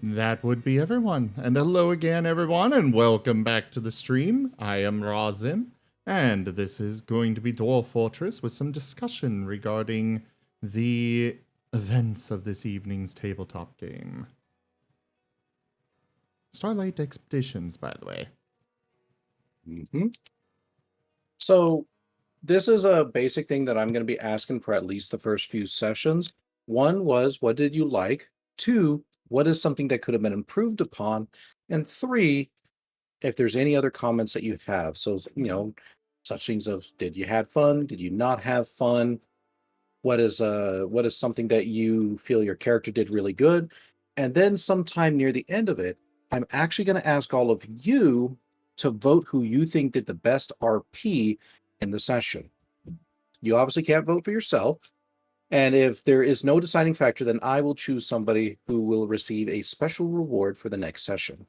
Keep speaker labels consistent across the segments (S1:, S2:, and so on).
S1: That would be everyone. And hello again, everyone, and welcome back to the stream. I am Razim, and this is going to be Dwarf Fortress with some discussion regarding the events of this evening's tabletop game. Starlight Expeditions, by the way.
S2: So this is a basic thing that I'm going to be asking for at least the first few sessions. One was, what did you like? Two, what is something that could have been improved upon? And three, if there's any other comments that you have. So, such things of, did you have fun? Did you not have fun? What is something that you feel your character did really good? And then sometime near the end of it, I'm actually going to ask all of you to vote who you think did the best RP in the session. You obviously can't vote for yourself. And if there is no deciding factor, then I will choose somebody who will receive a special reward for the next session.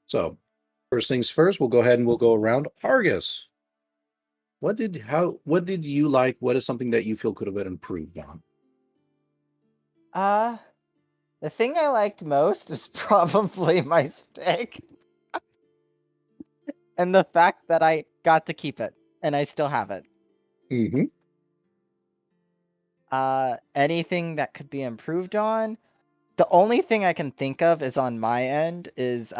S2: So, first things first, we'll go ahead and we'll go around. Argus, what did you like? What is something that you feel could have been improved on?
S3: The thing I liked most was probably my stick. And the fact that I got to keep it, and I still have it.
S2: Mm-hmm.
S3: Anything that could be improved on? The only thing I can think of is on my end is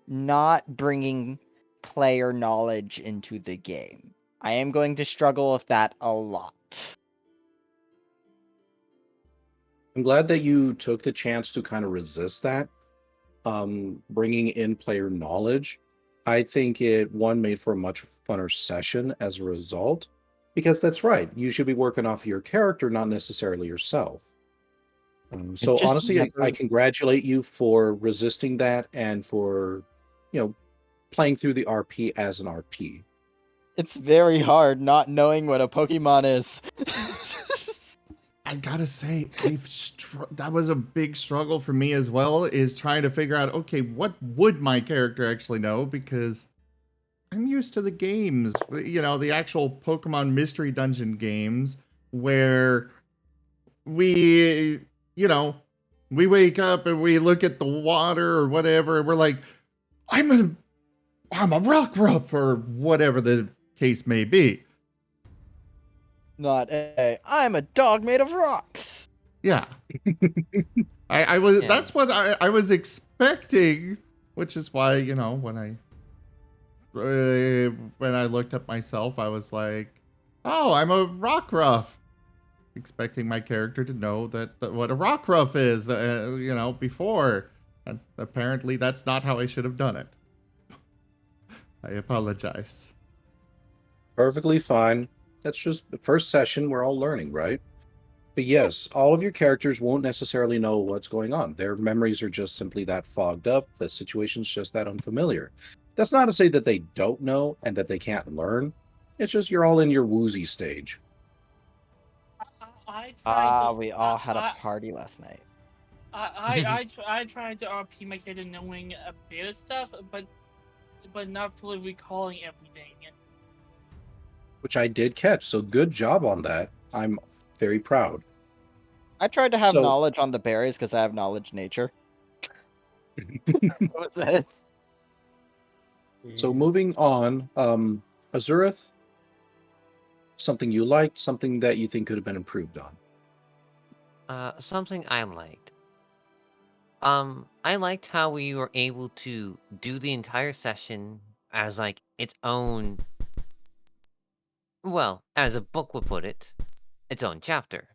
S3: not bringing player knowledge into the game. I am going to struggle with that a lot.
S2: I'm glad that you took the chance to kind of resist that, bringing in player knowledge. I think it made for a much funner session as a result, because that's right. You should be working off of your character, not necessarily yourself. So
S3: just
S2: honestly, I
S3: never.
S2: congratulate you for resisting that and for, playing through the RP as an RP.
S3: It's very hard not knowing what a Pokemon is.
S1: I gotta say, that was a big struggle for me as well, is trying to figure out, okay, what would my character actually know? Because I'm used to the games, the actual Pokemon Mystery Dungeon games, where we, you know, we wake up and we look at the water or whatever, and we're like, I'm a Rockruff, or whatever the case may be.
S3: Not I'm a dog made of rocks.
S1: Yeah. I was
S4: Yeah.
S1: That's what I was expecting, which is why, when I looked up myself, I was like, oh, I'm a Rockruff, expecting my character to know that what a Rockruff is, before. And apparently that's not how I should have done it. I apologize.
S2: Perfectly fine. That's just the first session. We're all learning, right? But yes, all of your characters won't necessarily know what's going on. Their memories are just simply that fogged up. The situation's just that unfamiliar. That's not to say that they don't know and that they can't learn. It's just you're all in your woozy stage.
S4: I tried to.
S3: We all had a party last night.
S4: I tried to RP my character knowing a bit of stuff, but not fully recalling everything.
S2: Which I did catch. So good job on that. I'm very proud.
S3: I tried to have
S2: So-
S3: knowledge on the berries because I have knowledge nature. What was that?
S2: So moving on, Azurith, something you liked, something that you think could have been improved on.
S4: Something I liked. I liked how we were able to do the entire session as like its own. Well, as a book would put it, its own chapter.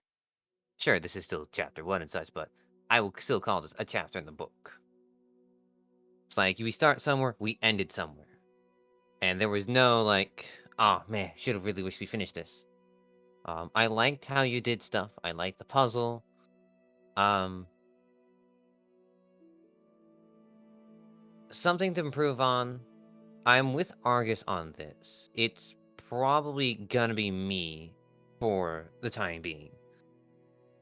S4: Sure, this is still chapter 1 and such, but I will still call this a chapter in the book. It's like we start somewhere, we ended somewhere. And there was no like, oh man, should have really wished we finished this. I liked how you did stuff. I liked the puzzle. Something to improve on. I'm with Argus on this. It's probably gonna be me for the time being.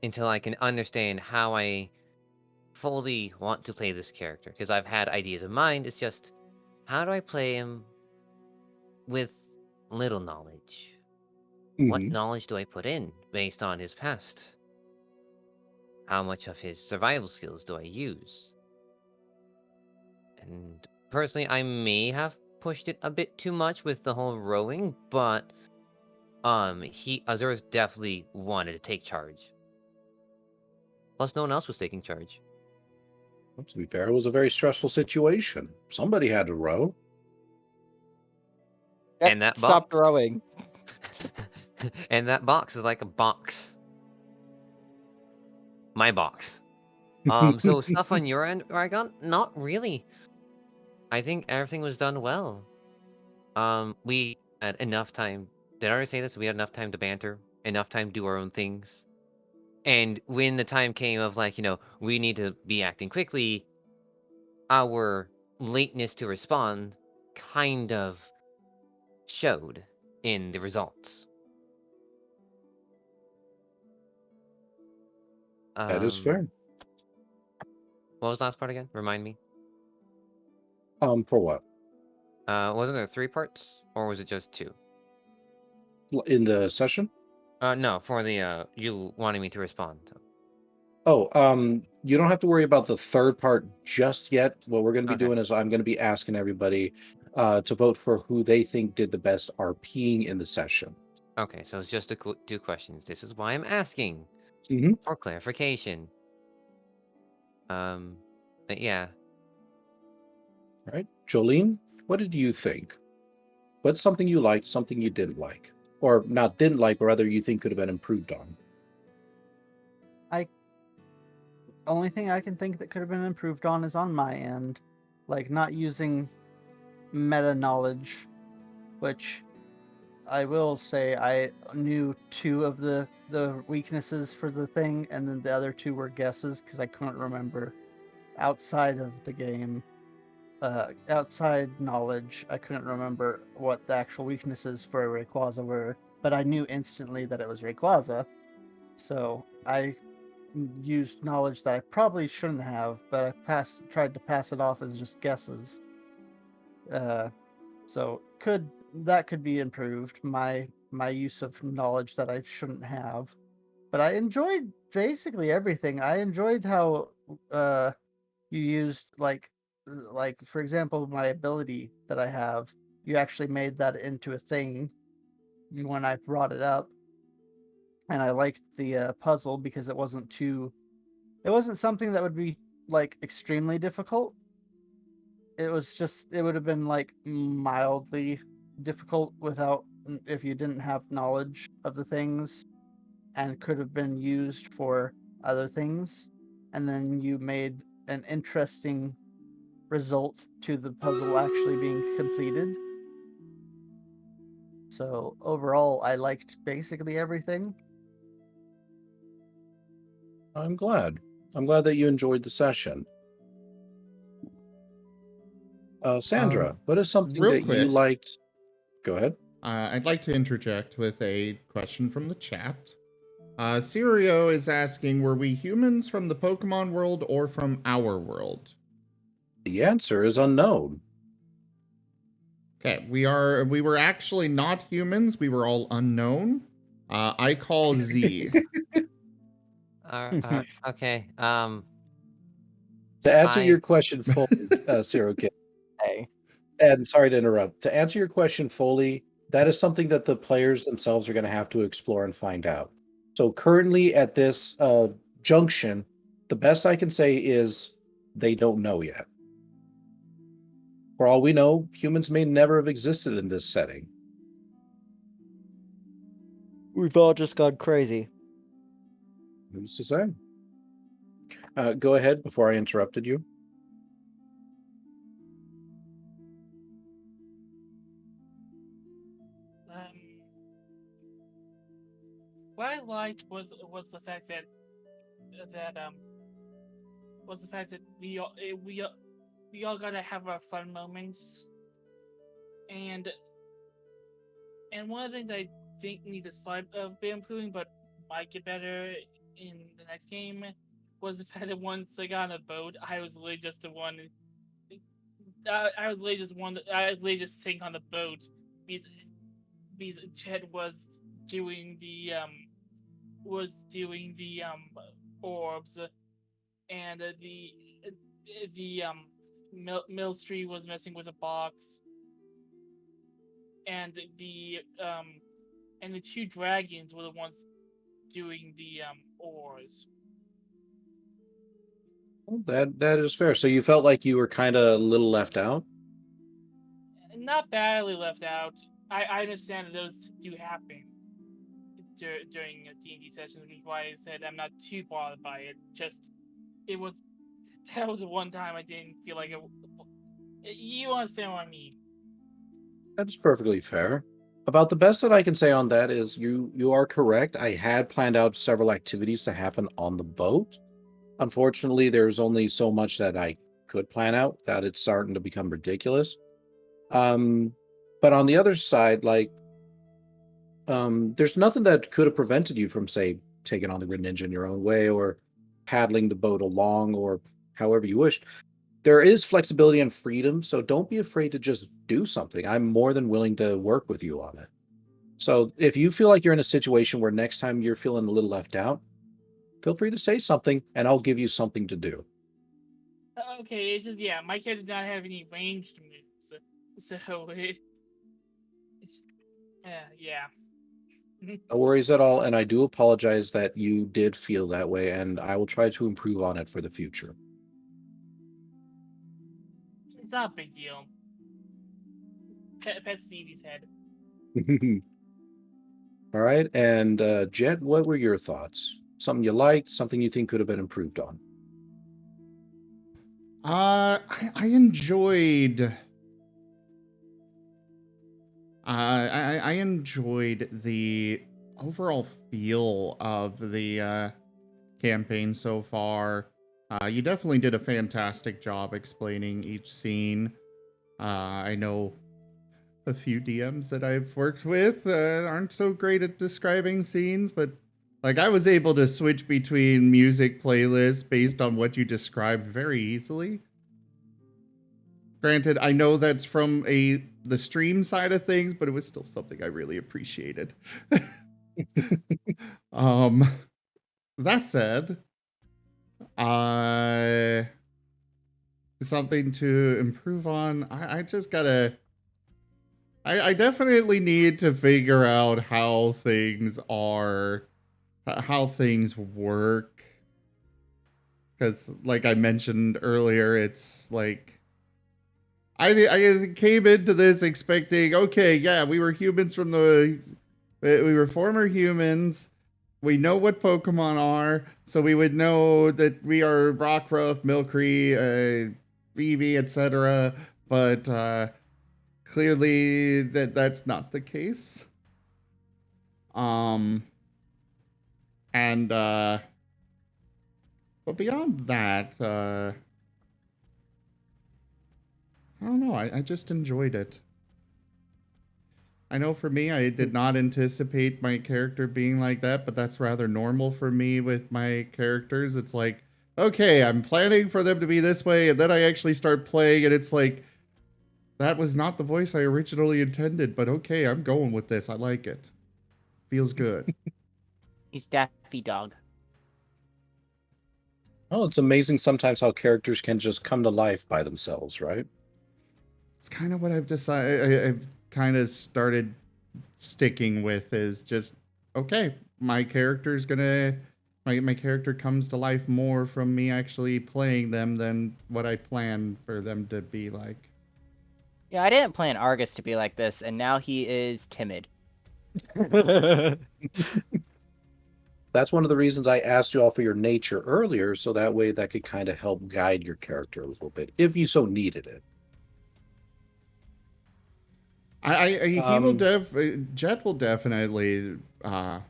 S4: Until I can understand how I fully want to play this character. Because I've had ideas in mind, it's just, how do I play him with little knowledge? What
S2: Mhm.
S4: knowledge do I put in based on his past? how much of his survival skills do I use? And personally, I may have pushed it a bit too much with the whole rowing, but Azura's definitely wanted to take charge. Plus, no one else was taking charge.
S2: Well, to be fair, it was a very stressful situation. Somebody had to row.
S3: Yep,
S4: And that
S3: stopped
S4: box.
S3: rowing.
S4: And that box is like a box. My box. So stuff on your end, Ragon? Not really. I think everything was done well. We had enough time. Did I already say this? We had enough time to banter, enough time to do our own things. And when the time came of like, we need to be acting quickly, our lateness to respond kind of showed in the results.
S2: That is fair.
S4: What was the last part again? Remind me.
S2: For what?
S4: Wasn't there 3 parts, or was it just 2?
S2: In the session?
S4: No, for the you wanting me to respond.
S2: Oh, you don't have to worry about the third part just yet. What we're going to be
S4: Okay.
S2: doing is I'm going to be asking everybody to vote for who they think did the best RPing in the session.
S4: Okay, so it's just 2 questions. This is why I'm asking
S2: Mm-hmm.
S4: for clarification. But yeah.
S2: All right. Jolene, what did you think? What's something you liked, something you didn't like? Or not didn't like, but rather you think could have been improved on?
S5: Only thing I can think that could have been improved on is on my end, like not using meta knowledge, which I will say I knew 2 of the weaknesses for the thing, and then the other 2 were guesses because I couldn't remember outside of the game. Outside knowledge, I couldn't remember what the actual weaknesses for Rayquaza were, but I knew instantly that it was Rayquaza, so I used knowledge that I probably shouldn't have, but I tried to pass it off as just guesses. So that could be improved. My use of knowledge that I shouldn't have, but I enjoyed basically everything. I enjoyed how you used like for example my ability that I have. You actually made that into a thing when I brought it up, and I liked the puzzle because it wasn't something that would be like extremely difficult. It would have been like mildly difficult without if you didn't have knowledge of the things, and could have been used for other things, and then you made an interesting result to the puzzle actually being completed. So overall I liked basically everything.
S2: I'm glad. I'm glad that you enjoyed the session. Sandra, what is something
S1: real
S2: that you
S1: quick.
S2: liked? Go ahead.
S1: I'd like to interject with a question from the chat. Sirio is asking, were we humans from the Pokemon world or from our world?
S2: The answer is unknown.
S1: Okay, we were actually not humans. We were all unknown. I call Z.
S4: Okay.
S2: To answer
S4: I
S2: your question fully, Zero Kid,
S3: Hey.
S2: and sorry to interrupt. To answer your question fully, that is something that the players themselves are going to have to explore and find out. So currently at this junction, the best I can say is they don't know yet. For all we know, humans may never have existed in this setting.
S3: We've all just gone crazy.
S2: Who's to say? Go ahead before I interrupted you.
S6: What I liked was the fact that we all gotta have our fun moments, and one of the things I think needs a slight of bit improving, but might get better in the next game, was the fact that once I got on a boat, I was literally just the one. I was literally just sitting on the boat because Chet was doing the orbs, and the Millstream was messing with a box, and the two dragons were the ones doing the ores.
S2: Well, that is fair. So you felt like you were kind of a little left out.
S6: Not badly left out. I understand that those do happen during D&D sessions, which is why I said I'm not too bothered by it. Just it was that was the one time I didn't feel like it. You understand what I mean?
S2: That is perfectly fair. About the best that I can say on that is you are correct. I had planned out several activities to happen on the boat. Unfortunately, there's only so much that I could plan out that it's starting to become ridiculous. But on the other side, like, there's nothing that could have prevented you from, say, taking on the Grid Ninja in your own way or paddling the boat along or however you wished. There is flexibility and freedom, so don't be afraid to just do something. I'm more than willing to work with you on it. So if you feel like you're in a situation where next time you're feeling a little left out, feel free to say something and I'll give you something to do.
S6: Okay, it just my character did not have any ranged moves, so yeah.
S2: No worries at all, and I do apologize that you did feel that way, and I will try to improve on it for the future.
S6: It's not a big deal. Pet Stevie's head.
S2: All right, and Jet, what were your thoughts? Something you liked, something you think could have been improved on?
S1: I enjoyed. I enjoyed the overall feel of the campaign so far. You definitely did a fantastic job explaining each scene. I know a few DMs that I've worked with aren't so great at describing scenes, but like I was able to switch between music playlists based on what you described very easily. Granted, I know that's from the stream side of things, but it was still something I really appreciated. That said, something to improve on. I just gotta. I definitely need to figure out how things work. Because, like I mentioned earlier, it's like I came into this expecting, okay, yeah, we were humans we were former humans. We know what Pokemon are, so we would know that we are Rockruff, Milcery, Eevee, etc. But clearly that's not the case. And but beyond that, I don't know. I just enjoyed it. I know for me, I did not anticipate my character being like that, but that's rather normal for me with my characters. It's like, okay, I'm planning for them to be this way, and then I actually start playing, and it's like, that was not the voice I originally intended, but okay, I'm going with this. I like it. Feels good.
S3: He's Daffy Dog.
S2: Oh, it's amazing sometimes how characters can just come to life by themselves, right?
S1: It's kind of what I've decided. I've kind of started sticking with is just, okay, my character's gonna. My character comes to life more from me actually playing them than what I planned for them to be like.
S3: Yeah, I didn't plan Argus to be like this, and now he is timid.
S2: That's one of the reasons I asked you all for your nature earlier, so that way that could kind of help guide your character a little bit, if you so needed it.
S1: Jet will definitely. Right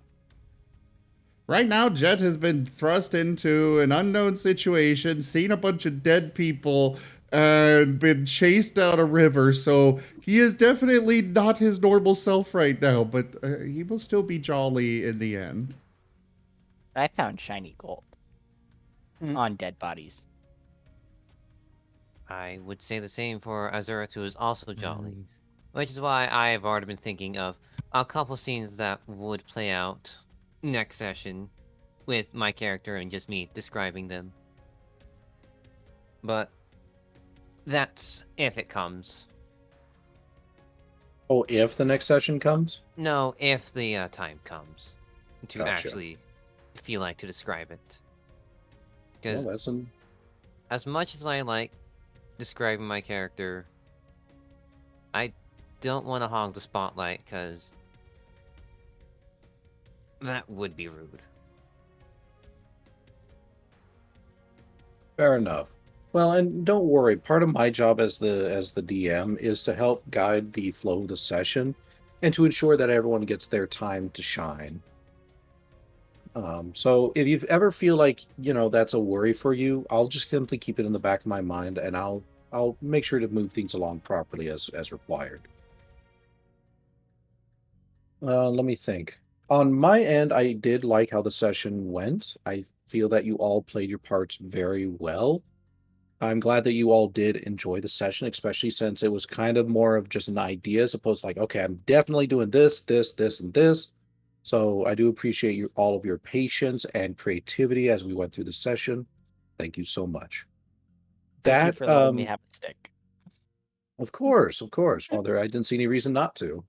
S1: now, Jet has been thrust into an unknown situation, seen a bunch of dead people, and been chased down a river. So he is definitely not his normal self right now, but he will still be jolly in the end.
S3: I found shiny gold on dead bodies.
S4: I would say the same for Azurath, who is also jolly. Which is why I've already been thinking of a couple scenes that would play out next session with my character and just me describing them. But that's if it comes.
S2: Oh, if the next session comes?
S4: No, if the time comes to
S2: Gotcha.
S4: actually feel like to describe it.
S2: Well,
S4: Because
S2: that's an...
S4: as much as I like describing my character, I don't want to hog the spotlight because that would be rude.
S2: Fair enough. Well, and don't worry. Part of my job as the DM is to help guide the flow of the session, and to ensure that everyone gets their time to shine. So if you ever feel like that's a worry for you, I'll just simply keep it in the back of my mind, and I'll make sure to move things along properly as required. Let me think. On my end, I did like how the session went. I feel that you all played your parts very well. I'm glad that you all did enjoy the session, especially since it was kind of more of just an idea as opposed to like, okay, I'm definitely doing this, this, this, and this. So I do appreciate all of your patience and creativity as we went through the session. Thank you so much.
S3: Thank you
S2: That,
S3: for letting me have a stick.
S2: of course, Mother, I didn't see any reason not to.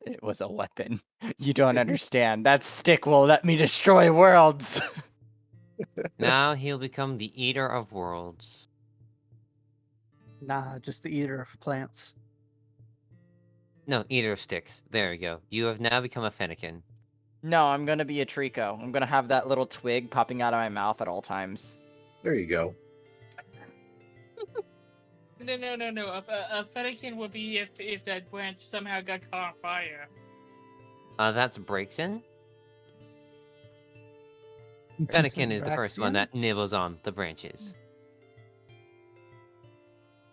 S3: It was a weapon. You don't understand. That stick will let me destroy worlds.
S4: Now he'll become the eater of worlds.
S5: Nah, just the eater of plants.
S4: No, eater of sticks. There you go. You have now become a Fennekin.
S3: No, I'm gonna be a Trico. I'm gonna have that little twig popping out of my mouth at all times.
S2: There you go.
S6: No. A Fennekin would be if that branch somehow got caught on fire.
S4: That's Breakson. Fennekin is the first one that nibbles on the branches.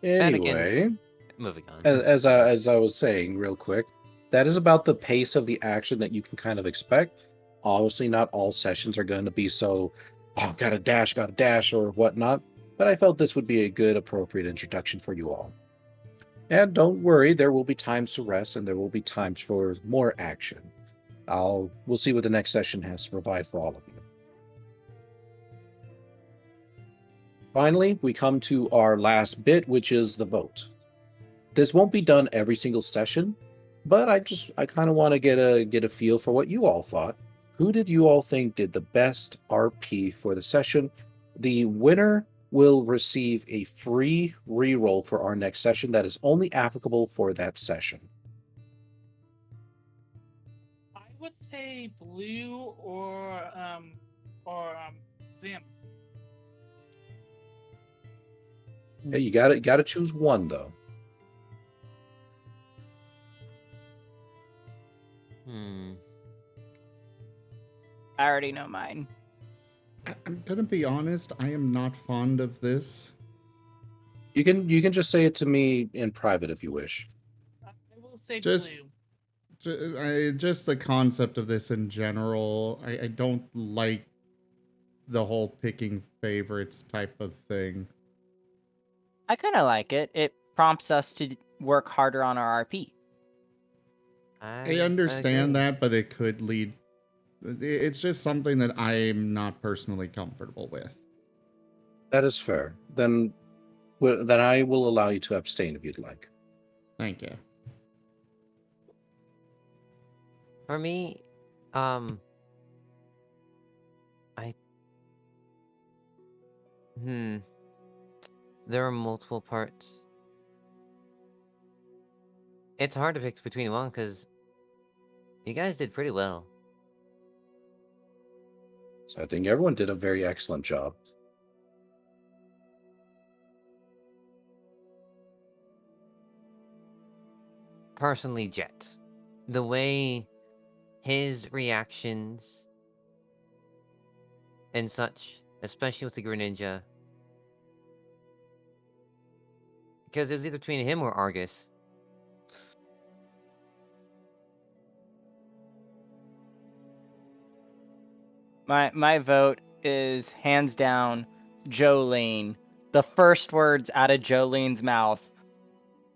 S2: Anyway,
S4: Moving on.
S2: as I was saying real quick, that is about the pace of the action that you can kind of expect. Obviously, not all sessions are going to be so, oh, gotta dash, or whatnot. But I felt this would be a good, appropriate introduction for you all. And don't worry, there will be times to rest, and there will be times for more action. We'll see what the next session has to provide for all of you. Finally, we come to our last bit, which is the vote. This won't be done every single session, but I kind of want to get a feel for what you all thought. Who did you all think did the best RP for the session? The winner will receive a free reroll for our next session that is only applicable for that session.
S6: I would say Blue or Zim.
S2: Yeah, you got to choose one though.
S3: I already know mine.
S1: I'm gonna be honest, I am not fond of this.
S2: You can just say it to me in private if you wish.
S6: I will say
S1: Just-
S6: Blue.
S1: Just the concept of this in general, I don't like the whole picking favorites type of thing.
S3: I kind of like it. It prompts us to work harder on our RP.
S1: I understand that, but it could lead... It's just something that I'm not personally comfortable with.
S2: That is fair. Then I will allow you to abstain if you'd like.
S1: Thank you.
S4: For me, there are multiple parts. It's hard to pick between one because you guys did pretty well.
S2: So I think everyone did a very excellent job.
S4: Personally, Jet. The way his reactions and such, especially with the Greninja. Because it was either between him or Argus.
S3: My vote is hands down Jolene. The first words out of Jolene's mouth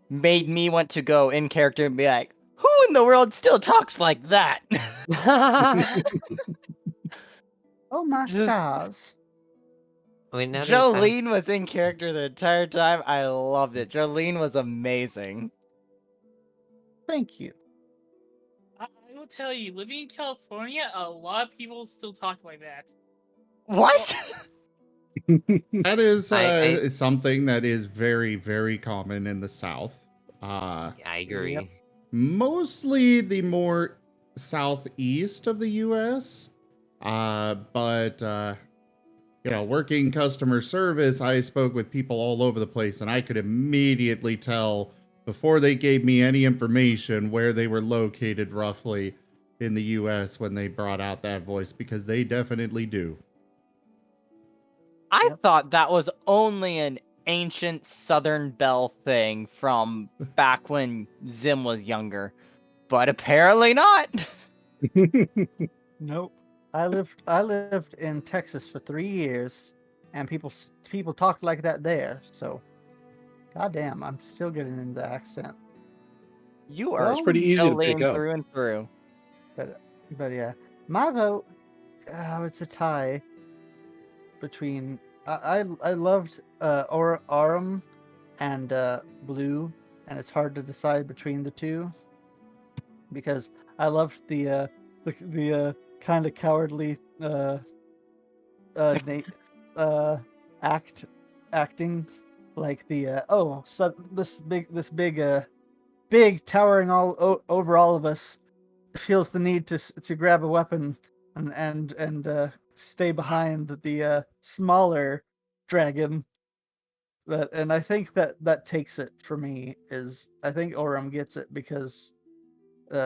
S3: made me want to go in character and be like, who in the world still talks like that?
S5: Oh my
S3: Just-
S5: stars!
S4: Wait, now that I'm-
S3: Jolene was in character the entire time. I loved it. Jolene was amazing.
S5: Thank you.
S6: I will tell you, living in California, a lot of people still talk like that.
S3: What?
S1: That is
S4: I-
S1: something that is very, very common in the South.
S4: I agree.
S1: Mostly the more southeast of the U.S. But working customer service, I spoke with people all over the place, and I could immediately tell before they gave me any information where they were located roughly in the U.S. when they brought out that voice, because they definitely do.
S3: I
S5: Yep.
S3: thought that was only an ancient Southern Belle thing from back when Zim was younger, but apparently not.
S5: Nope. I lived in Texas for 3 years, and people talked like that there. So, goddamn, I'm still getting into the accent.
S3: You
S5: Well,
S3: are
S5: it's
S2: pretty easy to pick
S3: Jolene
S2: up.
S3: through and through.
S5: But yeah, my vote. It's a tie between. I loved Aurum and Blue, and it's hard to decide between the two because I loved the kind of cowardly acting like the this big towering over all of us feels the need to grab a weapon and stay behind the smaller dragon. And I think that takes it for me. Is I think Aurum gets it because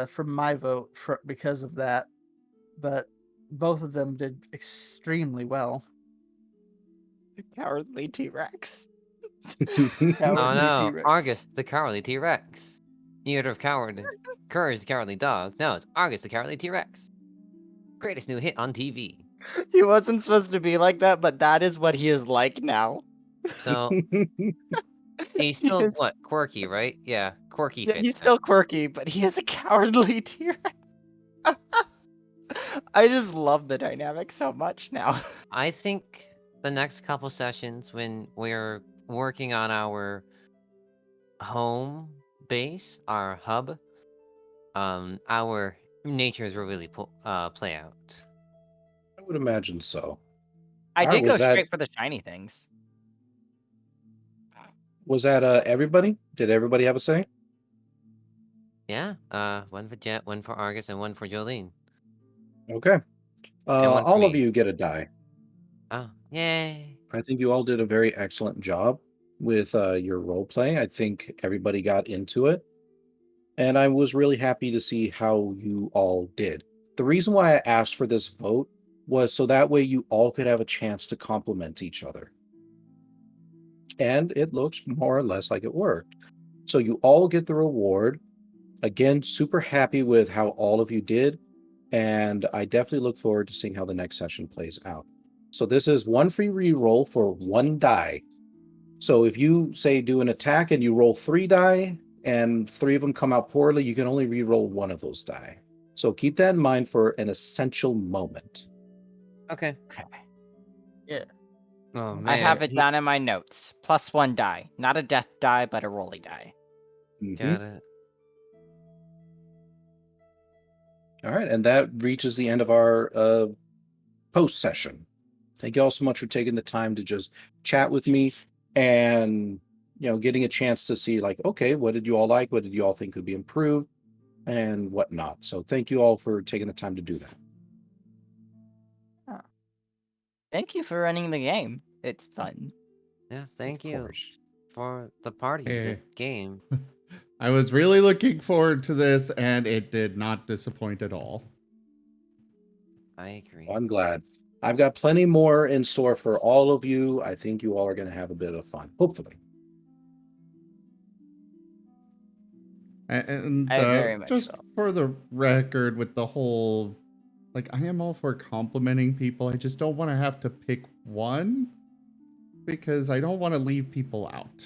S5: from my vote because of that. But both of them did extremely well.
S3: The cowardly T-Rex.
S4: Oh
S5: Cowardly
S4: no,
S5: T-Rex.
S4: Argus, the cowardly T-Rex. You heard of Courage, the cowardly dog. No, it's Argus, the cowardly T-Rex. Greatest new hit on TV.
S3: He wasn't supposed to be like that, but that is what he is like now.
S4: So he's still what, quirky, right? Yeah, quirky.
S3: Yeah,
S4: fits
S3: he's
S4: him.
S3: still quirky, but he is a cowardly T-Rex. I just love the dynamic so much now.
S4: I think the next couple sessions when we're working on our home base, our hub, our natures will really play out.
S2: I would imagine so.
S3: I
S2: Alright,
S3: did go
S2: was that-
S3: straight for the shiny things.
S2: Was that everybody? Did everybody have a say?
S4: Yeah, one for Jet, one for Argus, and one for Jolene.
S2: Okay.
S4: one for
S2: All of
S4: me.
S2: you get a die.
S4: Oh, yay!
S2: I think you all did a very excellent job with your role play. I think everybody got into it. And I was really happy to see how you all did. The reason why I asked for this vote was so that way you all could have a chance to compliment each other. And it looks more or less like it worked. So you all get the reward. Again, super happy with how all of you did. And I definitely look forward to seeing how the next session plays out. So this is one free reroll for 1 die. So if you say do an attack and you roll 3 die and 3 of them come out poorly, you can only reroll 1 of those die. So keep that in mind for an essential moment.
S4: Okay.
S5: Yeah.
S4: Oh man,
S3: I have it down in my notes. +1 die. Not a death die, but a rolly die.
S2: Mhm.
S4: Got it.
S2: All right, and that reaches the end of our post session. Thank you all so much for taking the time to just chat with me and getting a chance to see like, okay, what did you all like? What did you all think could be improved and whatnot? So thank you all for taking the time to do that.
S3: Thank you for running the game. It's fun.
S4: Yeah, thank
S2: Of
S4: you
S2: course.
S4: for the party, the game.
S1: I was really looking forward to this, and it did not disappoint at all.
S4: I agree.
S2: I'm glad. I've got plenty more in store for all of you. I think you all are going to have a bit of fun, hopefully.
S1: And
S3: I very much
S1: just
S3: so.
S1: for the record, with the whole, like, I am all for complimenting people. I just don't want to have to pick one because I don't want to leave people out.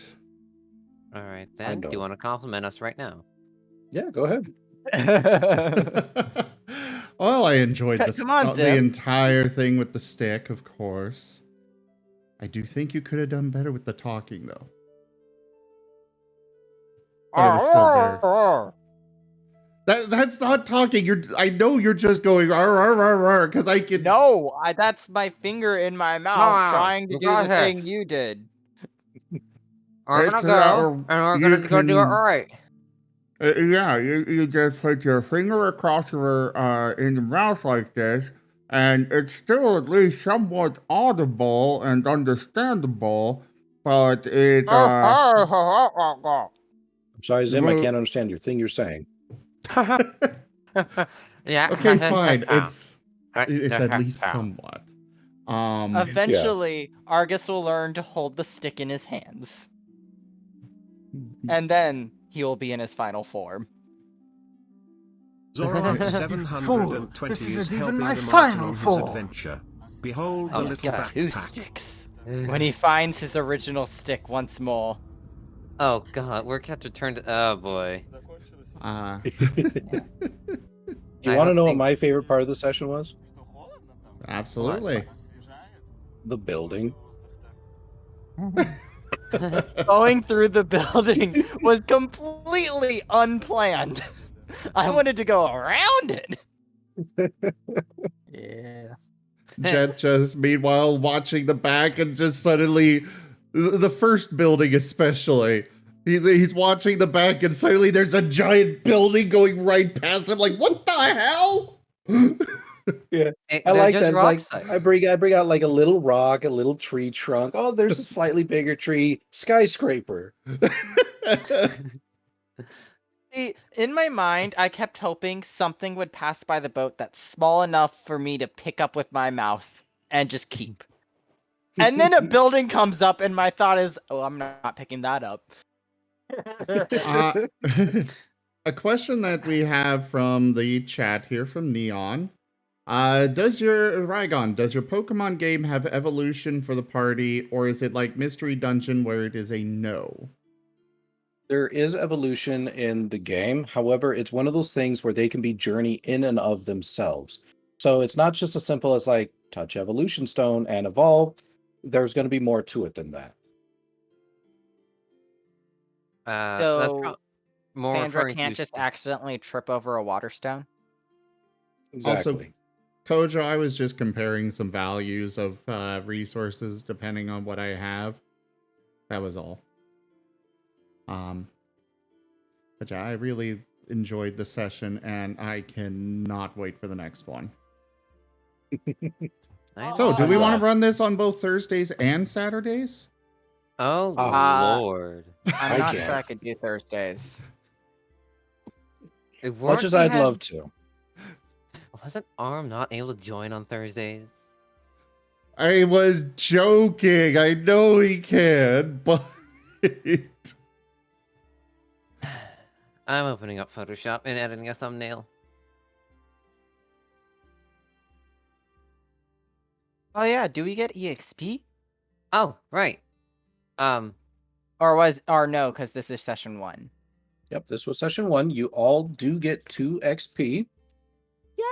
S4: All right, then. Do you
S2: don't.
S4: want to compliment us right now?
S2: Yeah, go ahead.
S1: Well, I enjoyed
S3: Come on,
S1: the
S3: Dim.
S1: entire thing with the stick, of course. I do think you could have done better with the talking, though. But it was still very. That's not talking. I know you're just going because I can.
S3: No, that's my finger in my mouth trying to
S4: you
S3: do
S4: got
S3: the
S4: this.
S3: thing you did.
S4: We're
S1: It's
S4: gonna go, and we're
S1: you
S4: gonna go do it
S1: can-
S4: right.
S1: Yeah, you just put your finger across your in your mouth like this, and it's still at least somewhat audible and understandable, but it
S2: I'm sorry, Zim, I
S1: well,
S2: can't understand your thing you're saying.
S4: Yeah.
S1: okay, fine. It's at least somewhat.
S3: Eventually, Argus will learn to hold the stick in his hands. And then he will be in his final form.
S7: Zorite
S5: Fool,
S7: 720
S5: this
S7: is
S5: isn't even
S7: helping
S5: my
S7: the Marten
S5: final
S7: on his
S5: form.
S7: adventure. Behold the
S3: Oh,
S7: little
S3: got two
S7: backpack.
S3: sticks. When he finds his original stick once more.
S4: Oh god, we're kept returned. Oh boy.
S2: You
S4: I
S2: want to
S4: don't
S2: know what
S4: think-
S2: my favorite part of the session was?
S1: Absolutely.
S2: The building.
S3: Going through the building was completely unplanned. I wanted to go around it.
S5: Yeah.
S1: Jet just meanwhile watching the back and just suddenly the first building especially. He's watching the back and suddenly there's a giant building going right past him. Like, what the hell?
S2: Yeah,
S4: I
S2: I like that.
S4: just
S2: It's like
S4: rocks.
S2: I bring out like a little rock, a little tree trunk. Oh, there's a slightly bigger tree, skyscraper.
S3: See, in my mind, I kept hoping something would pass by the boat that's small enough for me to pick up with my mouth and just keep. And then a building comes up, and my thought is, oh, I'm not picking that up.
S1: A question that we have from the chat here from Neon. Does your Pokemon game have evolution for the party, or is it like Mystery Dungeon where it is a no?
S2: There is evolution in the game. However, it's one of those things where they can be journey in and of themselves. So it's not just as simple as like touch evolution stone and evolve. There's going to be more to it than that.
S4: That's
S3: So,
S4: more
S3: Sandra
S4: referring
S3: can't
S4: to
S3: just accidentally trip over a water stone?
S2: Exactly.
S1: Kojo, I was just comparing some values of resources depending on what I have. That was all. But yeah, I really enjoyed the session, and I cannot wait for the next one. So, do we want to run this on both Thursdays and Saturdays?
S4: Oh
S3: Uh,
S4: lord.
S3: I'm
S2: I
S3: not
S2: can't.
S3: sure I could do Thursdays.
S2: Much as I'd love to.
S4: Wasn't Arm not able to join on Thursdays?
S1: I was joking. I know he can, but
S4: I'm opening up Photoshop and editing a thumbnail.
S3: Oh yeah, do we get EXP?
S4: Oh, right.
S3: Or no, because this is session 1.
S2: Yep, this was session 1. You all do get 2 XP.
S3: Yay!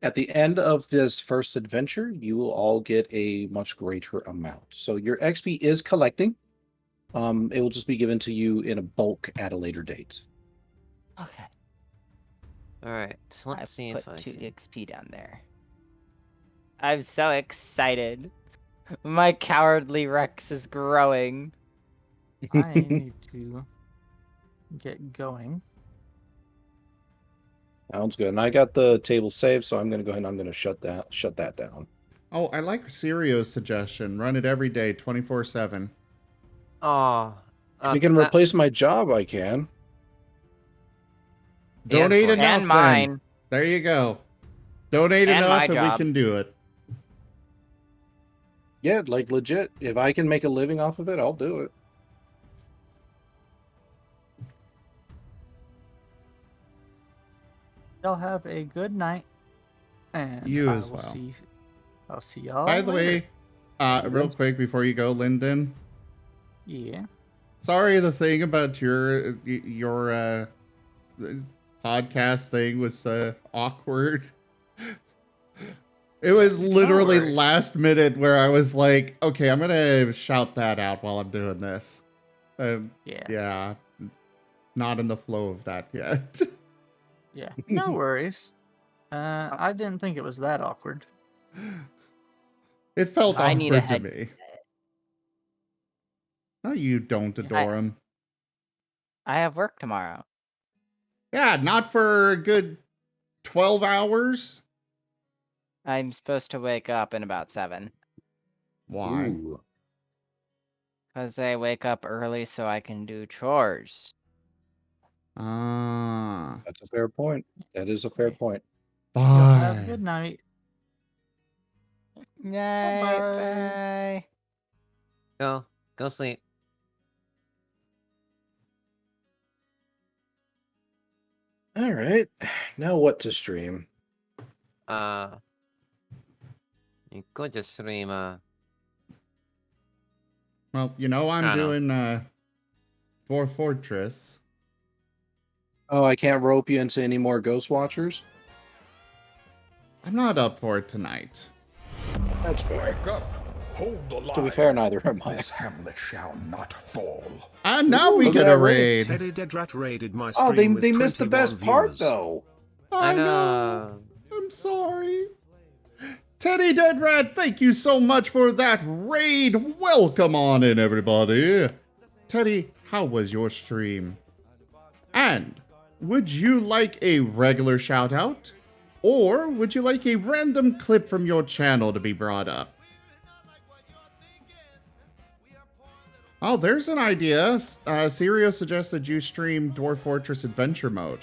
S2: At the end of this first adventure, you will all get a much greater amount. So your XP is collecting. It will just be given to you in a bulk at a later date.
S3: Okay.
S4: Alright, so let's see
S3: put
S4: if I
S3: 2
S4: can...
S3: XP down there. I'm so excited. My cowardly Rex is growing.
S5: I need to get going.
S2: Sounds good. And I got the table saved, so I'm going to go ahead and I'm going to shut that down.
S1: oh, I like Sirio's suggestion. Run it every day, 24/7.
S4: Oh,
S2: If you can replace my job, I can.
S1: Donate
S4: Furry.
S1: enough,
S3: And mine.
S1: then. There you go. Donate
S3: And
S1: enough,
S3: my
S1: and we
S3: job.
S1: can do it.
S2: Yeah, like legit. If I can make a living off of it, I'll do it.
S5: Y'all have a good night. And
S1: You
S5: I
S1: as
S5: will
S1: well.
S5: I'll see y'all.
S1: By the
S5: later.
S1: way, real quick before you go, Lyndon.
S5: Yeah.
S1: Sorry, the thing about your podcast thing was awkward. It was literally
S5: worries.
S1: last minute where I was like, okay, I'm gonna shout that out while I'm doing this. Yeah, not in the flow of that yet.
S5: Yeah. No worries. I didn't think it was that awkward.
S1: It felt
S3: I need a
S1: awkward to
S3: head.
S1: me. No, you don't adore him.
S3: I have work tomorrow.
S1: Yeah, not for a good 12 hours.
S3: I'm supposed to wake up in about 7.
S1: Why?
S2: Ooh,
S3: Because I wake up early so I can do chores.
S1: Ah,
S2: that's a fair point. That is a fair point.
S5: You'll have a
S1: bye.
S5: good night.
S3: Night,
S5: Bye-bye.
S3: bye.
S4: Go sleep.
S2: All right. Now what to stream?
S4: You could just stream,
S1: Well, you know I'm
S4: I don't
S1: doing Dwarf Fortress.
S2: Oh, I can't rope you into any more Ghost Watchers?
S1: I'm not up for it tonight.
S2: That's fair.
S7: Wake up! Hold the line.
S2: To be fair, neither am I.
S7: This hamlet shall not fall.
S1: And now we
S2: Look
S1: get
S2: at
S1: a
S2: that raid.
S1: raid.
S8: Teddy Deadrat raided my stream
S2: Oh, they
S8: with
S2: missed the
S8: 21
S2: best part,
S8: viewers.
S2: though.
S1: I know. I'm sorry. Teddy Deadrat, thank you so much for that raid. Welcome on in, everybody. Teddy, how was your stream? And would you like a regular shout out? Or would you like a random clip from your channel to be brought up? Oh, there's an idea. Sirio suggested you stream Dwarf Fortress Adventure Mode.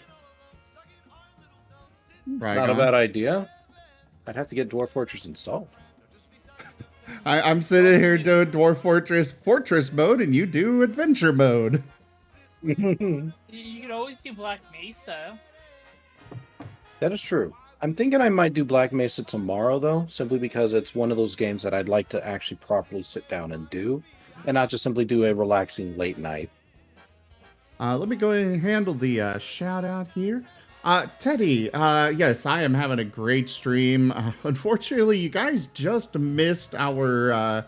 S1: Right
S2: Not a
S1: on.
S2: bad idea. I'd have to get Dwarf Fortress installed.
S1: I'm sitting here doing Dwarf Fortress mode, and you do Adventure mode.
S2: That
S6: You can always do Black Mesa.
S2: is true. I'm thinking I might do Black Mesa tomorrow, though, simply because it's one of those games that I'd like to actually properly sit down and do, and not just simply do a relaxing late night.
S1: Let me go ahead and handle the shout out here. Teddy, yes, I am having a great stream. Unfortunately, you guys just missed our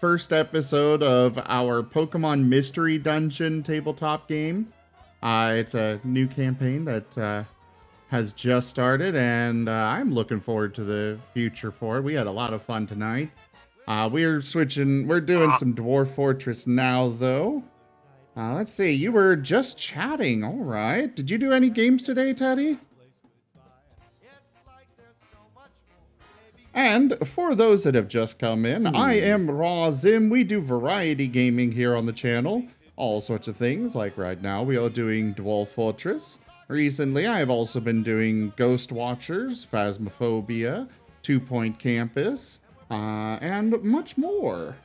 S1: first episode of our Pokemon Mystery Dungeon tabletop game. It's a new campaign that has just started, and I'm looking forward to the future for it. We had a lot of fun tonight. We're doing some Dwarf Fortress now, though. Let's see, you were just chatting, all right. Did you do any games today, Teddy? And for those that have just come in, I am Raw Zim. We do variety gaming here on the channel. All sorts of things, like right now we are doing Dwarf Fortress. Recently, I've also been doing Ghost Watchers, Phasmophobia, 2 Point Campus, and much more.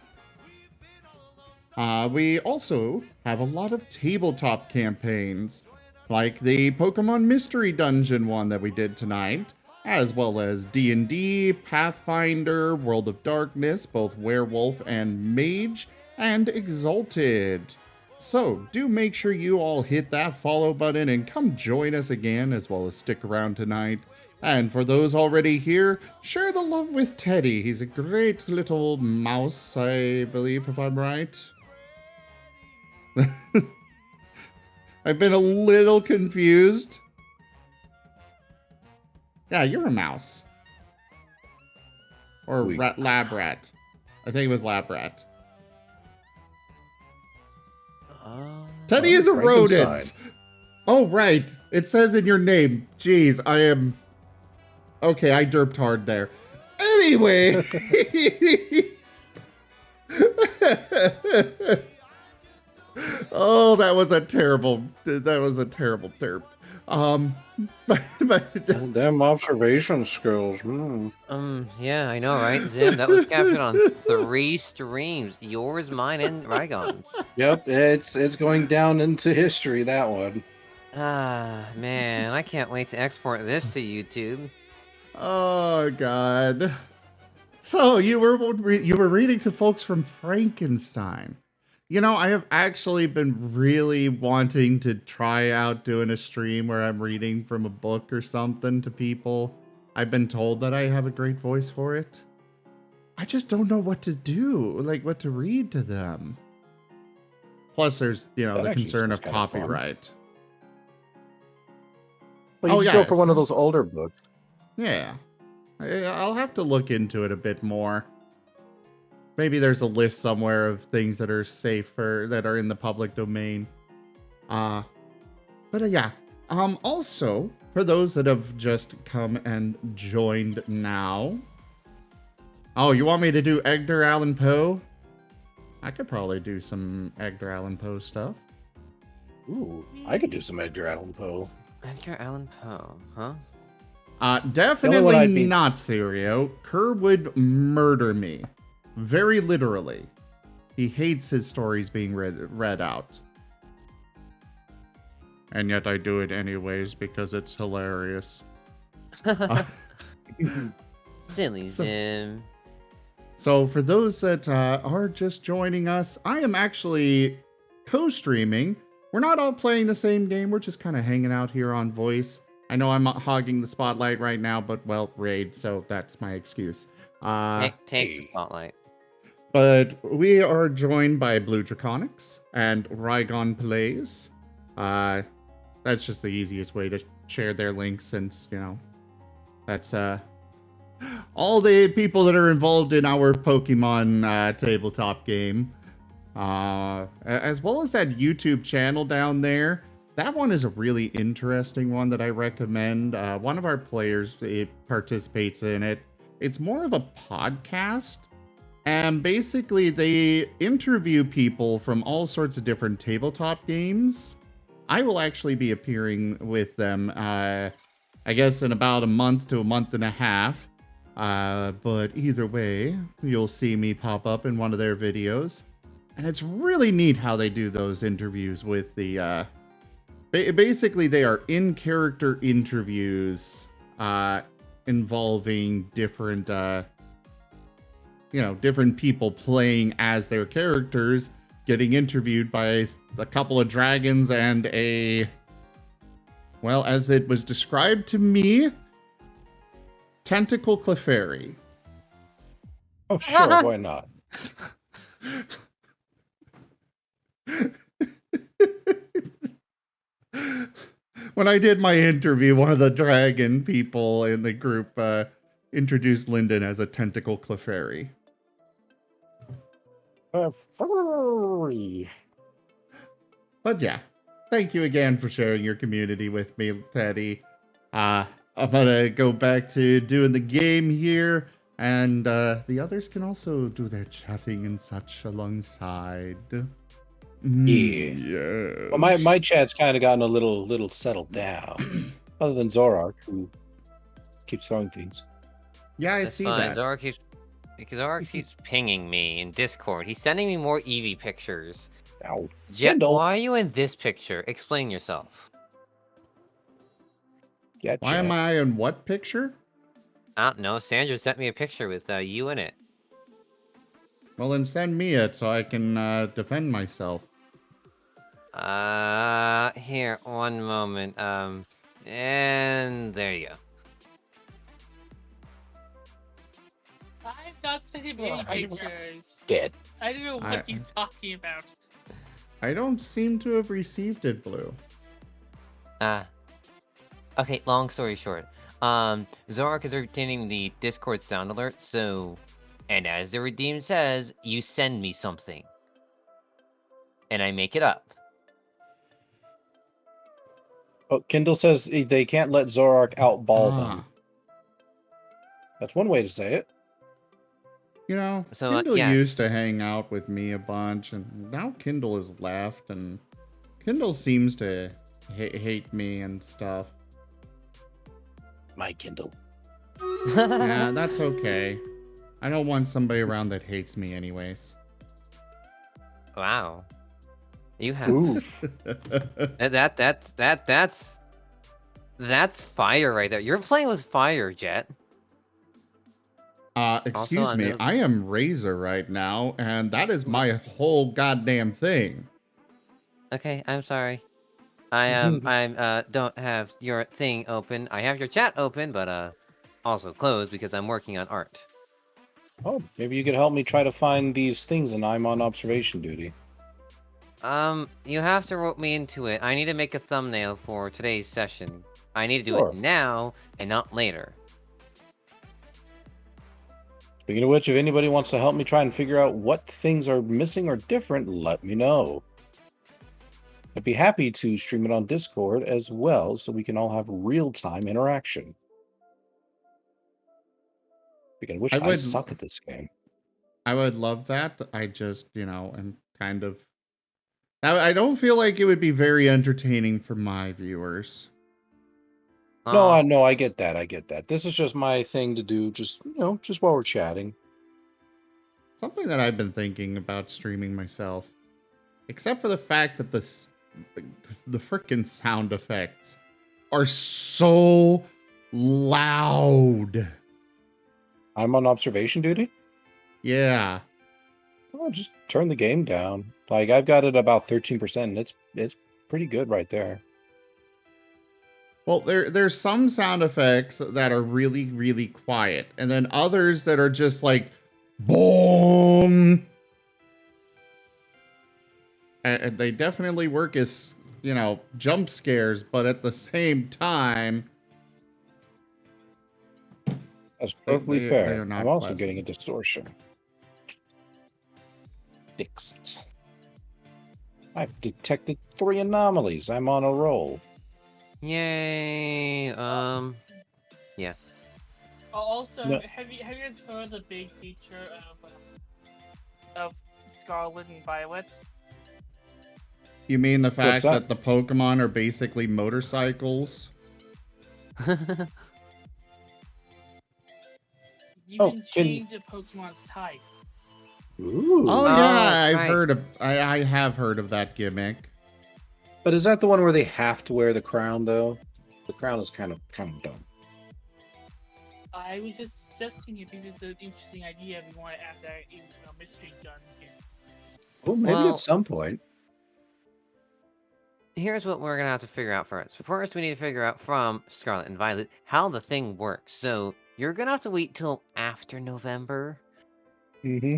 S1: We also have a lot of tabletop campaigns, like the Pokemon Mystery Dungeon one that we did tonight, as well as D&D, Pathfinder, World of Darkness, both Werewolf and Mage, and Exalted. So, do make sure you all hit that follow button and come join us again, as well as stick around tonight. And for those already here, share the love with Teddy. He's a great little mouse, I believe, if I'm right. I've been a little confused. Yeah, you're a mouse. Or
S2: Sweet.
S1: lab rat. I think it was lab rat. Teddy is a
S2: Frankenstein.
S1: rodent. Oh, right. It says in your name. Jeez, I am... Okay, I derped hard there. Anyway. Oh, that was a terrible derp. But
S2: Them observation skills.
S4: Yeah, I know, right? Zim, that was captured on 3 streams. Yours, mine, and Rygon's.
S2: Yep, it's going down into history, that one.
S4: Ah, man, I can't wait to export this to YouTube.
S1: oh god. So you were reading to folks from Frankenstein. You know, I have actually been really wanting to try out doing a stream where I'm reading from a book or something to people. I've been told that I have a great voice for it. I just don't know what to do, like what to read to them. Plus, there's, you know,
S2: That
S1: the
S2: actually
S1: concern
S2: sounds
S1: of
S2: kinda fun.
S1: copyright.
S2: Well, you
S1: Oh,
S2: just go for
S1: yes.
S2: one of those older books.
S1: Yeah. I'll have to look into it a bit more. Maybe there's a list somewhere of things that are safer, that are in the public domain. But yeah. Also, for those that have just come and joined now. Oh, you want me to do Edgar Allan Poe? I could probably do some Edgar Allan Poe stuff.
S2: Ooh, I could do some Edgar Allan Poe.
S4: Edgar Allan Poe, huh?
S2: one
S1: Definitely
S2: I'd be-
S1: not Sirio. Kerr would murder me. Very literally. He hates his stories being read out. And yet I do it anyways because it's hilarious.
S4: Silly
S1: So-
S4: Zim.
S1: So for those that are just joining us, I am actually co-streaming. We're not all playing the same game. We're just kind of hanging out here on voice. I know I'm hogging the spotlight right now, but well, raid, so that's my excuse.
S4: Take the spotlight.
S1: But we are joined by Blue Draconics and Rygon Plays. That's just the easiest way to share their links since, you know, that's all the people that are involved in our Pokemon tabletop game. As well as that YouTube channel down there. That one is a really interesting one that I recommend. One of our players participates in it. It's more of a podcast. And basically, they interview people from all sorts of different tabletop games. I will actually be appearing with them, I guess, in about a month to a month and a half. But either way, you'll see me pop up in one of their videos. And it's really neat how they do those interviews with the... basically, they are in-character interviews involving different... different people playing as their characters, getting interviewed by a couple of dragons and a, well, as it was described to me, tentacle Clefairy.
S2: Oh, sure, why not?
S1: When I did my interview, one of the dragon people in the group introduced Lyndon as a tentacle Clefairy.
S2: Furry.
S1: But yeah, thank you again for sharing your community with me, Teddy. I'm gonna go back to doing the game here, and the others can also do their chatting and such alongside. Yeah.
S2: Well, my chat's kind of gotten a little settled down. Other than Zorak, who keeps throwing things.
S1: Yeah, I
S4: That's
S1: see
S4: fine.
S1: that.
S4: Zora keeps pinging me in Discord. He's sending me more Eevee pictures.
S2: Ow.
S4: Jet,
S2: Kendall.
S4: why are you in this picture? Explain yourself.
S2: Yeah,
S1: Why am I in what picture?
S4: I don't know. Sandra sent me a picture with you in it.
S1: Well, then send me it so I can defend myself.
S4: Here, one moment. And there you go.
S6: I've not sent him any pictures.
S2: Dead.
S6: I don't know what he's talking about.
S1: I don't seem to have received it, Blue.
S4: Okay, long story short. Zorak is retaining the Discord sound alert, so... And as the redeem says, you send me something. And I make it up.
S2: Oh, Kindle says they can't let Zorak outball them. That's one way to say it.
S1: You know,
S4: So,
S1: Kindle
S4: yeah.
S1: used to hang out with me a bunch, and now Kindle has left, and Kindle seems to hate me and stuff.
S2: My Kindle.
S1: Yeah, that's okay. I don't want somebody around that hates me anyways.
S4: Wow. You have...
S2: Oof.
S4: That's fire right there. You're playing with fire, Jet.
S1: Excuse
S4: Also,
S1: me,
S4: another-
S1: I am Razor right now, and that is
S4: Mm.
S1: my whole goddamn thing.
S4: Okay, I'm sorry. I don't have your thing open. I have your chat open, but also closed because I'm working on art.
S2: Oh, maybe you could help me try to find these things, and I'm on observation duty.
S4: You have to rope me into it. I need to make a thumbnail for today's session. I need to do
S2: Sure.
S4: it now and not later.
S2: Speaking of which, if anybody wants to help me try and figure out what things are missing or different, let me know. I'd be happy to stream it on Discord as well, so we can all have real-time interaction. Speaking of which,
S1: I
S2: I
S1: would-
S2: suck at this game.
S1: I would love that. I just, am kind of. I don't feel like it would be very entertaining for my viewers.
S2: No,
S4: Aw,
S2: I get that. I get that. This is just my thing to do, just while we're chatting.
S1: Something that I've been thinking about streaming myself, except for the fact that the frickin' sound effects are so loud.
S2: I'm on observation duty?
S1: Yeah.
S2: Oh, just turn the game down. Like, I've got it about 13%, and it's pretty good right there.
S1: Well, there's some sound effects that are really, really quiet, and then others that are just like boom. And they definitely work as, jump scares, but at the same time,
S2: That's perfectly
S1: they
S2: fair.
S1: are not
S2: I'm also
S1: pleasant.
S2: getting a distortion. Fixed. I've detected 3 anomalies. I'm on a roll.
S4: yay.
S6: Also,
S2: No.
S6: have you guys heard the big feature of Scarlet and Violet?
S1: You mean the fact
S2: that?
S1: that the Pokemon are basically motorcycles?
S6: You
S2: Oh,
S6: can
S2: can-
S6: change a Pokemon's type.
S2: Ooh.
S1: Oh
S4: Oh,
S1: yeah,
S4: that's
S1: I've
S4: right.
S1: heard of. I have heard of that gimmick.
S2: But is that the one where they have to wear the crown, though? The crown is kind of dumb.
S6: I was just suggesting if this is an interesting idea, if we want to add that into a mystery dungeon.
S2: Oh, maybe
S4: Well-
S2: at some point.
S4: Here's what we're gonna have to figure out first. First, we need to figure out from Scarlet and Violet how the thing works. So you're gonna have to wait till after November.
S2: Mm-hmm.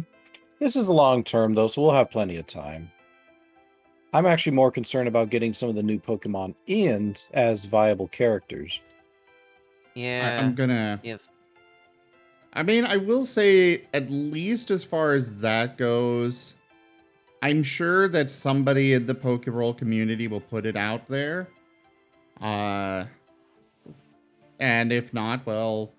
S2: This is a long term, though, so we'll have plenty of time. I'm actually more concerned about getting some of the new Pokemon in as viable characters.
S4: Yeah.
S1: I'm gonna.
S4: If
S1: I mean, I will say, at least as far as that goes, I'm sure that somebody in the Pokeroll community will put it out there. And if not, well,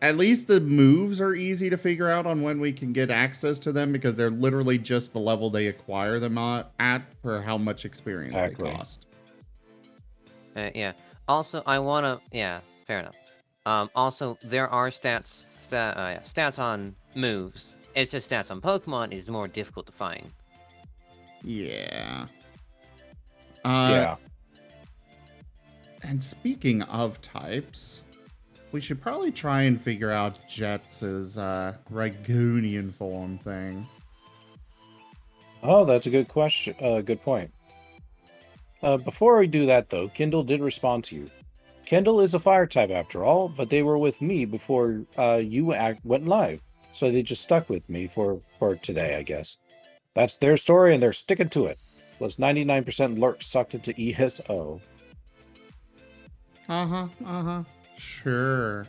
S1: at least the moves are easy to figure out on when we can get access to them, because they're literally just the level they acquire them at for how much experience
S2: Exactly.
S1: they cost.
S4: yeah. Also, I wanna. Yeah. Fair enough. Also, there are stats on moves. It's just stats on Pokemon is more difficult to find.
S1: Yeah.
S2: Yeah.
S1: And speaking of types, we should probably try and figure out Jets' Ragunian form thing.
S2: Oh, that's a good question. Good point. Before we do that, though, Kindle did respond to you. Kindle is a fire type after all, but they were with me before you went live, so they just stuck with me for today, I guess. That's their story, and they're sticking to it. Was 99% lurk sucked into ESO.
S1: Sure.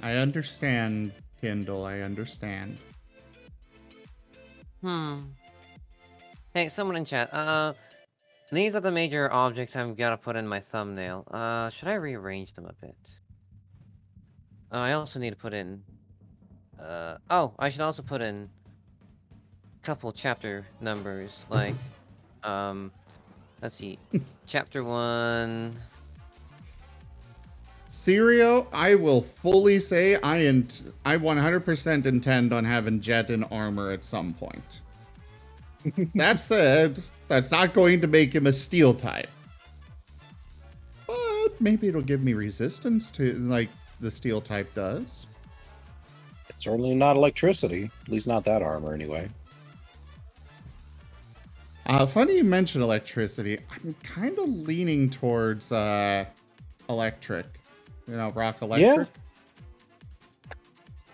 S1: I understand, Kindle. I understand.
S4: Hey, someone in chat. These are the major objects I've got to put in my thumbnail. Should I rearrange them a bit? I also need to put in. I should also put in a couple chapter numbers, like, let's see, chapter 1.
S1: Sirio, I will fully say I 100% intend on having Jet in armor at some point. That said, that's not going to make him a steel type. But maybe it'll give me resistance to, like the steel type does.
S2: It's certainly not electricity. At least not that armor, anyway.
S1: Funny you mentioned electricity. I'm kind of leaning towards electric. You know, rock electric.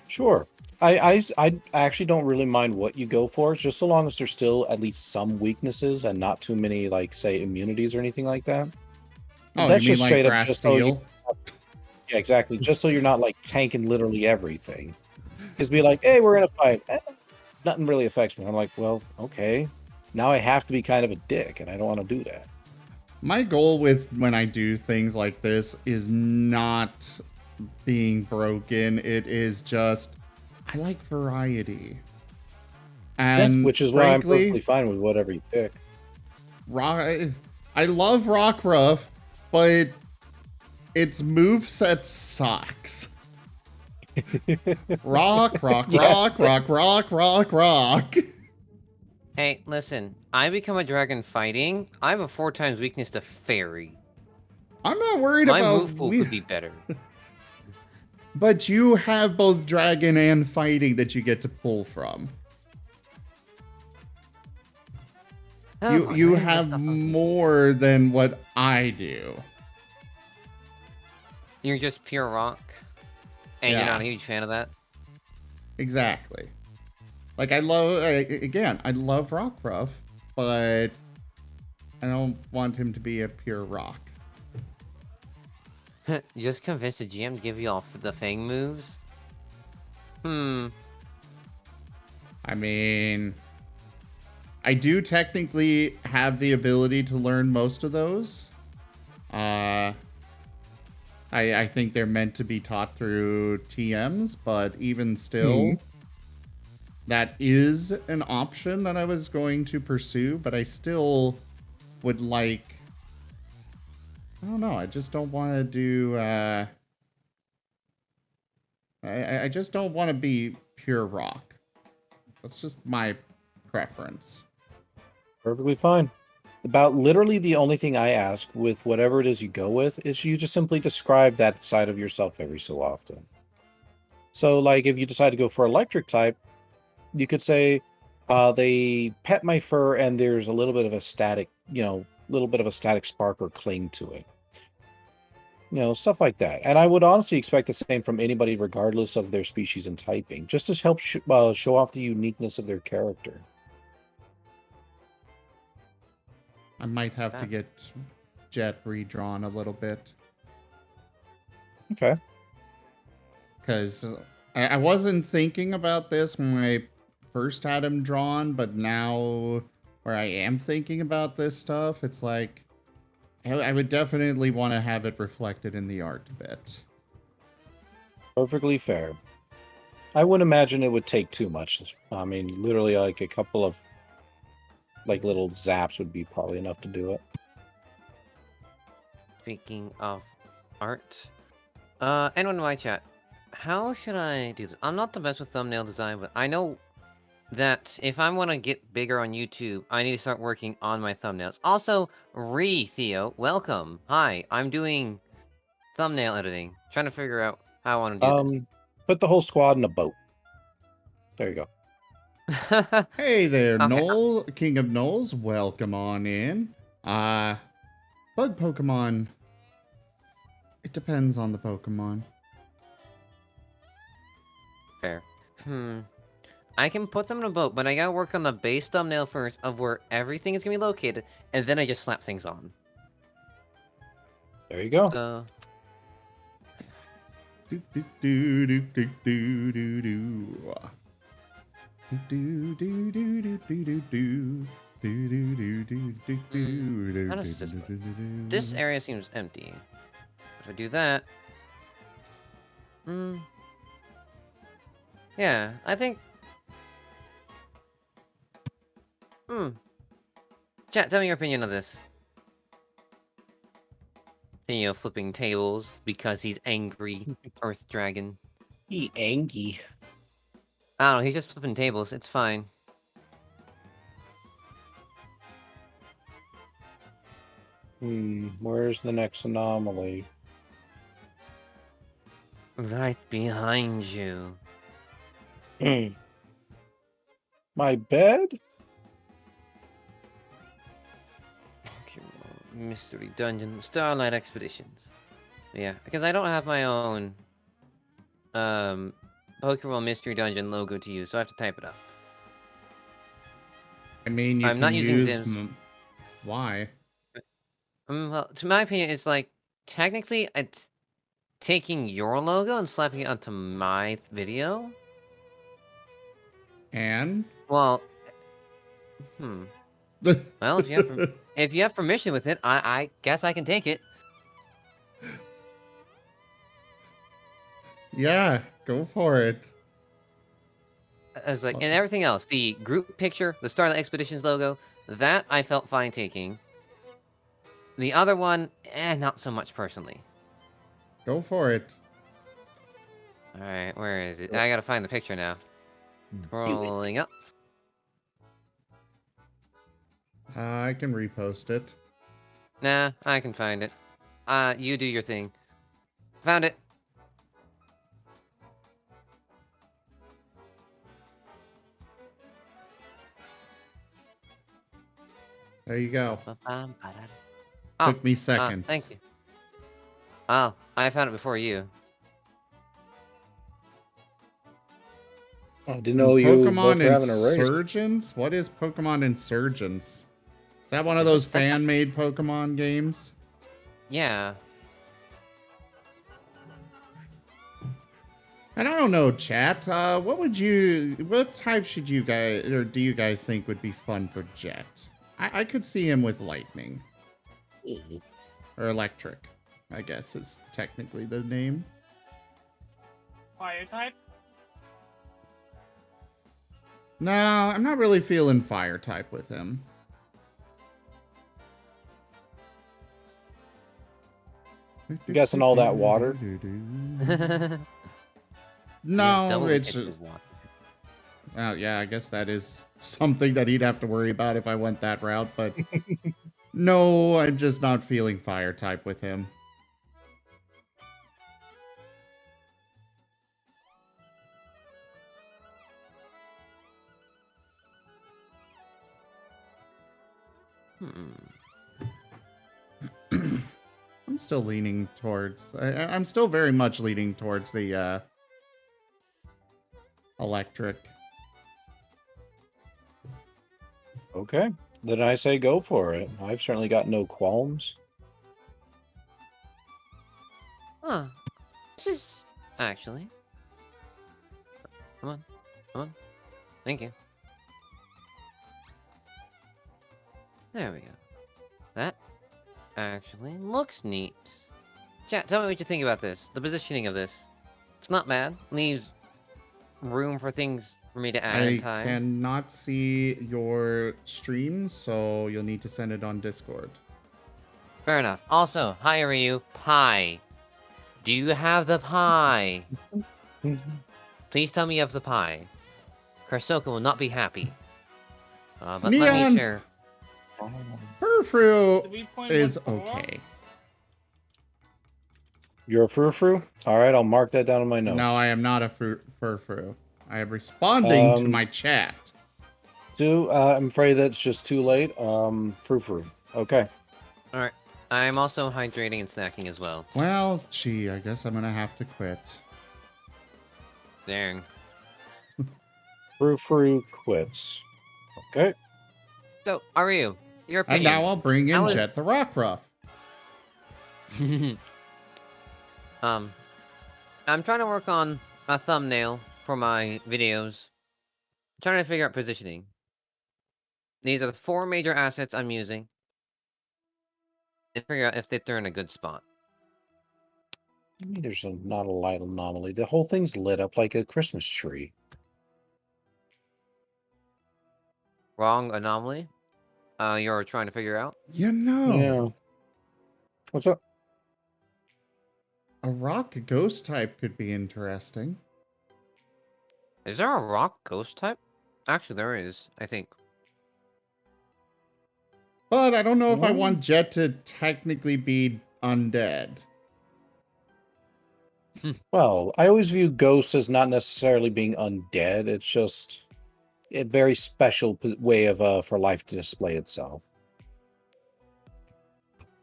S2: Sure. I actually don't really mind what you go for, just so long as there's still at least some weaknesses and not too many, like, say, immunities or anything like that.
S1: Oh,
S2: That's
S1: you mean
S2: just
S1: like
S2: straight up
S1: grass
S2: just so you.
S1: steel?
S2: Yeah, exactly. Just so you're not like tanking literally everything. Because be like, hey, we're in a fight. Nothing really affects me. I'm like, well, okay. Now I have to be kind of a dick, and I don't want to do that.
S1: My goal with when I do things like this is not being broken. It is just I like variety.
S2: Yeah,
S1: And
S2: which is why I'm
S1: frankly,
S2: perfectly fine with whatever you pick.
S1: I love Rockruff, but its moveset sucks. Rock.
S4: Hey, listen. I become a dragon fighting. I have a 4 times weakness to fairy.
S1: I'm not worried
S4: My
S1: about
S4: move pool could be better.
S1: But you have both dragon and fighting that you get to pull from.
S4: Oh,
S1: You
S4: I have
S1: have
S4: stuff on these.
S1: more than what I do.
S4: You're just pure rock, and you're
S1: Yeah.
S4: not a huge fan of that.
S1: Exactly. Like I love Rockruff, but I don't want him to be a pure rock.
S4: Just convince the GM to give you all the Fang moves.
S1: I mean, I do technically have the ability to learn most of those. I think they're meant to be taught through TMs, but even still, that is an option that I was going to pursue, but I still would like... I don't know, I just don't want to do... I just don't want to be pure rock. That's just my preference.
S2: Perfectly fine. About literally the only thing I ask with whatever it is you go with is you just simply describe that side of yourself every so often. So, like, if you decide to go for electric type, you could say, they pet my fur and there's a little bit of a static, spark or cling to it. Stuff like that. And I would honestly expect the same from anybody, regardless of their species and typing, just to help show off the uniqueness of their character.
S1: I might have to get Jet redrawn a little bit.
S2: Okay.
S1: Because I wasn't thinking about this when I first had him drawn, but now where I am thinking about this stuff, it's like I would definitely want to have it reflected in the art a bit.
S2: Perfectly fair. I wouldn't imagine it would take too much. I mean, literally like a couple of like little zaps would be probably enough to do it.
S4: Speaking of art, anyone in my chat, how should I do this? I'm not the best with thumbnail design, but I know that if I want to get bigger on YouTube, I need to start working on my thumbnails. Also, Theo, welcome. Hi, I'm doing thumbnail editing. Trying to figure out how I want to do this.
S2: Put the whole squad in a boat. There you go.
S1: Hey there,
S4: Okay.
S1: Noel, King of Knolls. Welcome on in. Bug Pokemon. It depends on the Pokemon.
S4: Fair. I can put them in a boat, but I gotta work on the base thumbnail first of where everything is gonna be located, and then I just slap things on.
S2: There you go.
S4: So... How does this work? This area seems empty. If I do that... Yeah, I think... Chat, tell me your opinion of this. Theo flipping tables because he's angry. Earth Dragon.
S2: He angry.
S4: I don't know, he's just flipping tables. It's fine.
S2: Where's the next anomaly?
S4: Right behind you.
S2: My bed?
S4: Okay, mystery dungeon, Starlight expeditions. Yeah, because I don't have my own Pokemon mystery dungeon logo to use, so I have to type it up.
S1: I mean, you
S4: I'm
S1: can
S4: not using
S1: use.
S4: Zim's.
S1: Why?
S4: Well, to my opinion, it's like technically it's taking your logo and slapping it onto my video.
S1: And.
S4: Well, well, if you have permission with it, I guess I can take it.
S1: Yeah, go for it.
S4: As like and everything else, the group picture, the Starlight Expeditions logo, that I felt fine taking. The other one, not so much personally.
S1: Go for it.
S4: All right, where is it? I gotta find the picture now. Scrolling up.
S1: I can repost it.
S4: Nah, I can find it. You do your thing. Found it.
S1: There you go.
S4: Oh,
S1: Took me seconds.
S4: thank you. Oh, I found it before you.
S2: I didn't know you both
S1: Pokemon
S2: were having a race.
S1: Insurgents? What is Pokemon Insurgents? Is that one of those fan-made Pokemon games?
S4: Yeah.
S1: And I don't know, chat. What type should you guys, or do you guys think would be fun for Jet? I could see him with lightning. Or electric, I guess is technically the name.
S6: Fire type?
S1: No, I'm not really feeling fire type with him.
S2: I'm guessing all that water.
S1: No, it's
S4: just...
S1: just... Oh, yeah, I guess that is something that he'd have to worry about if I went that route, but... No, I'm just not feeling fire type with him. I'm still leaning towards... I'm still very much leaning towards the, electric.
S2: Okay. Then I say go for it. I've certainly got no qualms.
S4: Huh. This is... Actually. Come on. Come on. Thank you. There we go. That actually looks neat. Chat, tell me what you think about this. The positioning of this. It's not bad. Leaves room for things for me to add in
S1: I
S4: time.
S1: cannot see your stream, so you'll need to send it on Discord.
S4: Fair enough. Also, hi Ryu. Pie. Do you have the pie? Please tell me you have the pie. Karsoka will not be happy. But let me
S1: Neon!
S4: share.
S1: Furfru
S6: 3.14?
S1: is okay.
S2: You're a frou-frou? All right, I'll mark that down in my notes.
S1: No, I am not a Furfru. I am responding to my chat.
S2: I'm afraid that's just too late. Frou-frou. Okay.
S4: Alright. I'm also hydrating and snacking as well.
S1: Well, gee, I guess I'm gonna have to quit.
S4: Dang.
S2: Frou-frou quits. Okay.
S4: So, Ryu, your
S1: And
S4: opinion.
S1: now I'll bring in
S4: How is-
S1: Jet the Rockruff.
S4: I'm trying to work on a thumbnail for my videos. I'm trying to figure out positioning. These are the 4 major assets I'm using. And figure out if they're in a good spot.
S2: There's not a light anomaly. The whole thing's lit up like a Christmas tree.
S4: Wrong anomaly? You're trying to figure out?
S1: You know,
S2: Yeah. What's up?
S1: a rock ghost type could be interesting.
S4: Is there a rock ghost type? Actually, there is, I think.
S1: But I don't know if I
S2: Well-
S1: want Jet to technically be undead.
S2: Well, I always view ghost as not necessarily being undead. It's just a very special way of for life to display itself.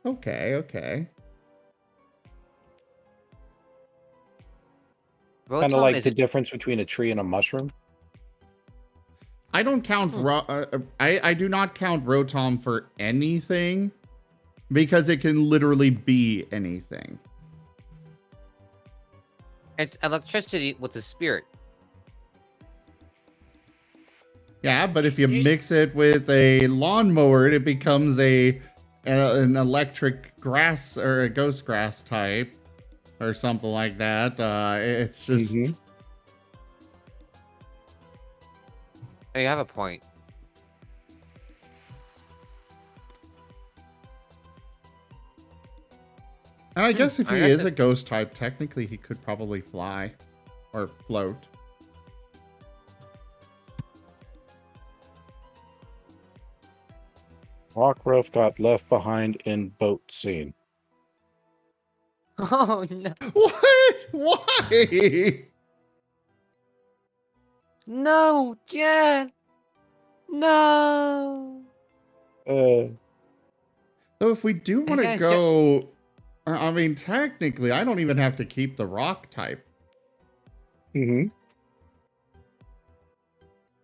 S1: Okay, okay.
S2: Kind of
S4: Rotom
S2: like
S4: is
S2: the difference between a tree and a mushroom.
S1: I don't count. I do not count Rotom for anything because it can literally be anything.
S4: it's electricity with a spirit.
S1: Yeah, but if you
S6: It-
S1: mix it with a lawnmower, it becomes an electric grass or a ghost grass type or something like that. It's just.
S2: Mhm.
S4: Oh, you have a point.
S1: And I guess if
S4: I
S1: he
S4: guess
S1: is a ghost type, technically he could probably fly or float.
S2: Rockruff got left behind in boat scene.
S4: Oh no!
S1: What? Why?
S4: No, Jen! No!
S2: Uh,
S1: So if we do want to
S4: guys,
S1: go, I mean, technically, I don't even have to keep the rock type.
S2: mm-hmm.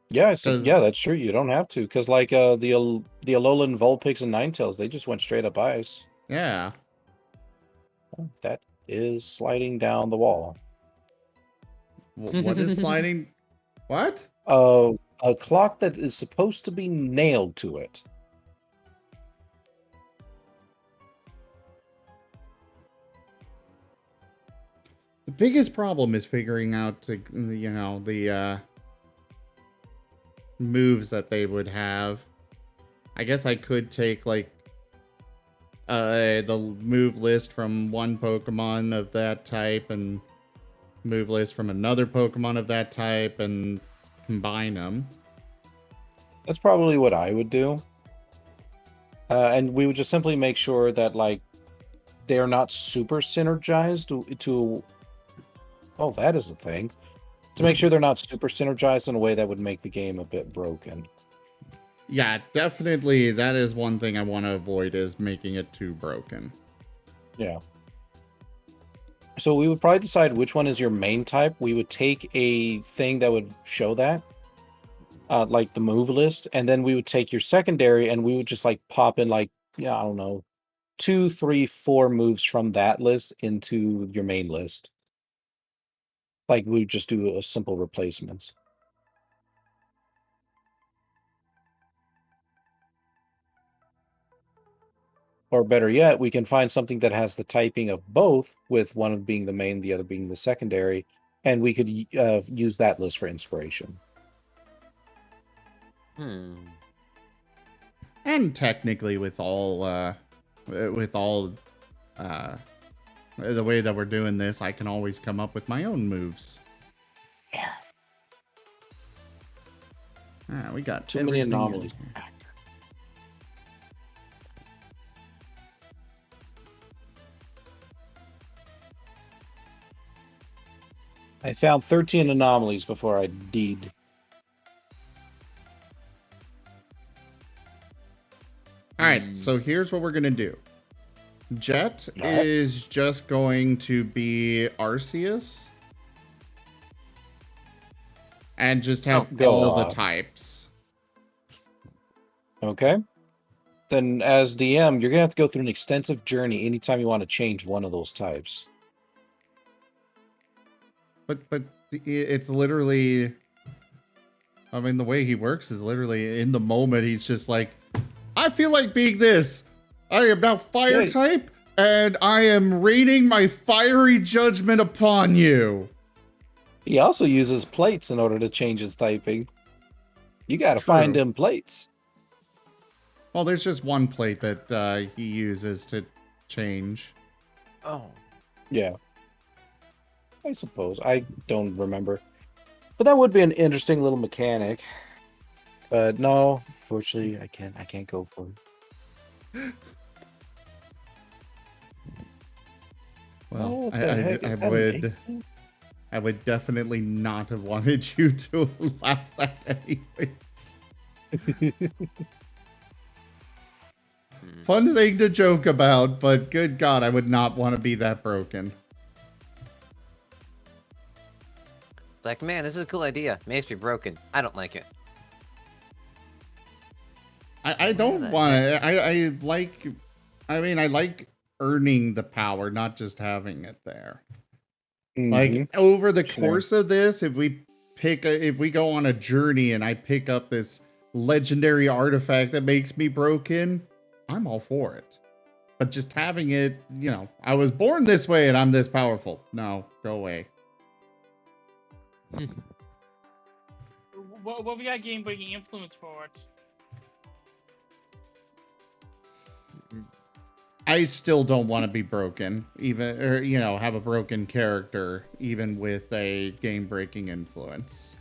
S2: Yeah, so, yeah, that's true. You don't have to, because like the Alolan Vulpix and Ninetales, they just went straight up ice.
S1: Yeah.
S2: Oh, that is sliding down the wall.
S1: What is sliding? What?
S2: A clock that is supposed to be nailed to it.
S1: The biggest problem is figuring out, the moves that they would have. I guess I could take like the move list from one Pokemon of that type and move list from another Pokemon of that type and combine them.
S2: That's probably what I would do. And we would just simply make sure that like they're not super synergized to oh, that is a thing. To make sure they're not super synergized in a way that would make the game a bit broken.
S1: Yeah, definitely. That is one thing I want to avoid is making it too broken.
S2: Yeah. So we would probably decide which one is your main type. We would take a thing that would show that, like the move list, and then we would take your secondary and we would just like pop in like, yeah, I don't know, 2, 3, 4 moves from that list into your main list. Like we would just do a simple replacements. Or better yet, we can find something that has the typing of both, with one of being the main, the other being the secondary, and we could use that list for inspiration.
S1: And technically, with all the way that we're doing this, I can always come up with my own moves.
S2: Yeah.
S1: We got
S2: Too many
S1: everything in
S2: anomalies.
S1: here.
S2: I found 13 anomalies before I deed.
S1: All right, so here's what we're gonna do. Jet
S2: Alright.
S1: is just going to be Arceus, and just have
S2: go
S1: all the
S2: off.
S1: types.
S2: Okay. Then as DM, you're gonna have to go through an extensive journey anytime you want to change one of those types.
S1: But it's literally, I mean, the way he works is literally in the moment. He's just like, I feel like being this. I am now fire
S2: Yeah.
S1: type, and I am raining my fiery judgment upon you.
S2: He also uses plates in order to change his typing. You gotta find
S1: True.
S2: them plates.
S1: Well, there's just one plate that he uses to change.
S5: Oh.
S2: Yeah. I suppose. I don't remember. But that would be an interesting little mechanic. But no, unfortunately, I can't go for it.
S1: Well,
S2: What the heck is that
S1: would.
S2: making?
S1: I would definitely not have wanted you to allow that anyways. Fun thing to joke about, but good God, I would not want to be that broken.
S4: It's like, man, this is a cool idea. Makes me broken. I don't like it.
S1: I don't want to. I like earning the power, not just having it there. Like over the course of this, if we go on a journey and I pick up this legendary artifact that makes me broken, I'm all for it. But just having it, I was born this way and I'm this powerful. No, go away.
S6: What we got game breaking influence for it?
S1: I still don't want to be broken, have a broken character, even with a game-breaking influence.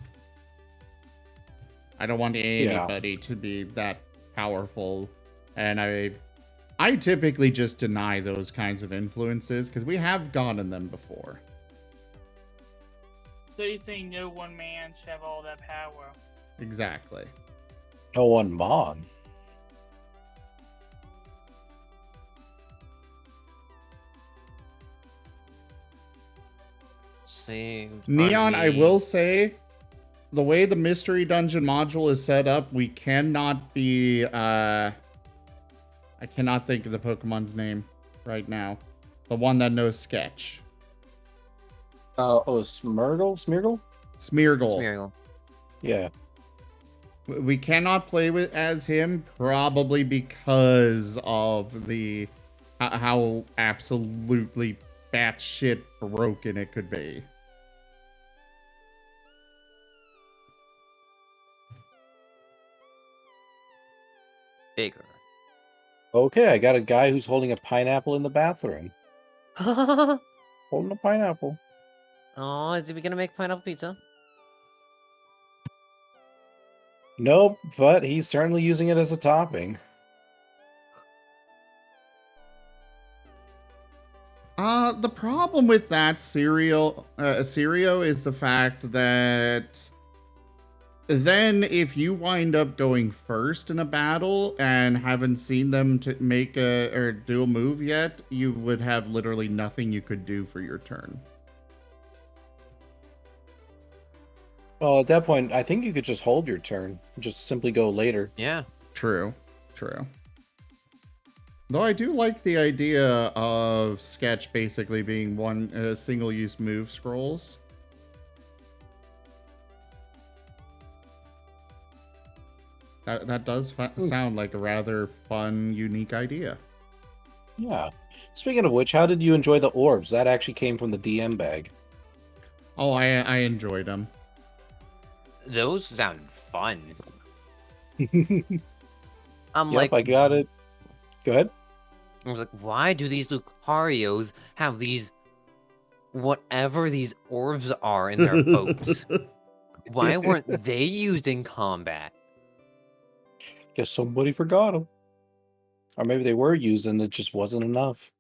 S1: I don't want anybody to be that powerful, and I typically just deny those kinds of influences because we have gotten them before.
S6: So you're saying no one man should have all that power?
S1: Exactly.
S2: No one mon.
S1: Neon, I will say, the way the mystery dungeon module is set up, we cannot be, I cannot think of the Pokemon's name right now. The one that knows Sketch.
S2: Smeargle?
S1: Smeargle.
S2: Yeah.
S1: We cannot play as him, probably because of how absolutely batshit broken it could be.
S4: Bigger.
S2: Okay, I got a guy who's holding a pineapple in the bathroom. Holding a pineapple.
S4: Oh, is he gonna make pineapple pizza?
S2: Nope, but he's certainly using it as a topping.
S1: The problem with that cereal is the fact that then if you wind up going first in a battle and haven't seen them to make or do a move yet, you would have literally nothing you could do for your turn.
S2: Well, at that point, I think you could just hold your turn. Just simply go later.
S4: Yeah.
S1: True. Though I do like the idea of Sketch basically being one single-use move scrolls. That does sound like a rather fun, unique idea.
S2: Yeah. Speaking of which, how did you enjoy the orbs? That actually came from the DM bag.
S1: Oh, I enjoyed them.
S4: Those sound fun.
S2: Yep, I got it. Go ahead.
S4: I was like, why do these Lucarios have these, whatever these orbs are in their boats? Why weren't they used in combat?
S2: Guess somebody forgot them. Or maybe they were used and it just wasn't enough.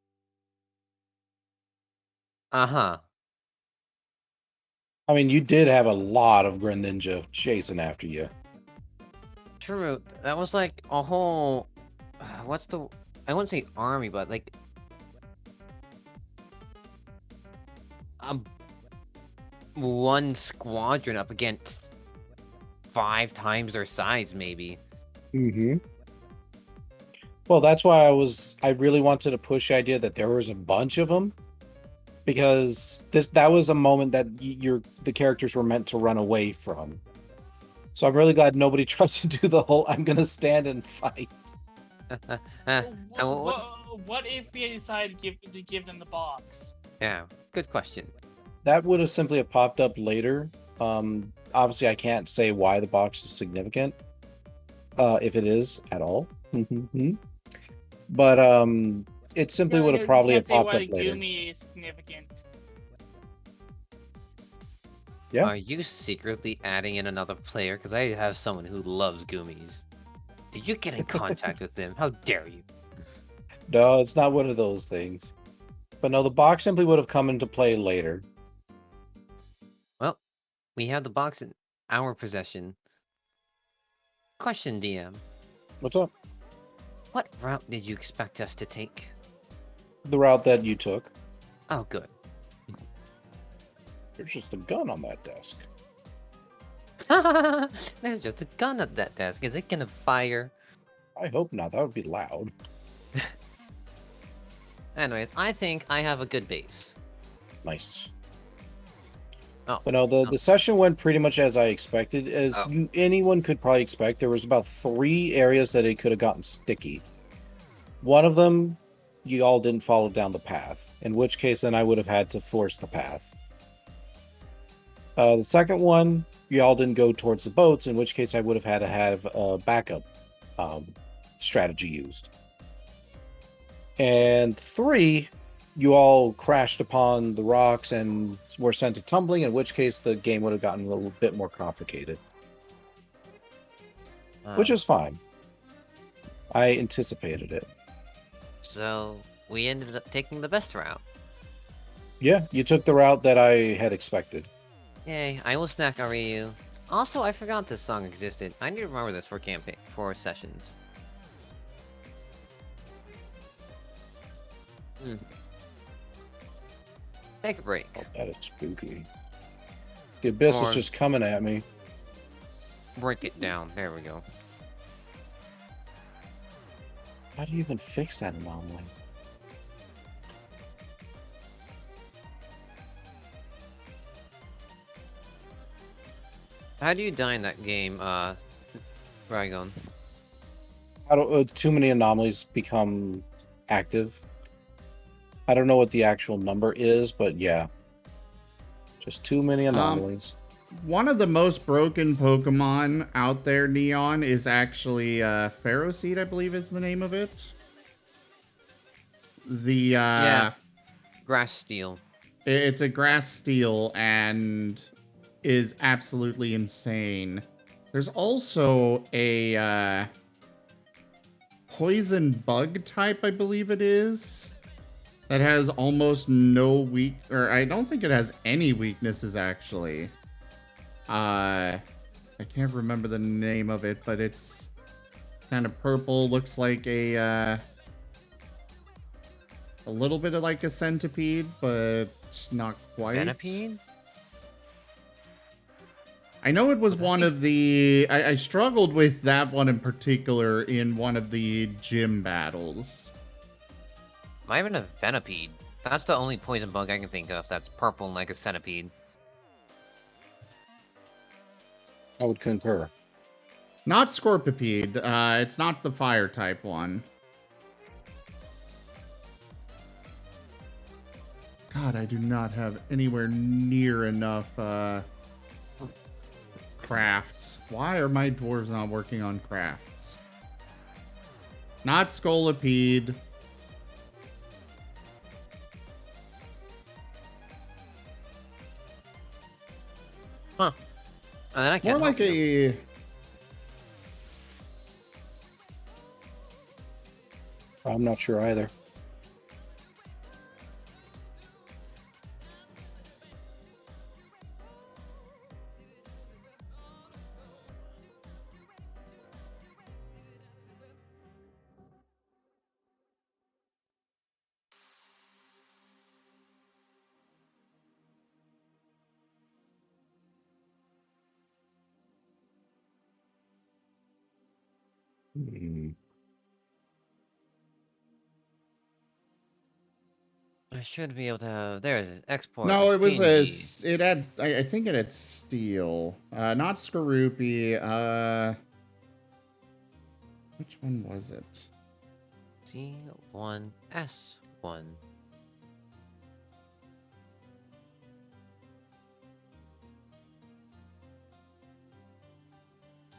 S4: Uh-huh.
S2: I mean, you did have a lot of Greninja chasing after you.
S4: True. That was like a whole... I wouldn't say army, but like... one squadron up against 5 times their size, maybe.
S2: Mm-hmm. Well, that's why I really wanted to push the idea that there was a bunch of them, because that was a moment that the characters were meant to run away from. So I'm really glad nobody tried to do the whole "I'm gonna stand and fight."
S6: What if we decided to give them the box?
S4: Yeah, good question.
S2: That would have simply have popped up later. Obviously, I can't say why the box is significant, if it is at all. But it simply would have probably have popped up later.
S6: Gumi is significant.
S2: Yeah.
S4: Are you secretly adding in another player? Because I have someone who loves Goomies. Did you get in contact with them? How dare you?
S2: No, it's not one of those things. But no, the box simply would have come into play later.
S4: Well, we have the box in our possession. Question, DM.
S2: What's up?
S4: What route did you expect us to take?
S2: The route that you took.
S4: Oh, good.
S2: There's just a gun on that desk.
S4: There's just a gun at that desk. Is it gonna fire?
S2: I hope not. That would be loud.
S4: Anyways, I think I have a good base.
S2: Nice.
S4: Oh.
S2: But no, the session went pretty much as I expected. As
S4: Oh.
S2: anyone could probably expect, there was about 3 areas that it could have gotten sticky. One of them, you all didn't follow down the path, in which case then I would have had to force the path. The second one, you all didn't go towards the boats, in which case I would have had to have a backup strategy used. And 3, you all crashed upon the rocks and were sent to tumbling, in which case the game would have gotten a little bit more complicated. Which is fine. I anticipated it.
S4: So, we ended up taking the best route.
S2: Yeah, you took the route that I had expected.
S4: Yay, I will snack Ryu. Also, I forgot this song existed. I need to remember this for campaign, for sessions. Take a break.
S2: Oh, that is spooky. The abyss is
S4: Or-
S2: just coming at me.
S4: Break it down. There we go.
S2: How do you even fix that anomaly?
S4: How do you die in that game, Rygon?
S2: How do too many anomalies become active? I don't know what the actual number is, but yeah. Just too many anomalies.
S1: One of the most broken Pokemon out there, Neon, is actually Ferroseed, I believe is the name of it. The
S4: Yeah. Grass Steel.
S1: It's a grass steel and is absolutely insane. There's also a poison bug type, I believe it is, that has almost no or I don't think it has any weaknesses actually. I can't remember the name of it, but it's kind of purple, looks like a little bit of like a centipede, but not quite.
S4: Centipede?
S1: I know it was
S4: Was that
S1: one
S4: the-
S1: of the... I struggled with that one in particular in one of the gym battles.
S4: Might have been a Venipede. That's the only poison bug I can think of that's purple like a centipede.
S2: I would concur.
S1: Not Scorpipede. It's not the fire type one. God, I do not have anywhere near enough crafts. Why are my dwarves not working on crafts? Not Scolipede.
S4: Huh. And then I
S1: More
S4: can't
S1: like
S4: help you.
S1: a...
S2: I'm not sure either.
S4: I should be able to. There's an export.
S1: No,
S4: of
S1: it was
S4: PNGs.
S1: it had, I think it had steel. Not Skorupi. Which one was it?
S4: C1S1.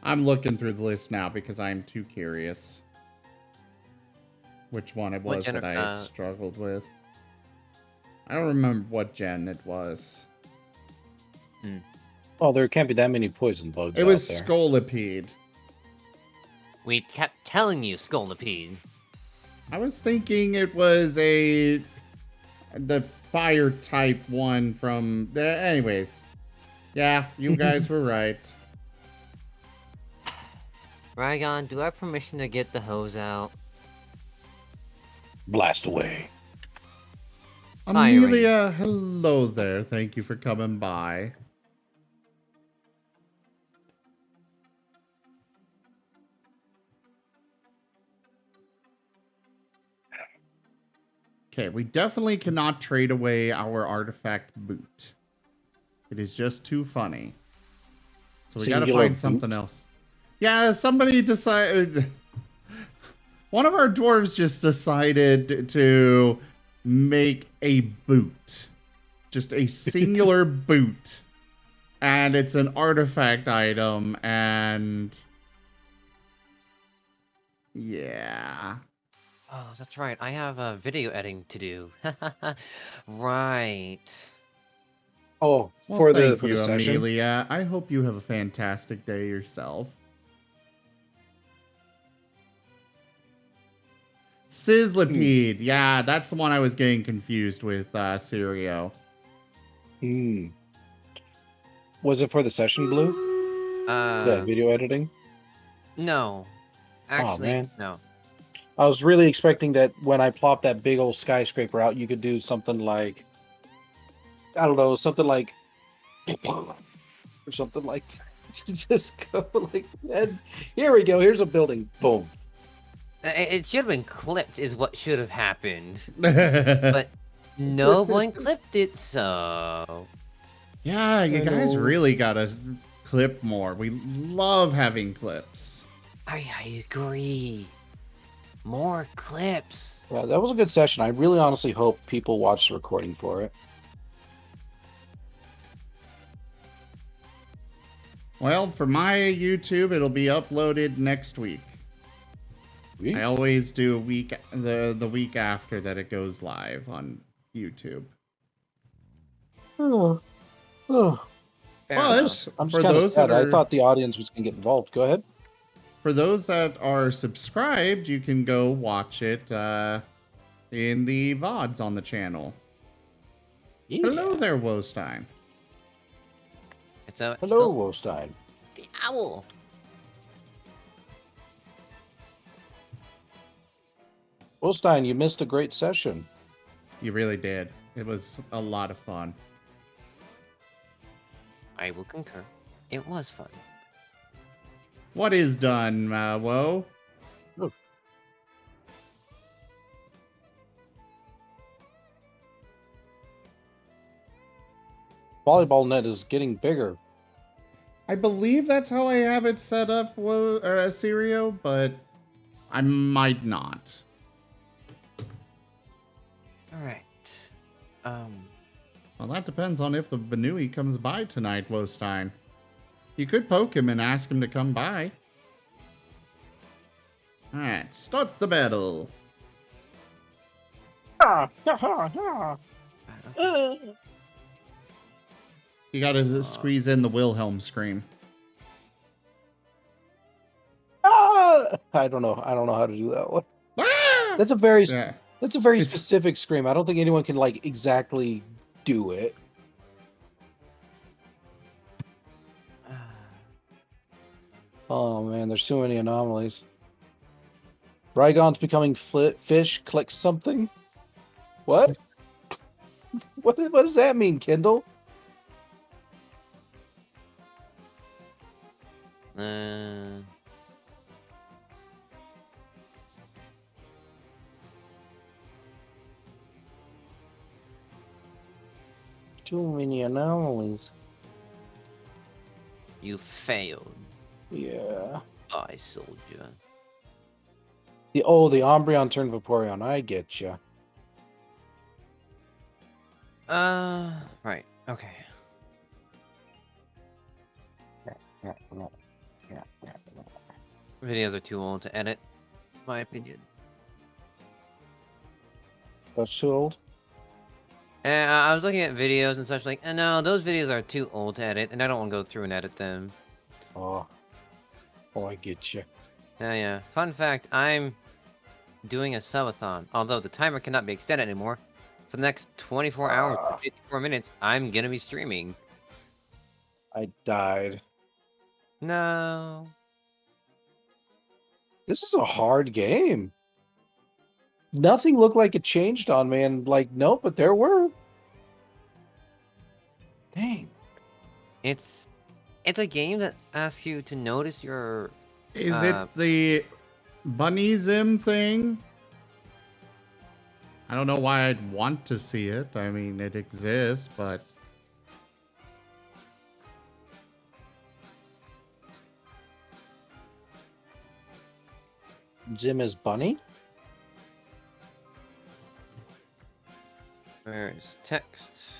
S1: I'm looking through the list now because I'm too curious. Which one it
S4: What
S1: was
S4: gen-
S1: that I struggled with. I don't remember what gen it was.
S2: Oh, there can't be that many poison bugs
S1: It was
S2: out there.
S1: Scolipede.
S4: We kept telling you, Scolipede.
S1: I was thinking it was a the fire type one from. Anyways, yeah, you guys were right.
S4: Rygon, do I have permission to get the hose out?
S2: Blast away.
S4: Fiery.
S1: Amelia, hello there. Thank you for coming by. Okay, we definitely cannot trade away our artifact boot. It is just too funny. So we gotta
S2: Singular
S1: find something
S2: boot?
S1: else. Yeah, somebody decided. One of our dwarves just decided to make a boot. Just a singular boot. And it's an artifact item, and. Yeah.
S4: Oh, that's right. I have video editing to do. Right.
S2: Oh,
S1: Well,
S2: for
S1: thank
S2: the
S1: you,
S2: session.
S1: Amelia. I hope you have a fantastic day yourself. Sizzlipede. Yeah, that's the one I was getting confused with, Sirio.
S2: Hmm. Was it for the session, Blue? The video editing?
S4: No. Actually,
S2: man.
S4: no.
S2: I was really expecting that when I plopped that big old skyscraper out, you could do something like, I don't know, something like, or something like, just go like, and here we go, here's a building, boom.
S4: It should have been clipped, is what should have happened. But no one clipped it, so.
S1: Yeah, you
S2: I
S1: guys
S2: know.
S1: really gotta clip more. We love having clips.
S4: I agree. More clips.
S2: Yeah, that was a good session. I really honestly hope people watch the recording for it.
S1: Well, for my YouTube, it'll be uploaded next week. I always do a week the week after that it goes live on YouTube.
S2: Oh.
S4: Fair
S1: Well,
S4: enough.
S2: I'm
S1: For
S2: just kind of
S1: those
S2: sad.
S1: that
S2: I
S1: are-
S2: thought the audience was going to get involved. Go ahead.
S1: For those that are subscribed, you can go watch it in the VODs on the channel. Hello there, Wostein.
S4: It's a
S2: Hello,
S4: oh,
S2: Wostein.
S4: the owl.
S2: Wostein, you missed a great session.
S1: You really did. It was a lot of fun.
S4: I will concur. It was fun.
S1: What is done, Woe?
S2: Volleyball net is getting bigger.
S1: I believe that's how I have it set up, Sirio, but I might not.
S4: Alright.
S1: Well, that depends on if the Banui comes by tonight, Wostein. You could poke him and ask him to come by. Alright, start the battle. You gotta squeeze in the Wilhelm scream.
S2: I don't know. I don't know how to do that one.
S1: Ah!
S2: That's a very
S1: Yeah.
S2: that's a very
S1: It's-
S2: specific scream. I don't think anyone can like exactly do it. Oh man, there's too many anomalies. Rygon's becoming fish. Click something. What? What does that mean, Kindle? Too many anomalies.
S4: You failed.
S2: Yeah.
S4: I soldier.
S2: The Umbreon turned Vaporeon. I get ya.
S4: Right. Okay. Videos are too old to edit, in my opinion.
S2: That's too old.
S4: And I was looking at videos and such like, no, those videos are too old to edit, and I don't want to go through and edit them.
S2: Oh, I get you.
S4: Yeah. Fun fact, I'm doing a subathon, although the timer cannot be extended anymore. for the next 24 hours, 54 minutes, I'm gonna be streaming.
S2: I died.
S4: No.
S2: This is a hard game. Nothing looked like it changed on me, and like, nope, but there were. Dang.
S4: It's a game that asks you to notice your
S1: Is it the bunny Zim thing? I don't know why I'd want to see it. I mean, it exists, but
S2: Jim is bunny?
S4: where's text?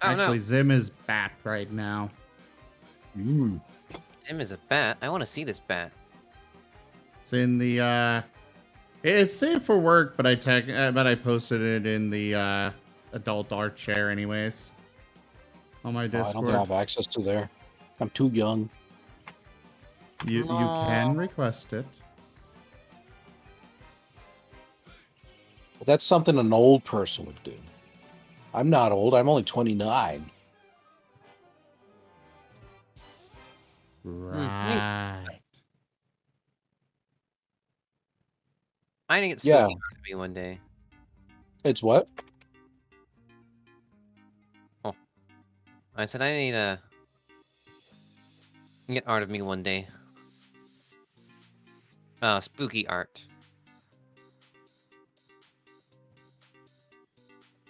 S4: Oh
S1: actually
S4: no,
S1: Zim is bat right now.
S2: Mm.
S4: Tim is a bat. I want to see this bat.
S1: It's in the it's safe for work, but I posted it in the adult art share anyways. On my
S2: Oh, I don't
S1: Discord.
S2: think I have access to there. I'm too young.
S1: You can request it.
S2: But that's something an old person would do. I'm not old. I'm only 29.
S1: Right.
S4: I think it's
S2: Yeah.
S4: spooky art to me one day.
S2: It's what?
S4: I said I need to get art of me one day. Spooky art.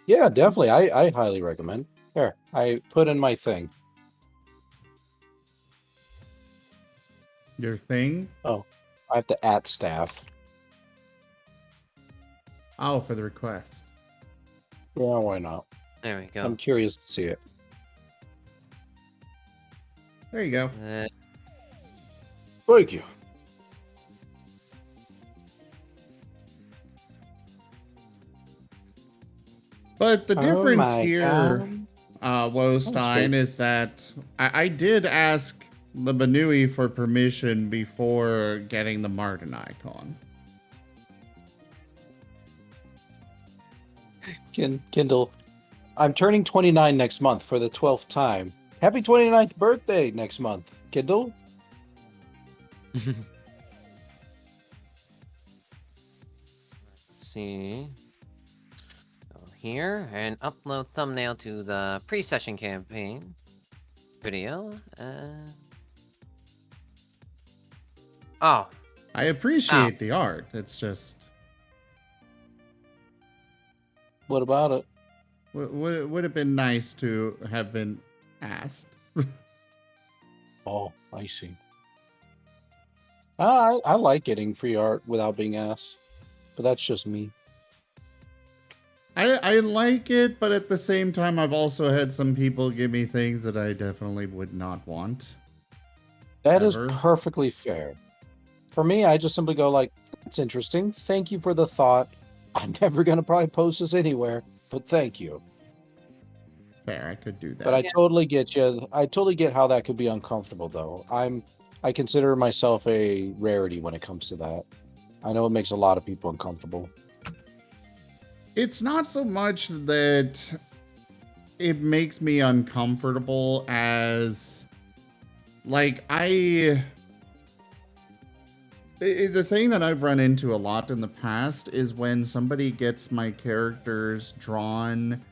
S2: Yeah, definitely. I highly recommend. There, I put in my thing.
S1: Your thing?
S2: I have to @ staff.
S1: Oh, for the request.
S2: Yeah, why not?
S4: There we go.
S2: I'm curious to see it.
S1: There you go.
S2: Thank you.
S1: But the
S2: Oh
S1: difference
S2: my
S1: here,
S2: God.
S1: Wostein,
S2: good.
S1: is that I did ask the Banui for permission before getting the Marten icon.
S2: Kindle. I'm turning 29 next month for the 12th time. Happy 29th birthday next month, Kindle.
S4: See. Go here and upload thumbnail to the pre-session campaign video. Oh,
S1: I appreciate the art. It's just
S2: What about it?
S1: would have been nice to have been asked.
S2: Oh, I see. I like getting free art without being asked, but that's just me.
S1: I like it, but at the same time, I've also had some people give me things that I definitely would not want.
S2: That is
S1: Ever.
S2: perfectly fair. For me, I just simply go like, "That's interesting. Thank you for the thought. I'm never gonna probably post this anywhere, but thank you."
S1: Fair, I could do that.
S2: But I totally get you. I totally get how that could be uncomfortable, though. I consider myself a rarity when it comes to that. I know it makes a lot of people uncomfortable.
S1: It's not so much that it makes me uncomfortable as like the thing that I've run into a lot in the past is when somebody gets my characters drawn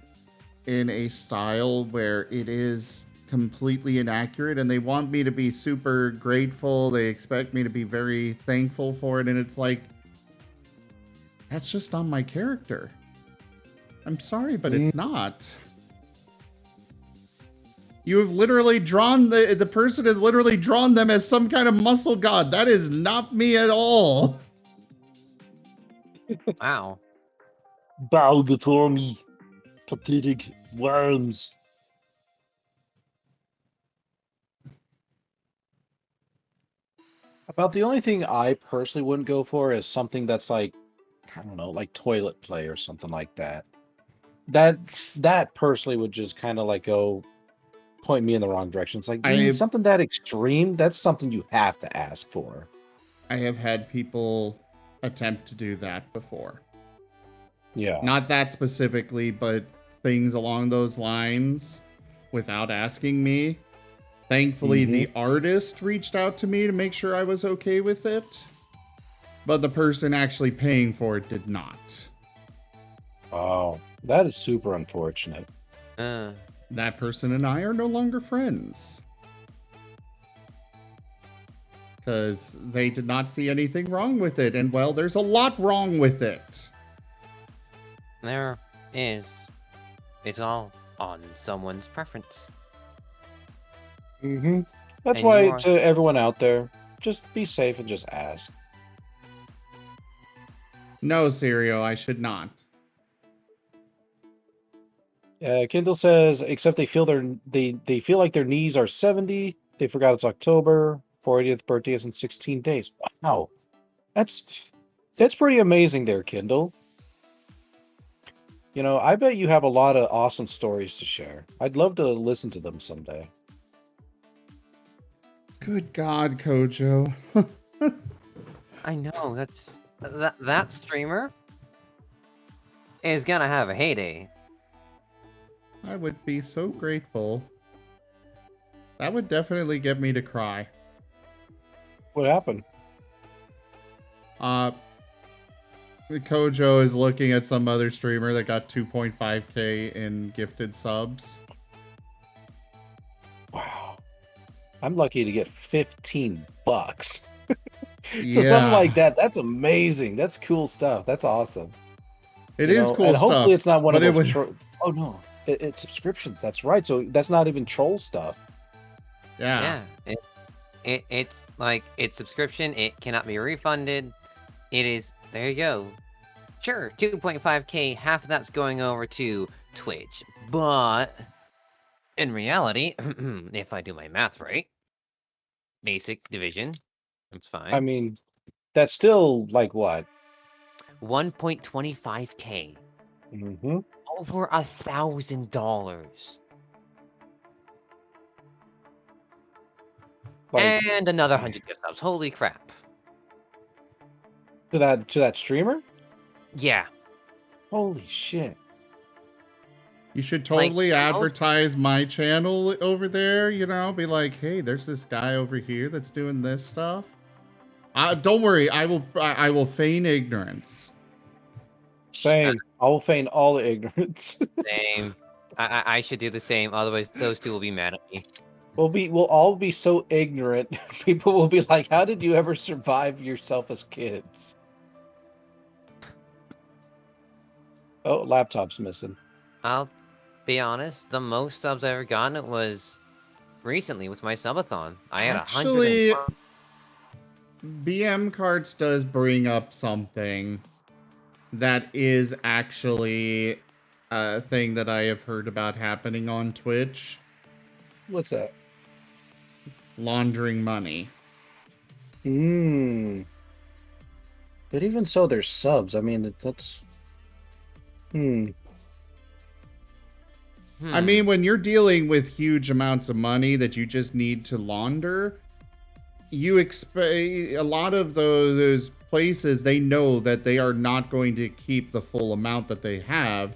S1: in a style where it is completely inaccurate and they want me to be super grateful. They expect me to be very thankful for it. And it's like, that's just not my character. I'm sorry, but it's not. You have literally drawn the person has literally drawn them as some kind of muscle god. That is not me at all.
S4: wow.
S2: Bow before me, pathetic worms. About the only thing I personally wouldn't go for is something that's like, I don't know, like toilet play or something like that. That personally would just kind of like go point me in the wrong direction. It's like something that extreme, that's something you have to ask for.
S1: I have had people attempt to do that before.
S2: Yeah.
S1: Not that specifically, but things along those lines without asking me. Thankfully, the artist reached out to me to make sure I was okay with it, but the person actually paying for it did not.
S2: Oh, that is super unfortunate.
S1: That person and I are no longer friends. Because they did not see anything wrong with it, and well, there's a lot wrong with it.
S4: There is. It's all on someone's preference.
S2: That's
S4: And
S2: why,
S4: you are-
S2: to everyone out there, just be safe and just ask.
S1: No, Sirio, I should not.
S2: Kindle says, except they feel they feel like their knees are 70. They forgot it's October. 40th birthday is in 16 days. Wow, that's pretty amazing, there, Kindle. You know, I bet you have a lot of awesome stories to share. I'd love to listen to them someday.
S1: Good God, Kojo.
S4: I know, that streamer is gonna have a heyday.
S1: I would be so grateful. That would definitely get me to cry.
S2: What happened?
S1: Kojo is looking at some other streamer that got 2.5k in gifted subs.
S2: Wow. I'm lucky to get $15.
S1: Yeah.
S2: So something like that, that's amazing. That's cool stuff. That's awesome.
S1: It
S2: You
S1: is
S2: know,
S1: cool
S2: and
S1: stuff.
S2: hopefully it's not one of
S1: but it
S2: those
S1: would-
S2: oh no, it's subscriptions. That's right. So that's not even troll stuff.
S1: Yeah.
S4: It's like, it's subscription, it cannot be refunded. It is, there you go. Sure, 2.5k, half of that's going over to Twitch. But in reality, if I do my math right, basic division, that's fine.
S2: I mean, that's still like what?
S4: 1.25k.
S2: Mm-hmm.
S4: Over $1,000.
S2: Like
S4: And another 100 gift subs. Holy crap.
S2: to that streamer?
S4: Yeah.
S2: Holy shit.
S1: You should
S4: Like,
S1: totally
S4: the most-
S1: advertise my channel over there, you know? Be like, hey, there's this guy over here that's doing this stuff. Don't worry, I will feign ignorance.
S2: Same. I will feign all the ignorance.
S4: Same. I should do the same, otherwise those two will be mad at me.
S2: We'll all be so ignorant. People will be like, how did you ever survive yourself as kids? Oh, laptop's missing.
S4: I'll be honest, the most subs I ever gotten was recently with my subathon. I had
S1: Actually,
S4: 100.
S1: BM Carts does bring up something that is actually a thing that I have heard about happening on Twitch.
S2: What's that?
S1: Laundering money.
S2: But even so, there's subs. I mean, that's...
S1: I mean, when you're dealing with huge amounts of money that you just need to launder, you expect a lot of those places, they know that they are not going to keep the full amount that they have.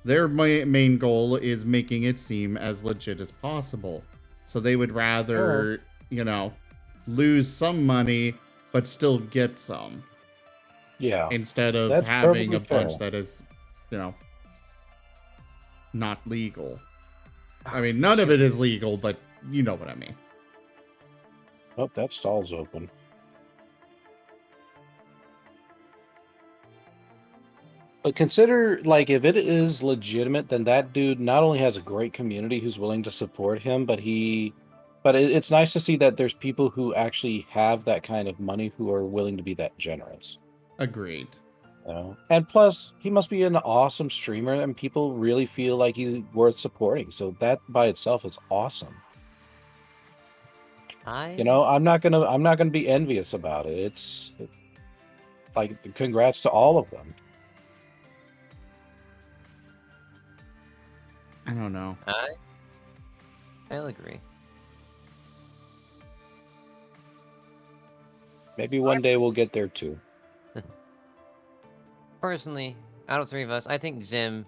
S1: Their main goal is making it seem as legit as possible. So they would rather, you know, lose some money, but still get some.
S2: Yeah.
S1: Instead of
S2: That's
S1: having a
S2: perfectly
S1: bunch
S2: fair.
S1: that is, you know, not legal. I mean, none of it is legal, but you know what I mean.
S2: Oh, that stall's open. But consider, like, if it is legitimate, then that dude not only has a great community who's willing to support him, but it's nice to see that there's people who actually have that kind of money who are willing to be that generous.
S1: Agreed.
S2: You know? And plus, he must be an awesome streamer, and people really feel like he's worth supporting. So that by itself is awesome. You know, I'm not gonna be envious about it. Like, congrats to all of them.
S1: I don't know.
S4: I'll agree.
S2: Maybe one day we'll get there too.
S4: Personally, Out of three of us, I think Zim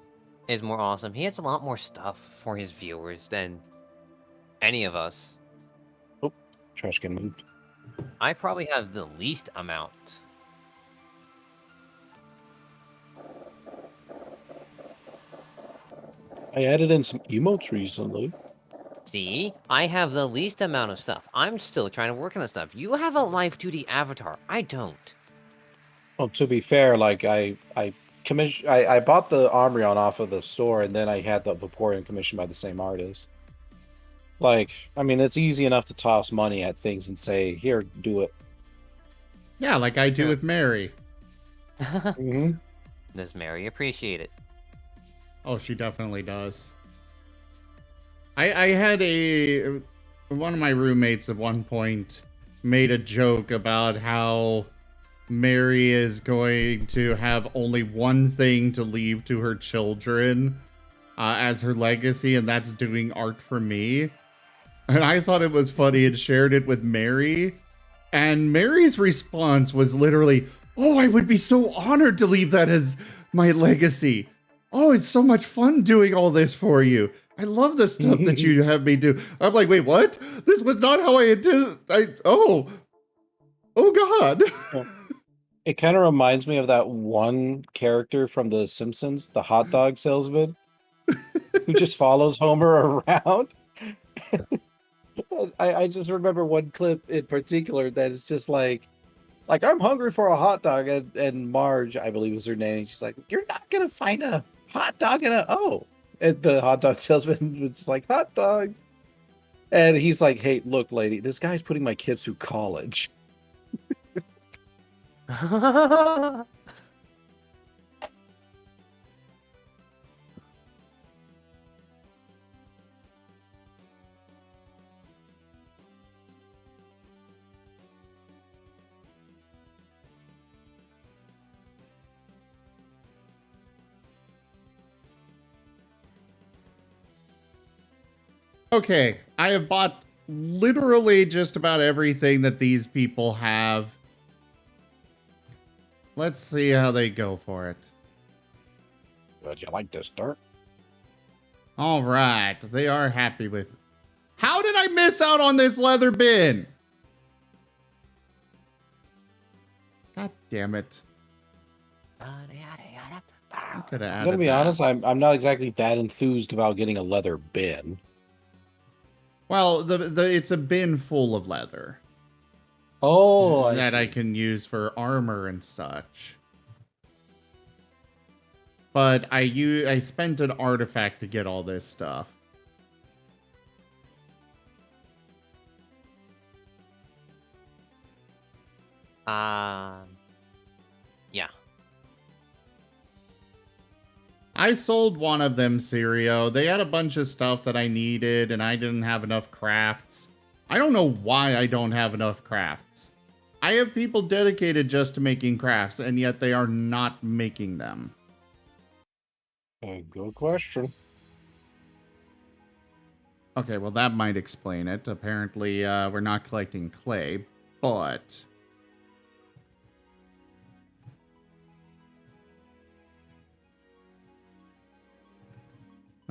S4: is more awesome. He has a lot more stuff for his viewers than any of us.
S2: Trash can moved.
S4: I probably have the least amount.
S2: I added in some emotes recently.
S4: See? I have the least amount of stuff. I'm still trying to work on the stuff. You have a live 2D avatar. I don't.
S2: Well, to be fair, like I bought the Omrion off of the store, and then I had the Vaporeon commissioned by the same artist. Like, I mean, it's easy enough to toss money at things and say, "Here, do it."
S1: Yeah, like I do
S4: Yeah.
S1: with Mary.
S2: Mm-hmm.
S4: Does Mary appreciate it?
S1: Oh, she definitely does. I had one of my roommates at one point made a joke about how Mary is going to have only one thing to leave to her children as her legacy, and that's doing art for me. And I thought it was funny and shared it with Mary. And Mary's response was literally, "Oh, I would be so honored to leave that as my legacy. Oh, it's so much fun doing all this for you. I love the stuff that you have me do." I'm like, wait, what? This was not how I intended. Oh God.
S2: It kind of reminds me of that one character from The Simpsons, the hot dog salesman, who just follows Homer around. I just remember one clip in particular that is just like I'm hungry for a hot dog, and Marge, I believe is her name, she's like, "You're not gonna find a hot dog in a and the hot dog salesman was like, "Hot dogs," and he's like, "Hey, look, lady, this guy's putting my kids through college."
S1: Okay, I have bought literally just about everything that these people have. Let's see how they go for it.
S2: Would you like this dirt?
S1: All right, they are happy with it. How did I miss out on this leather bin? God damn it. I could have
S2: I'm
S1: added
S2: gonna be
S1: that.
S2: honest, I'm not exactly that enthused about getting a leather bin.
S1: Well, it's a bin full of leather
S2: Oh,
S1: that I can use for armor and such. But I spent an artifact to get all this stuff.
S4: Yeah.
S1: I sold one of them, Sirio. They had a bunch of stuff that I needed, and I didn't have enough crafts. I don't know why I don't have enough crafts. I have people dedicated just to making crafts, and yet they are not making them.
S2: a good question.
S1: Okay, well, that might explain it. Apparently, we're not collecting clay, but...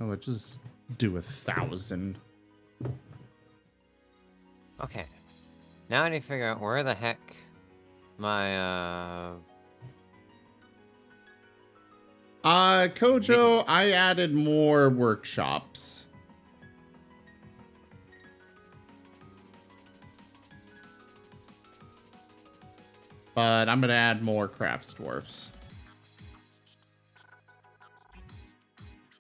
S1: Oh, it just do 1,000.
S4: Okay. Now I need to figure out where the heck my
S1: Kojo, I added more workshops. But I'm gonna add more crafts dwarfs.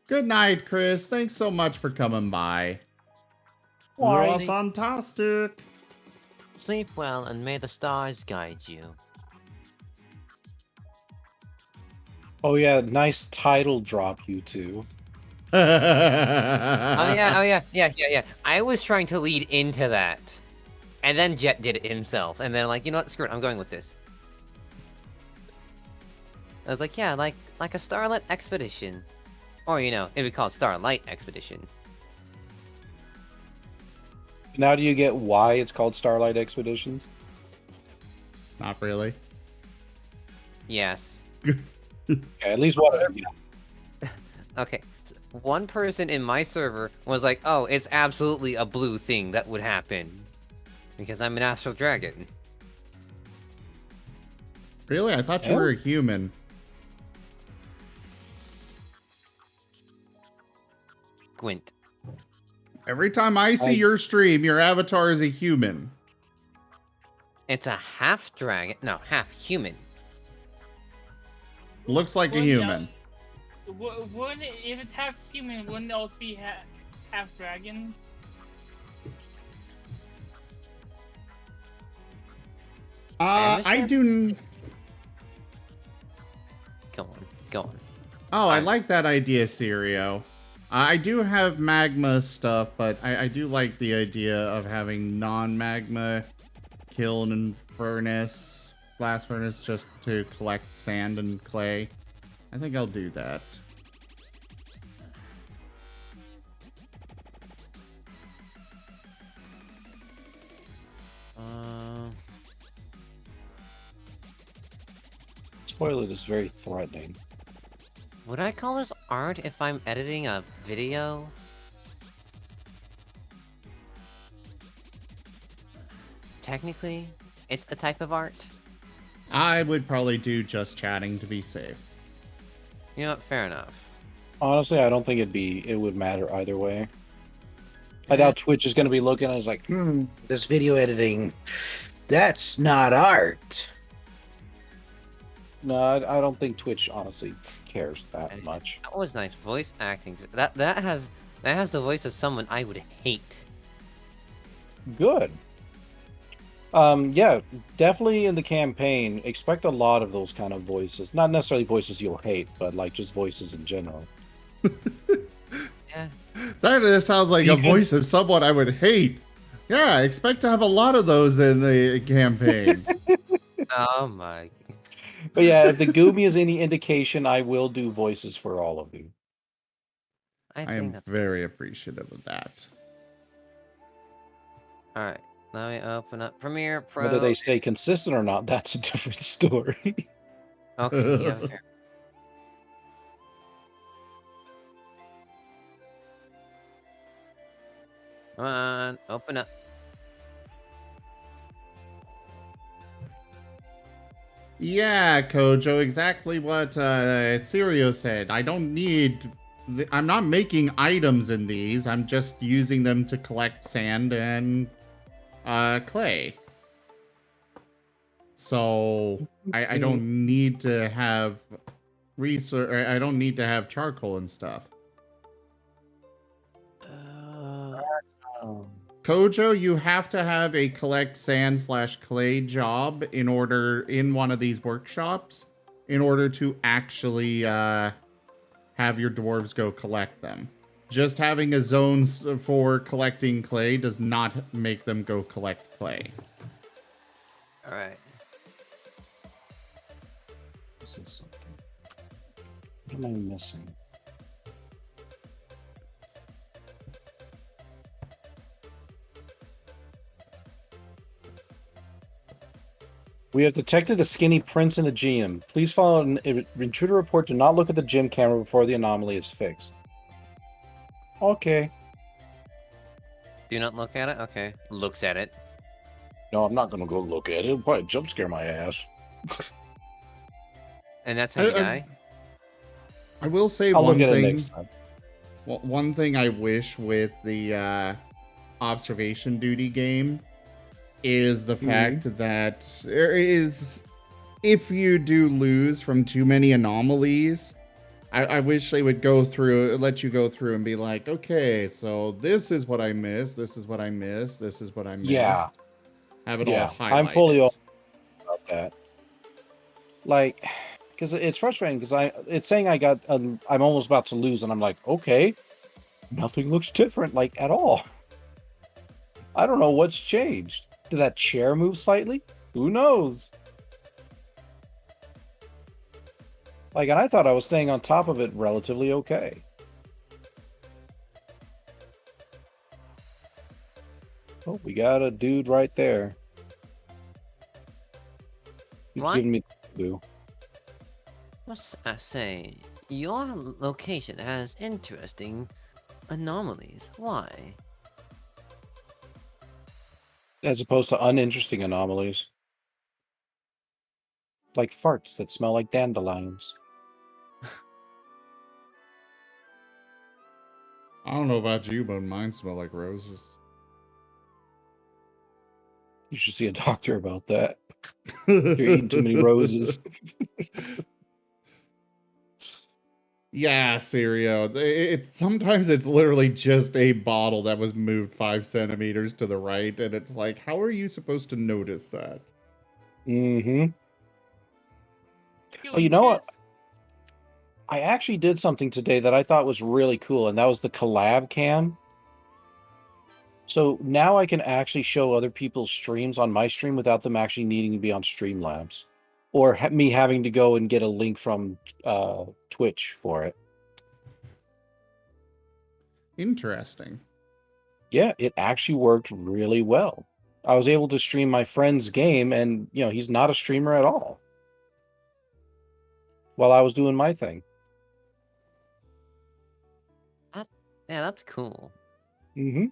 S1: Good night, Chris. Thanks so much for coming by.
S2: Why?
S1: You're fantastic.
S4: sleep well and may the stars guide you.
S2: Oh yeah, nice title drop, you two.
S4: Oh yeah. I was trying to lead into that. And then Jet did it himself. And then like, you know what, screw it, I'm going with this. I was like, yeah, like a Starlight expedition. Or, you know, it'd be called Starlight Expedition.
S2: Now do you get why it's called Starlight Expeditions?
S1: Not really.
S4: Yes.
S2: Okay, at least one of them. Yeah.
S4: Okay, one person in my server was like, "Oh, it's absolutely a blue thing that would happen because I'm an astral dragon."
S1: Really? I thought you
S2: Yeah.
S1: were a human.
S4: Gwent.
S1: Every time I see your stream, your avatar is a human.
S4: It's a half dragon. No, half human.
S1: Looks like a
S6: Well,
S1: human.
S6: Wouldn't it, if it's half human, wouldn't it also be half dragon?
S1: I do.
S4: Go on, go on.
S1: Oh, I like that idea, Sirio. I do have magma stuff, but I do like the idea of having non-magma kiln and furnace, blast furnace, just to collect sand and clay. I think I'll do that.
S2: Spoiler is very threatening.
S4: Would I call this art if I'm editing a video? Technically, it's a type of art.
S1: I would probably do just chatting to be safe.
S4: You know what? Fair enough.
S2: Honestly, I don't think it would matter either way. I doubt Twitch is going to be looking and it's like, this video editing, that's not art. No, I don't think Twitch honestly cares that much.
S4: That was nice voice acting. That has the voice of someone I would hate.
S2: Good. Yeah, definitely in the campaign, expect a lot of those kind of voices. Not necessarily voices you'll hate, but like just voices in general.
S4: Yeah.
S1: That sounds like a voice of someone I would hate. Yeah, I expect to have a lot of those in the campaign.
S4: Oh my.
S2: But yeah, if the Goomy is any indication, I will do voices for all of you.
S1: I am very appreciative of that.
S4: Alright. Let me open up Premiere Pro.
S2: Whether they stay consistent or not, that's a different story.
S4: Okay, yeah, fair. Come on, open up.
S1: Yeah, Kojo, exactly what Sirio said. I don't need... I'm not making items in these. I'm just using them to collect sand and clay. So I don't need to have research. I don't need to have charcoal and stuff. Kojo, you have to have a collect sand/clay job in one of these workshops in order to actually have your dwarves go collect them. Just having a zone for collecting clay does not make them go collect clay.
S4: All right.
S2: This is something. What am I missing? We have detected the skinny prince in the GM. Please follow an intruder report. Do not look at the gym camera before the anomaly is fixed. Okay.
S4: Do not look at it? Okay. Looks at it.
S2: No, I'm not going to go look at it. It'll probably jump scare my ass.
S4: And that's how you die?
S1: I will say
S2: I'll
S1: one
S2: look at
S1: thing.
S2: it next time.
S1: Well, one thing I wish with the observation duty game is the fact that there is, if you do lose from too many anomalies, I wish they would let you go through and be like, okay, so this is what I missed, this is what I missed, this is what I missed.
S2: Yeah.
S1: Have it all highlighted.
S2: I'm fully all about that. Like, because it's frustrating because it's saying I'm almost about to lose, and I'm like, okay, nothing looks different, like, at all. I don't know what's changed. Did that chair move slightly? Who knows? Like, and I thought I was staying on top of it relatively okay. Oh, we got a dude right there. He's
S4: What?
S2: giving me the blue.
S4: Must I say, your location has interesting anomalies. Why?
S2: As opposed to uninteresting anomalies. Like farts that smell like dandelions.
S1: I don't know about you, but mine smell like roses.
S2: You should see a doctor about that. You're eating too many roses.
S1: Yeah, Sirio. Sometimes it's literally just a bottle that was moved 5 centimeters to the right, and it's like, how are you supposed to notice that?
S2: Mm-hmm. Oh, you
S6: Healing
S2: know what?
S6: kiss.
S2: I actually did something today that I thought was really cool, and that was the collab cam. So now I can actually show other people's streams on my stream without them actually needing to be on Streamlabs, or me having to go and get a link from Twitch for it.
S1: Interesting.
S2: Yeah, it actually worked really well. I was able to stream my friend's game, and he's not a streamer at all, while I was doing my thing.
S4: Yeah, that's cool.
S2: Mm-hmm.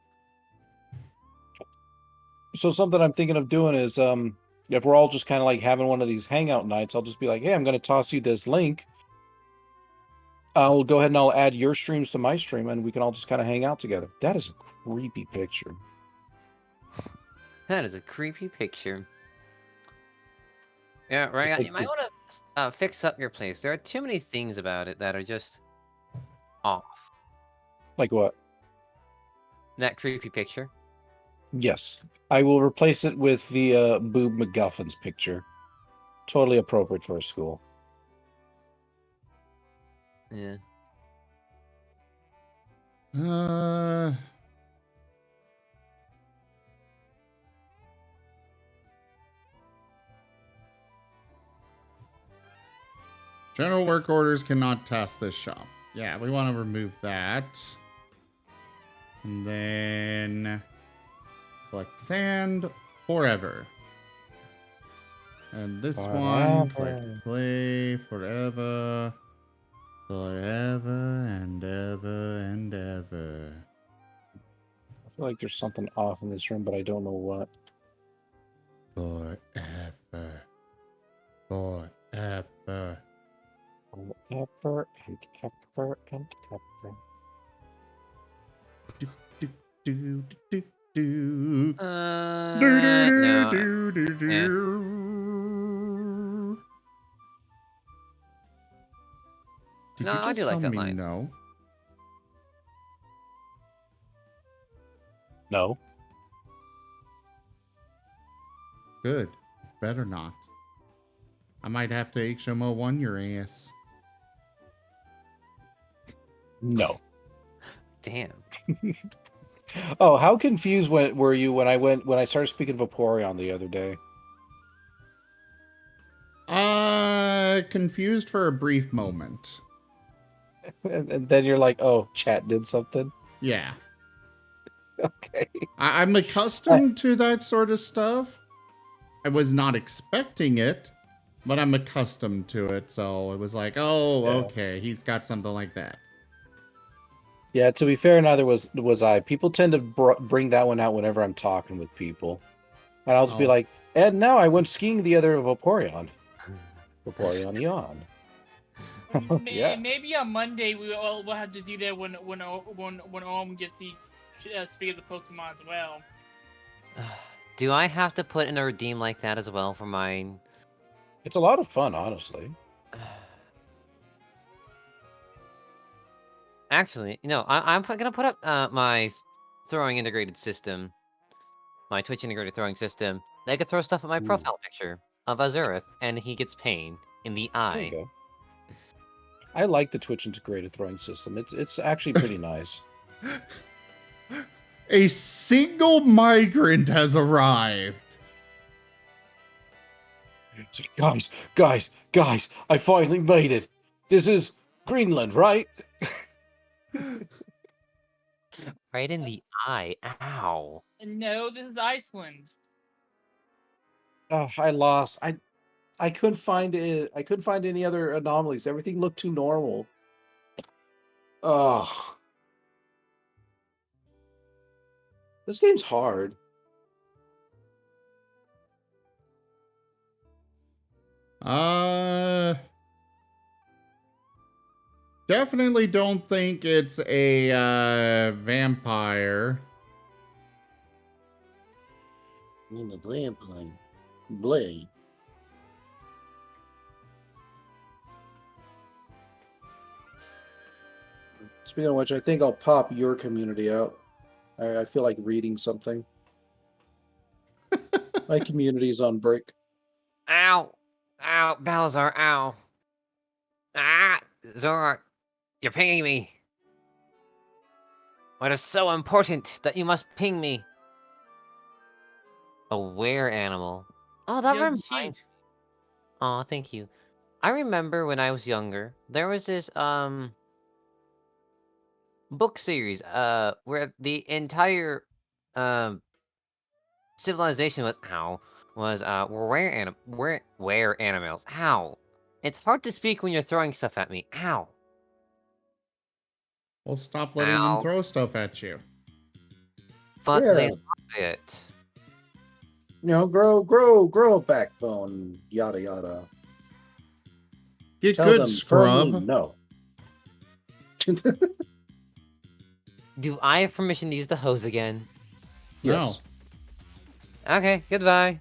S2: So something I'm thinking of doing is, if we're all just kind of like having one of these hangout nights, I'll just be like, hey, I'm going to toss you this link. I'll go ahead and I'll add your streams to my stream, and we can all just kind of hang out together. That is a creepy picture.
S4: That is a creepy picture. Yeah, right.
S2: Like
S4: You might
S2: this...
S4: want to fix up your place. There are too many things about it that are just off.
S2: Like what?
S4: That creepy picture.
S2: Yes. I will replace it with the Boob McGuffins picture. Totally appropriate for a school.
S4: Yeah.
S1: General work orders cannot task this shop. Yeah, we want to remove that. And then collect sand forever. And this one, collect clay forever. Forever and ever and ever.
S2: I feel like there's something off in this room, but I don't know what.
S1: Forever. Forever.
S2: Forever and ever and ever.
S1: Do, do, do, do, do.
S4: No.
S1: Do, do, do,
S4: Yeah.
S1: Did
S4: No,
S1: you
S4: I
S1: just
S4: do like
S1: tell
S4: that
S1: me
S4: line.
S1: no?
S2: No.
S1: Good. Better not. I might have to HMO1 your ass.
S2: No.
S4: Damn.
S2: Oh, how confused were you when I started speaking Vaporeon the other day?
S1: Confused for a brief moment.
S2: And then you're like, oh, chat did something?
S1: Yeah.
S2: Okay.
S1: I'm accustomed to that sort of stuff. I was not expecting it, but I'm accustomed to it. So it was like, oh,
S2: Yeah.
S1: okay, he's got something like that.
S2: Yeah, to be fair, neither was I. People tend to bring that one out whenever I'm talking with people. And I'll just be
S1: Oh.
S2: like, and now I went skiing the other Vaporeon. Vaporeon yawn. Yeah.
S6: Maybe on Monday we'll have to do that when Om gets to speak of the Pokemon as well.
S4: Do I have to put in a redeem like that as well for mine?
S2: It's a lot of fun, honestly.
S4: Actually, I'm gonna put up my throwing integrated system, my Twitch integrated throwing system. They could throw stuff at my
S2: Ooh.
S4: profile picture of Azurith, and he gets pain in the
S2: There you
S4: eye.
S2: go. I like the Twitch integrated throwing system. It's actually pretty nice.
S1: A single migrant has arrived.
S2: So, guys, I finally made it. This is Greenland, right?
S4: Right in the eye. Ow.
S6: No, this is Iceland.
S2: Oh, I lost. I couldn't find it. I couldn't find any other anomalies. Everything looked too normal. Oh, this game's hard.
S1: Definitely don't think it's a vampire.
S2: I'm a vampire. Blade. Speaking of which, I think I'll pop your community out. I feel like reading something. My community's on break.
S4: Ow! Ow! Balazar, ow! Ah! Zorak, you're pinging me! What is so important that you must ping me? A were animal. Oh, that
S6: You're
S4: reminds.
S6: cute.
S4: Oh, thank you. I remember when I was younger, there was this book series where the entire um civilization were animals. Ow! It's hard to speak when you're throwing stuff at me. Ow!
S1: Well, stop letting them
S4: Ow!
S1: throw stuff at you.
S4: But
S2: Yeah.
S4: they love it.
S2: Grow a backbone, yada yada.
S1: Get
S2: Tell
S1: good,
S2: them firmly
S1: scrub.
S2: no.
S4: Do I have permission to use the hose again?
S2: Yes.
S4: Okay, goodbye.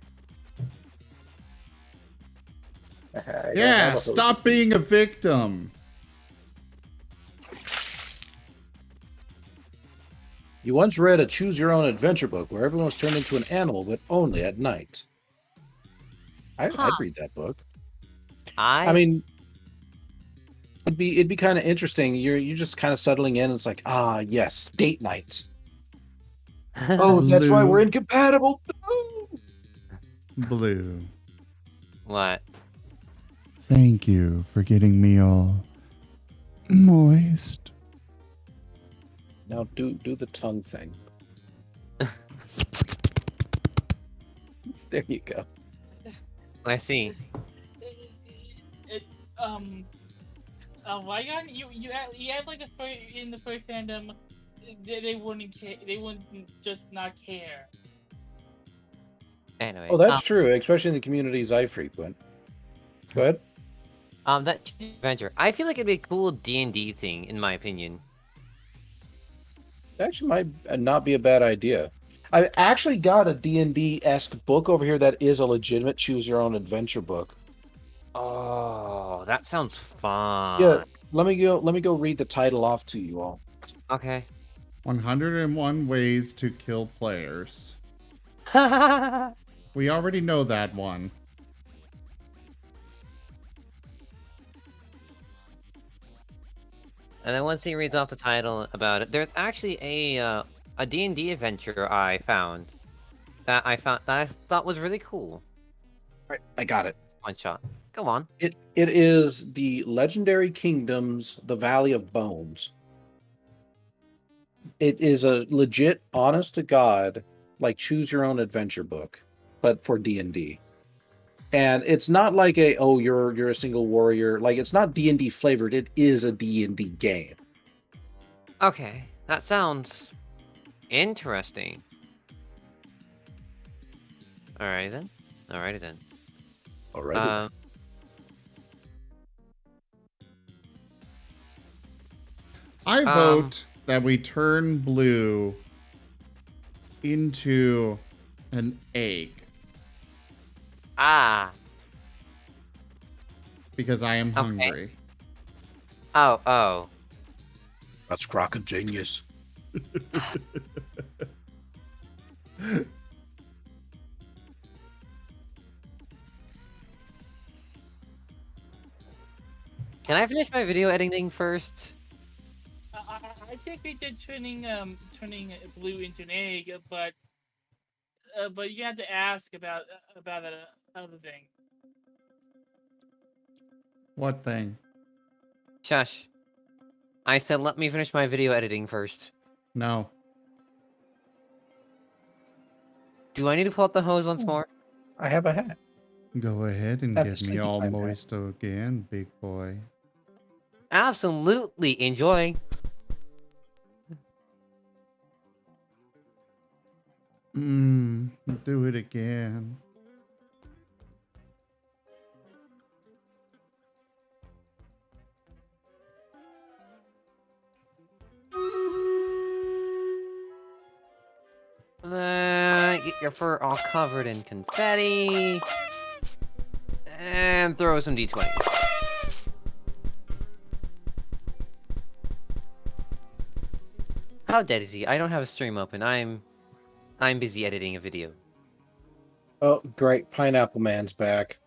S2: I don't have
S1: Yeah,
S2: a hose
S1: stop
S2: with me.
S1: being a victim.
S2: You once read a choose-your-own-adventure book where everyone was turned into an animal, but only at night. I'd read that book. I mean, it'd be kind of interesting. You're just kind of settling in. And it's like, yes, date night. Oh, that's right, we're incompatible.
S1: Blue.
S4: What?
S1: Thank you for getting me all moist.
S2: Now do the tongue thing. There you go.
S4: I see.
S6: Lygon, you act like in the first fandom, they wouldn't care. They wouldn't just not care.
S4: Anyway.
S2: Oh, that's true, especially in the communities I frequent. Go ahead.
S4: That adventure. I feel like it'd be a cool D&D thing, in my opinion.
S2: It actually might not be a bad idea. I actually got a D&D-esque book over here that is a legitimate choose-your-own-adventure book.
S4: Oh, that sounds fun.
S2: Yeah, let me go read the title off to you all.
S4: Okay.
S1: 101 ways to kill players. We already know that one.
S4: And then once he reads off the title about it, there's actually a D&D adventure I found that I thought was really cool.
S2: Right, I got it.
S4: One shot. Go on.
S2: It is the Legendary Kingdoms, The Valley of Bones. It is a legit, honest to God, like choose your own adventure book, but for D&D. And it's not like you're a single warrior. Like, it's not D&D flavored. It is a D&D game.
S4: Okay, that sounds interesting. Alrighty then.
S2: Alrighty.
S1: I vote that we turn Blue into an egg. Because I am hungry.
S4: Oh.
S2: That's Crockett genius.
S4: Can I finish my video editing first?
S6: I think we did turning Blue into an egg, but you have to ask about that other thing.
S1: What thing?
S4: Shush. I said let me finish my video editing first.
S1: No.
S4: Do I need to pull out the hose once more?
S2: I have a hat.
S1: Go ahead and
S2: At the
S1: get me
S2: same
S1: all
S2: time, Matt.
S1: moist again, big boy.
S4: Absolutely enjoy.
S1: Do it again.
S4: Get your fur all covered in confetti. And throw some d20s. How dead is he? I don't have a stream open. I'm busy editing a video.
S2: Oh, great. Pineapple Man's back.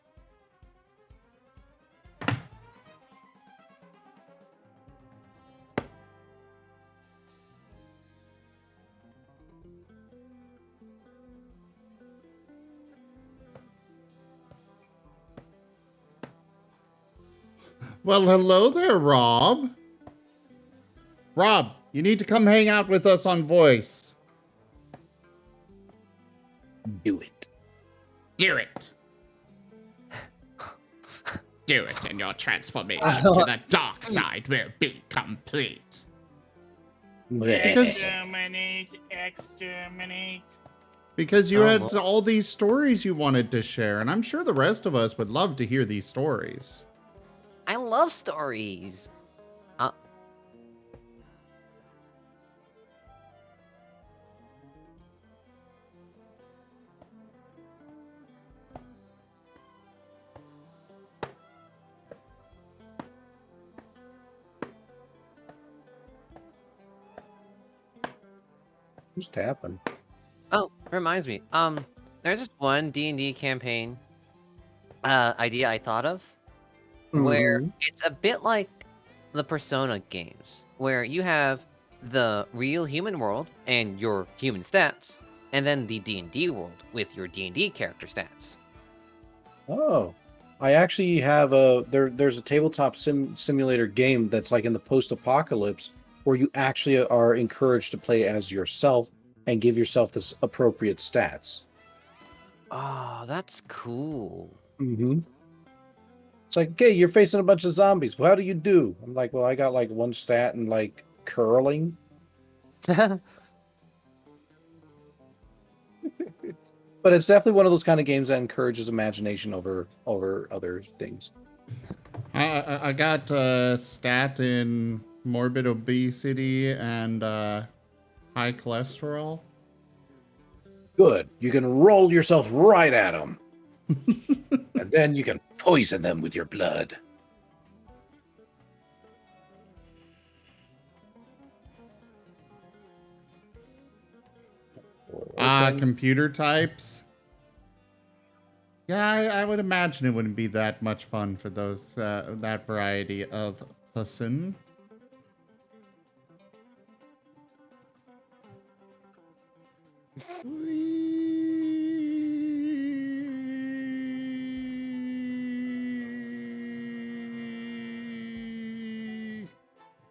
S1: Well, hello there, Rob. Rob, you need to come hang out with us on Voice.
S2: Do it.
S1: Do it. Do it, and your transformation to the dark side will be complete.
S6: Exterminate.
S1: Because you
S4: Oh,
S1: had
S4: Lord.
S1: all these stories you wanted to share, and I'm sure the rest of us would love to hear these stories.
S4: I love stories.
S2: Who's tapping?
S4: Oh, reminds me. There's just one D&D campaign idea I thought of where
S2: Mhm.
S4: it's a bit like the Persona games, where you have the real human world and your human stats, and then the D&D world with your D&D character stats.
S2: Oh, I actually have there's a tabletop simulator game that's like in the post-apocalypse where you actually are encouraged to play as yourself and give yourself this appropriate stats.
S4: Oh, that's cool.
S2: Mm-hmm. It's like, okay, you're facing a bunch of zombies. Well, how do you do? I'm like, well, I got like one stat in like curling. But it's definitely one of those kind of games that encourages imagination over other things.
S1: I got stat in morbid obesity and high cholesterol.
S2: Good. You can roll yourself right at them. And then you can poison them with your blood.
S1: Computer types. Yeah, I would imagine it wouldn't be that much fun for those that variety of person.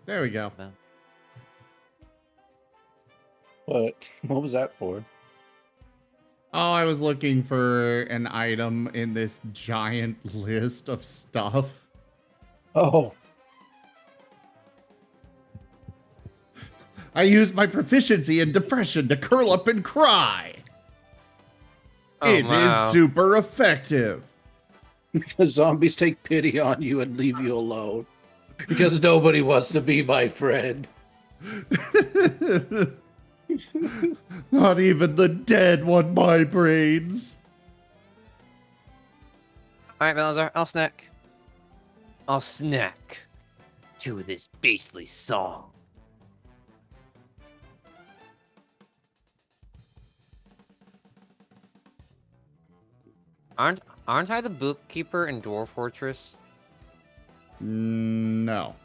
S1: There we go.
S2: What was that for?
S1: Oh, I was looking for an item in this giant list of stuff.
S2: Oh,
S1: I used my proficiency in depression to curl up and cry.
S4: Oh,
S1: It is
S4: wow.
S1: super effective.
S2: the zombies take pity on you and leave you alone. Because nobody wants to be my friend.
S1: Not even the dead want my brains.
S4: Alright, Balazar, I'll snack. I'll snack to this beastly song. Aren't I the bookkeeper in Dwarf Fortress?
S1: No.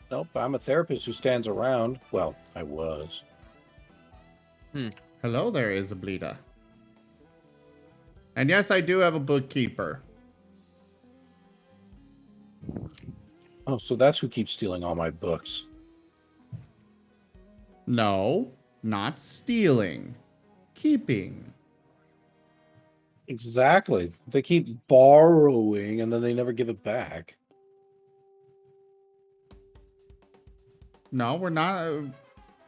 S2: Nope, I'm a therapist who stands around. Well, I was.
S1: Hello there, Isablita. And yes, I do have a bookkeeper.
S2: Oh, so that's who keeps stealing all my books.
S1: No, not stealing. Keeping.
S2: Exactly. They keep borrowing and then they never give it back.
S1: No, we're not.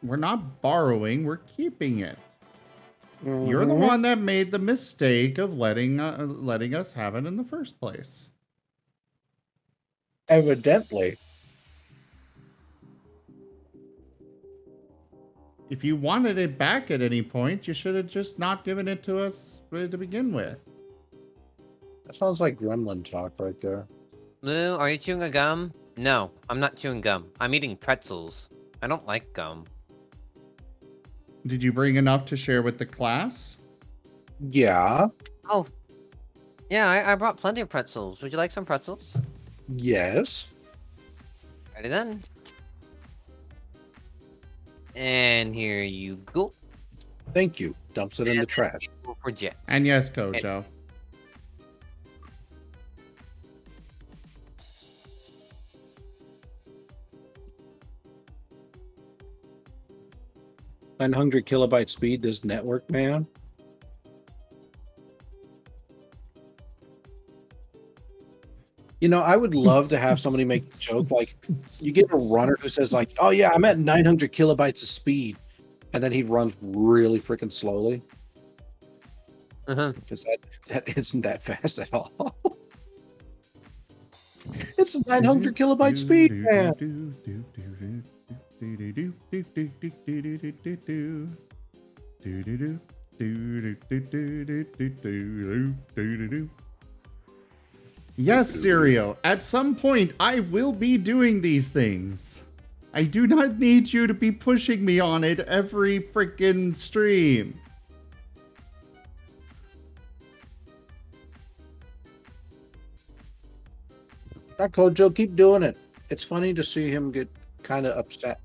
S1: We're not borrowing. We're keeping it. You're the
S2: Mhm.
S1: one that made the mistake of letting us have it in the first place.
S2: Evidently.
S1: If you wanted it back at any point, you should have just not given it to us to begin with.
S2: That sounds like gremlin talk right there.
S4: Lou, are you chewing a gum? No, I'm not chewing gum. I'm eating pretzels. I don't like gum.
S1: Did you bring enough to share with the class?
S2: Yeah.
S4: Oh, yeah, I brought plenty of pretzels. Would you like some pretzels?
S2: Yes.
S4: Ready then. And here you go.
S2: Thank you. Dumps it in the
S4: And
S2: trash.
S4: we'll project.
S1: And yes, Kojo.
S2: And 900 kilobyte speed, this network, man. You know, I would love to have somebody make the joke like you get a runner who says like, "Oh yeah, I'm at 900 kilobytes of speed," and then he runs really freaking slowly because that isn't that fast at all. It's a 900 kilobyte speed, man.
S1: Yes, Sirio. At some point, I will be doing these things. I do not need you to be pushing me on it every freaking stream.
S2: That Kojo, keep doing it. It's funny to see him get kind of upset.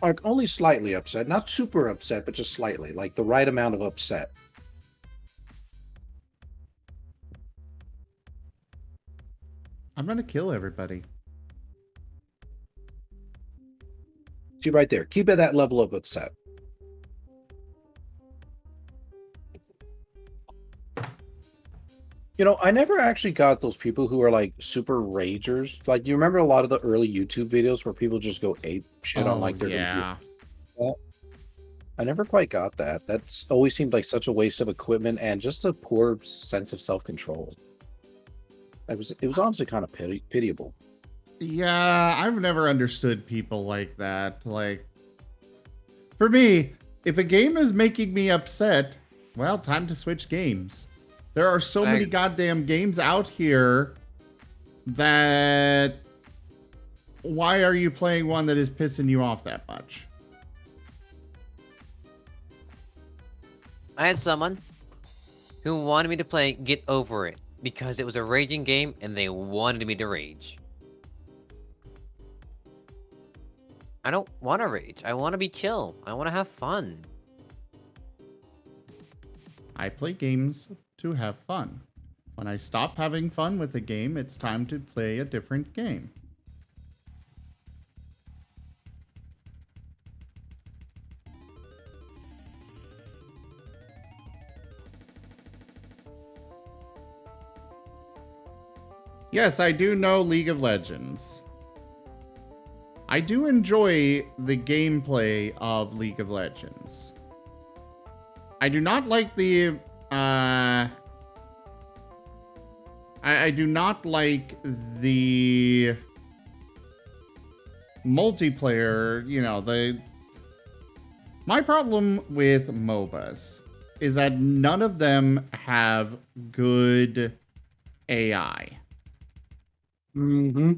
S2: Like only slightly upset, not super upset, but just slightly, like the right amount of upset.
S1: I'm gonna kill everybody.
S2: See right there. Keep at that level of upset. You know, I never actually got those people who are like super ragers. Like, you remember a lot of the early YouTube videos where people just go ape shit on like their computer? I never quite got that. That's always seemed like such a waste of equipment and just a poor sense of self-control. It was honestly kind of pitiable.
S1: Yeah, I've never understood people like that. Like, for me, if a game is making me upset, well, time to switch games. There are so many goddamn games out here that why are you playing one that is pissing you off that much?
S4: I had someone who wanted me to play Get Over It because it was a raging game and they wanted me to rage. I don't want to rage. I want to be chill. I want to have fun.
S1: I play games to have fun. When I stop having fun with a game, it's time to play a different game. Yes, I do know League of Legends. I do enjoy the gameplay of League of Legends. I do not like the I do not like the multiplayer, you know, my problem with MOBAs is that none of them have good AI.
S2: Mm-hmm.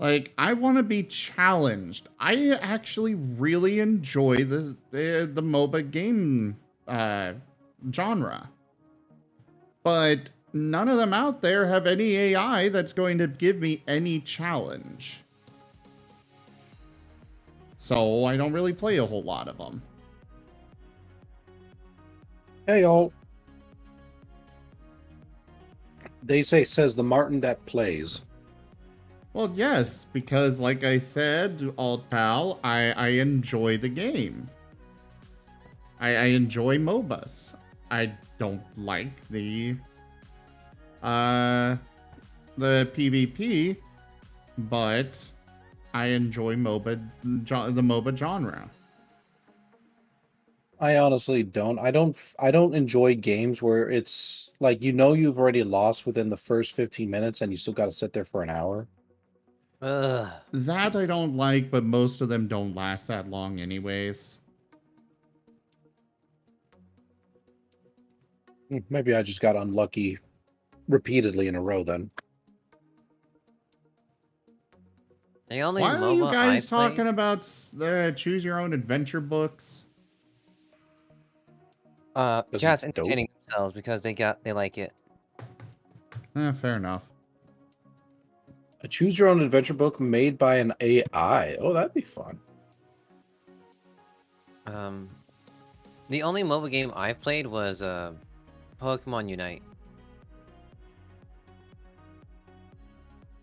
S1: Like, I want to be challenged. I actually really enjoy the MOBA game genre. But none of them out there have any AI that's going to give me any challenge. So I don't really play a whole lot of them.
S2: Hey, y'all. They says the Marten that plays.
S1: Well, yes, because like I said, Alt Pal, I enjoy the game. I enjoy MOBAs. I don't like the PvP, but I enjoy the MOBA genre.
S2: I honestly don't. I don't enjoy games where it's like you've already lost within the first 15 minutes and you still got to sit there for an hour.
S4: Ugh.
S1: That I don't like, but most of them don't last that long anyways.
S2: Maybe I just got unlucky repeatedly in a row then.
S4: The only
S1: Why are you
S4: MOBA
S1: guys
S4: I played-
S1: talking about choose your own adventure books?
S2: it's
S4: Chat's
S2: dope.
S4: entertaining themselves because they like it.
S1: Fair enough.
S2: A choose your own adventure book made by an AI. Oh, that'd be fun.
S4: The only MOBA game I've played was Pokemon Unite.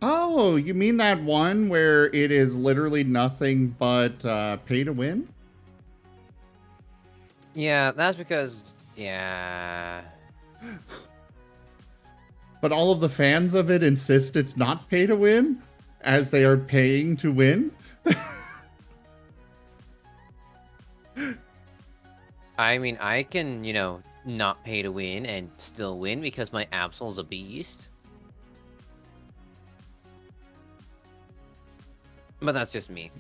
S1: Oh, you mean that one where it is literally nothing but pay to win?
S4: Yeah, that's because yeah.
S1: But all of the fans of it insist it's not pay to win, as they are paying to win?
S4: I mean, I can, not pay to win and still win because my Absol's a beast. But that's just me.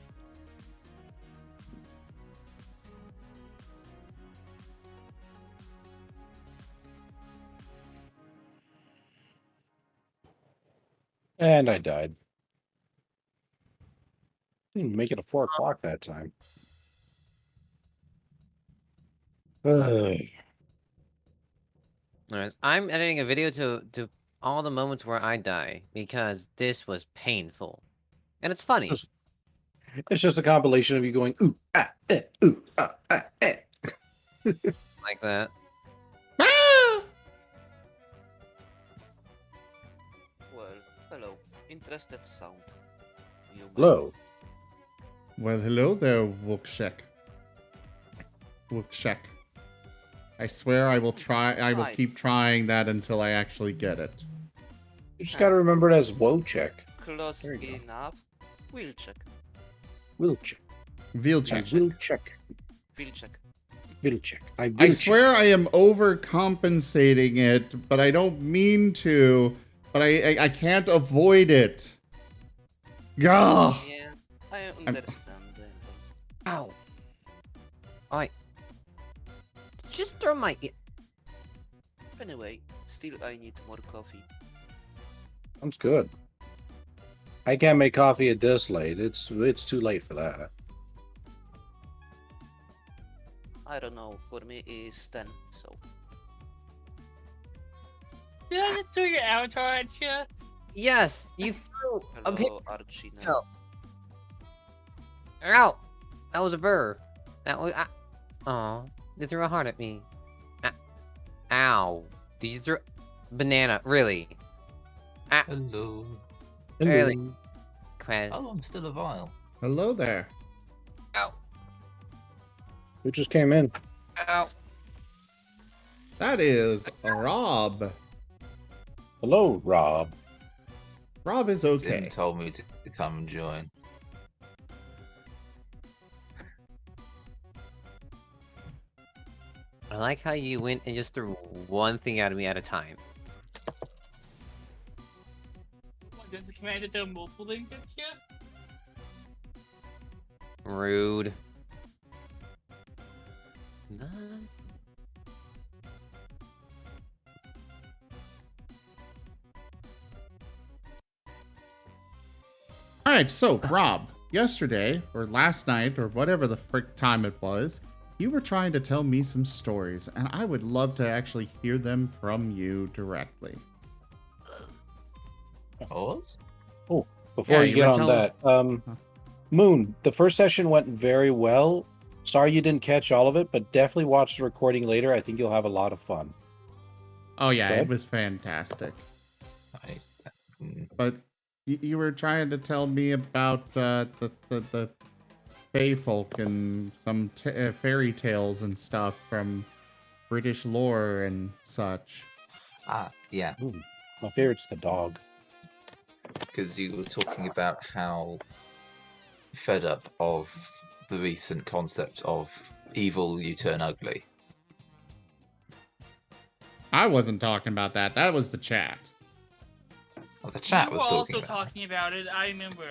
S2: And I died. Didn't make it a 4 o'clock that time. Ugh.
S4: Anyways, I'm editing a video to all the moments where I die because this was painful. And it's funny.
S2: It's just a compilation of you going ooh ah eh, ooh ah ah eh.
S4: Like that.
S1: Ah!
S8: Well, hello. Interested sound. You might-
S2: Hello.
S1: Well, hello there, Wookshek. I swear I will
S8: Nice.
S1: keep trying that until I actually get it.
S2: You just gotta remember it as Wojciech.
S8: Close
S2: There you go.
S8: enough. We'll check.
S2: Wilczek. I
S1: Vilchek.
S2: will check.
S8: We'll check.
S2: Wilczek. I will
S1: I
S2: check.
S1: swear I am overcompensating it, but I don't mean to. But I can't avoid it. Gah!
S8: Yeah, I understand.
S4: Ow. Just throw my...
S8: Anyway, still I need more coffee.
S2: Sounds good. I can't make coffee at this late. It's too late for that.
S8: I don't know, for me it's 10, so.
S6: Did I just do your avatar at you?
S4: Yes, you threw a picture.
S8: Hello, Archie.
S4: No. Ow! That was a burr. That was... Oh, you threw a heart at me. Ow. Did you throw... Banana, really?
S9: Hello.
S4: Really? Quez.
S9: Oh, I'm still a vial.
S1: Hello there.
S4: Ow.
S2: Who just came in?
S4: Ow.
S1: That is Rob.
S2: Hello, Rob.
S1: Rob is
S9: Sim
S1: okay.
S9: told me to come and join.
S4: I like how you went and just threw one thing at me at a time.
S6: Does the commander do multiple things at you?
S4: Rude. None.
S1: All right, so Rob, yesterday or last night or whatever the frick time it was, you were trying to tell me some stories, and I would love to actually hear them from you directly.
S9: Oz?
S2: Before
S1: Yeah,
S2: you
S1: you
S2: get
S1: were
S2: on
S1: telling-
S2: that, Moon, the first session went very well. Sorry you didn't catch all of it, but definitely watch the recording later. I think you'll have a lot of fun.
S1: Oh yeah,
S2: Go
S1: it
S2: ahead.
S1: was fantastic.
S9: Mm.
S1: But you were trying to tell me about the fae folk and some fairy tales and stuff from British lore and such.
S9: Yeah,
S2: Ooh, my favorite's the dog.
S9: because you were talking about how fed up of the recent concept of evil, you turn ugly.
S1: I wasn't talking about that. That was the chat.
S9: Well, the chat
S6: You
S9: was
S6: were
S9: talking
S6: also
S9: about it.
S6: talking about it. I remember.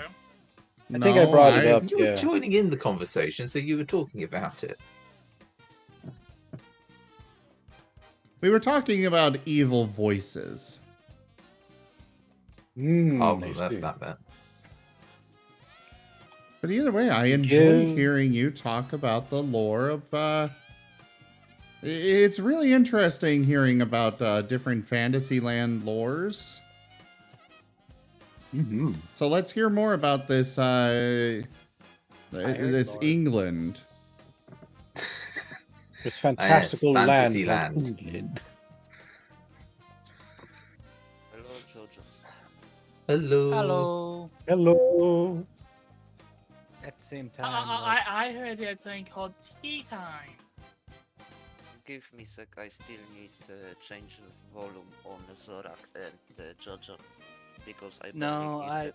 S2: I think I brought it up.
S9: You were
S2: Yeah.
S9: joining in the conversation, so you were talking about it.
S1: We were talking about evil voices.
S9: I
S2: I
S9: left
S2: see.
S9: that bit.
S1: But either way, I enjoy
S2: Again.
S1: hearing you talk about the lore of. It's really interesting hearing about different Fantasyland lores.
S2: Mm-hmm.
S1: So let's hear more about this. This
S3: lore.
S1: England.
S2: This fantastical land
S9: Fantasyland.
S2: called England.
S8: Hello, Jojo.
S9: Hello.
S10: Hello.
S2: Hello.
S10: At the same time,
S6: I heard they had something called tea time.
S8: Give me a sec, I still need to change the volume on Zorak and Jojo. Because I
S10: No,
S8: barely hear them.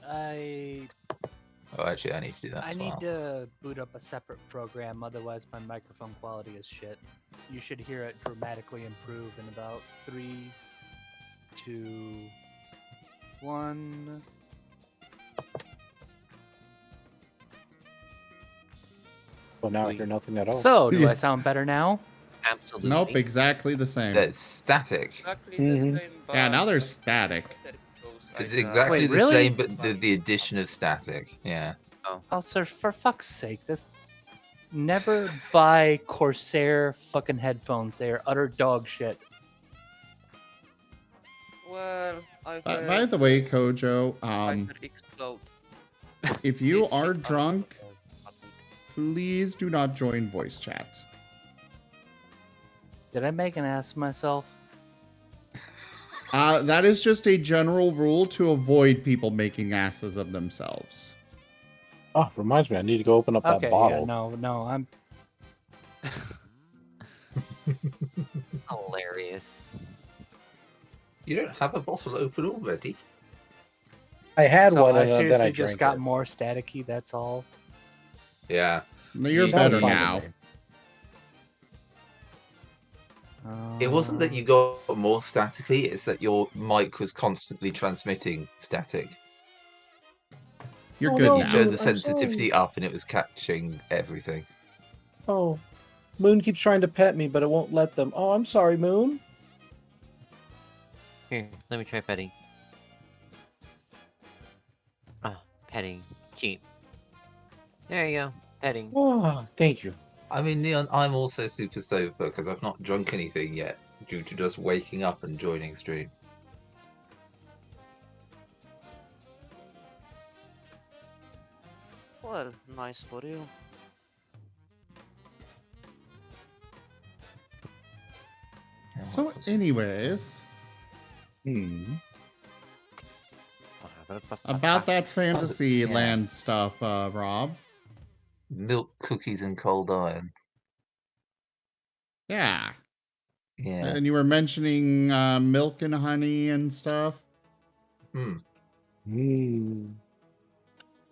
S10: I
S9: Oh, actually, I need to do that
S10: I
S9: as
S10: need
S9: well.
S10: to boot up a separate program, otherwise my microphone quality is shit. You should hear it dramatically improve in about 3, 2, 1.
S2: Well, now I hear nothing at all.
S10: So, do
S1: Yeah.
S10: I sound better now?
S4: Absolutely.
S1: Nope, exactly the same.
S9: That's static.
S8: Exactly
S2: Mhm.
S8: the same, but
S1: Yeah, now there's static.
S9: It's exactly
S10: Wait,
S9: the
S10: really?
S9: same, but the addition of static. Yeah.
S10: Oh, sir, for fuck's sake, this. Never buy Corsair fucking headphones. They are utter dog shit.
S8: Well, I've
S1: By the way, Kojo,
S8: explode.
S1: if you
S8: This
S1: are
S8: shit out
S1: drunk,
S8: of the
S1: please do not join voice chat.
S10: Did I make an ass of myself?
S1: That is just a general rule to avoid people making asses of themselves.
S2: Oh, reminds me, I need to go open up that
S10: Okay,
S2: bottle.
S10: yeah, no, I'm.
S4: Hilarious.
S9: You don't have a bottle open already?
S2: I had
S10: So
S2: one
S10: I
S2: and then
S10: seriously
S2: I
S10: just
S2: drank
S10: got
S2: it.
S10: more staticky. That's all.
S9: Yeah.
S1: No, you're
S9: You-
S1: better
S2: Sounds fine to
S1: now.
S2: me.
S9: It wasn't that you got more statically, it's that your mic was constantly transmitting static.
S1: You're
S2: Oh,
S1: good
S2: no,
S9: You
S1: now.
S9: turned
S2: Moon,
S9: the
S2: I'm
S9: sensitivity
S2: sorry.
S9: up and it was catching everything.
S2: Oh, Moon keeps trying to pet me, but it won't let them. Oh, I'm sorry, Moon.
S4: Here, let me try petting. Ah, petting. Cute. There you go. Petting.
S2: Oh, thank you.
S9: I mean, Neon, I'm also super sober because I've not drunk anything yet due to just waking up and joining stream.
S8: Well, nice for you.
S1: So, anyways, about that fantasy land stuff, Rob.
S9: Milk, cookies, and cold iron.
S1: Yeah.
S9: Yeah.
S1: And you were mentioning milk and honey and stuff.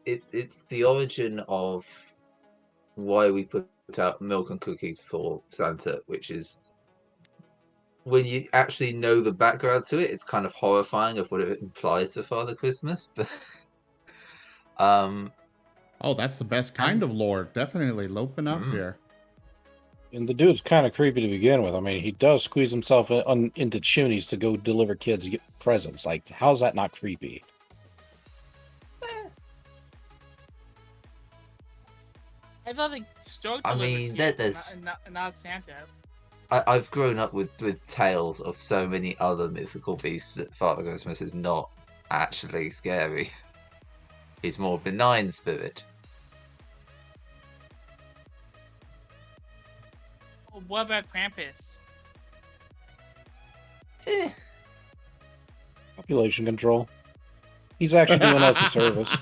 S9: It's the origin of why we put out milk and cookies for Santa, which is when you actually know the background to it, it's kind of horrifying of what it implies for Father Christmas. But
S1: Oh, that's the best kind of lore. Definitely loping up here.
S2: And the dude's kind of creepy to begin with. I mean, he does squeeze himself into chimneys to go deliver kids presents. Like, how's that not creepy?
S6: I thought they stroked
S9: I
S6: delivered
S9: mean,
S6: kids,
S9: there's-
S6: not Santa.
S9: I've grown up with tales of so many other mythical beasts that Father Christmas is not actually scary. He's more benign spirit.
S6: What about Krampus?
S2: Population control. He's actually doing us a service.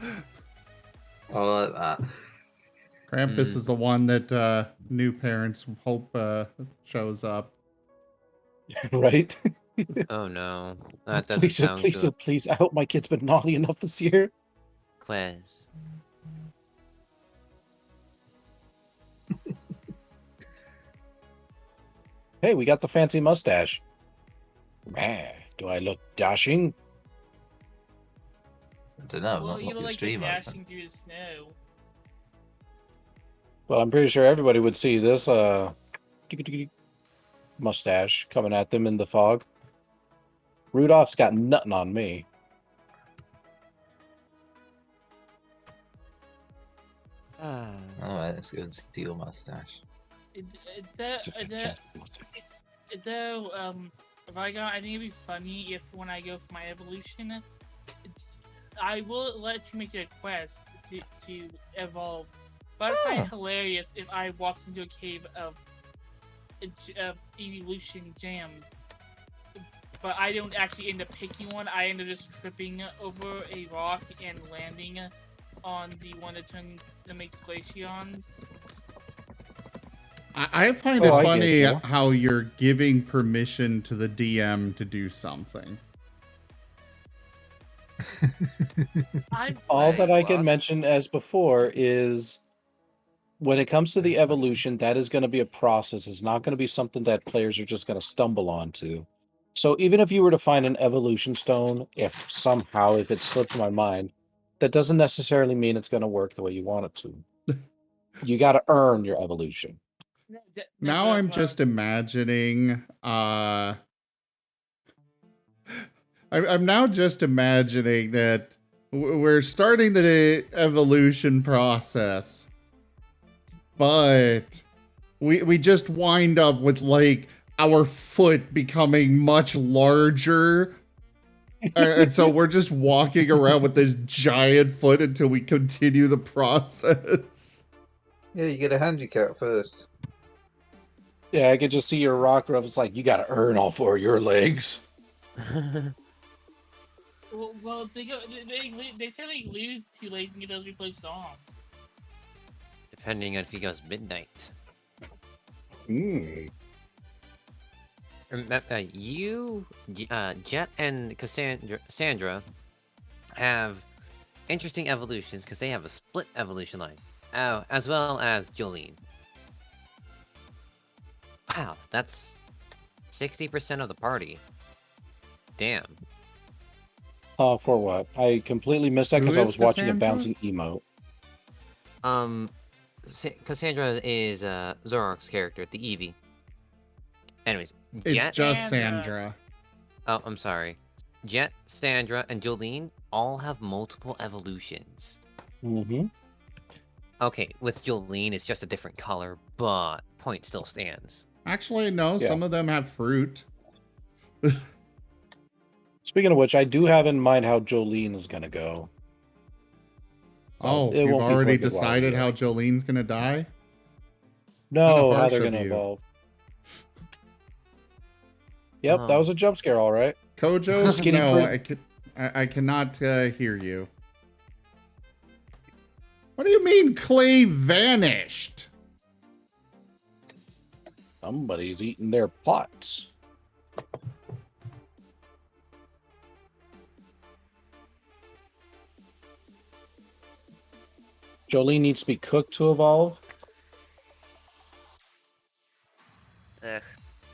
S9: I like that.
S1: Krampus is the one that new parents hope shows up.
S2: Right?
S4: Oh no, that doesn't
S2: Please,
S4: sound
S2: please,
S4: good.
S2: please. I hope my kid's been naughty enough this year.
S4: Quez.
S2: Hey, we got the fancy mustache. Meh, do I look dashing?
S9: I don't know.
S6: Well,
S9: Not
S6: you
S9: your
S6: look like
S9: stream
S6: you're
S9: open.
S6: dashing through the snow.
S2: Well, I'm pretty sure everybody would see this mustache coming at them in the fog. Rudolph's got nothing on me.
S4: Ah.
S9: All right, let's go and see your mustache.
S2: It's a fantastic mustache.
S6: Vigon, I think it'd be funny if when I go for my evolution, I will let you make a quest to evolve. But I find it hilarious if I walked into a cave of evolution jams, but I don't actually end up picking one. I end up just tripping over a rock and landing on the one that makes glaceons.
S1: I find
S2: Oh,
S1: it
S2: I get
S1: funny
S2: ya.
S1: how you're giving permission to the DM to do something.
S2: All that I can
S8: What?
S2: mention as before is when it comes to the evolution, that is going to be a process. It's not going to be something that players are just going to stumble onto. So even if you were to find an evolution stone, if it slipped my mind, that doesn't necessarily mean it's going to work the way you want it to. You got to earn your evolution.
S1: Now I'm just imagining I'm now just imagining that we're starting the evolution process, but we just wind up with like our foot becoming much larger. And so we're just walking around with this giant foot until we continue the process.
S9: Yeah, you get a handicap first.
S2: Yeah, I could just see your rock roof. It's like, you got to earn all four of your legs.
S6: Well, they fairly lose 2 legs and get those replaced with arms.
S4: Depending on if he goes midnight. You, Jet, and Cassandra have interesting evolutions because they have a split evolution line, as well as Jolene. Wow, that's 60% of the party. Damn.
S2: For what? I completely missed that
S1: Who
S2: because I
S1: is
S2: was watching a
S1: Cassandra?
S2: bouncing emote.
S4: Cassandra is Zorok's character, the Eevee. Anyways,
S1: It's
S4: Jet.
S1: just Sandra.
S4: Oh, I'm sorry. Jet, Sandra, and Jolene all have multiple evolutions.
S2: Mm-hmm.
S4: Okay, with Jolene, it's just a different color, but point still stands.
S1: Actually, no,
S2: Yeah.
S1: some of them have fruit.
S2: Speaking of which, I do have in mind how Jolene is going to go.
S1: Oh,
S2: it
S1: you've
S2: won't be for a
S1: already
S2: good while
S1: decided
S2: yet.
S1: how Jolene's gonna die?
S2: No, how
S1: harsh
S2: they're
S1: of
S2: going to
S1: you.
S2: evolve. Yep, that
S4: Oh.
S2: was a jump scare, all right.
S1: Kojo,
S2: Skinny
S1: no,
S2: print.
S1: I cannot hear you. What do you mean Clay vanished?
S2: Somebody's eating their pots. Jolene needs to be cooked to evolve.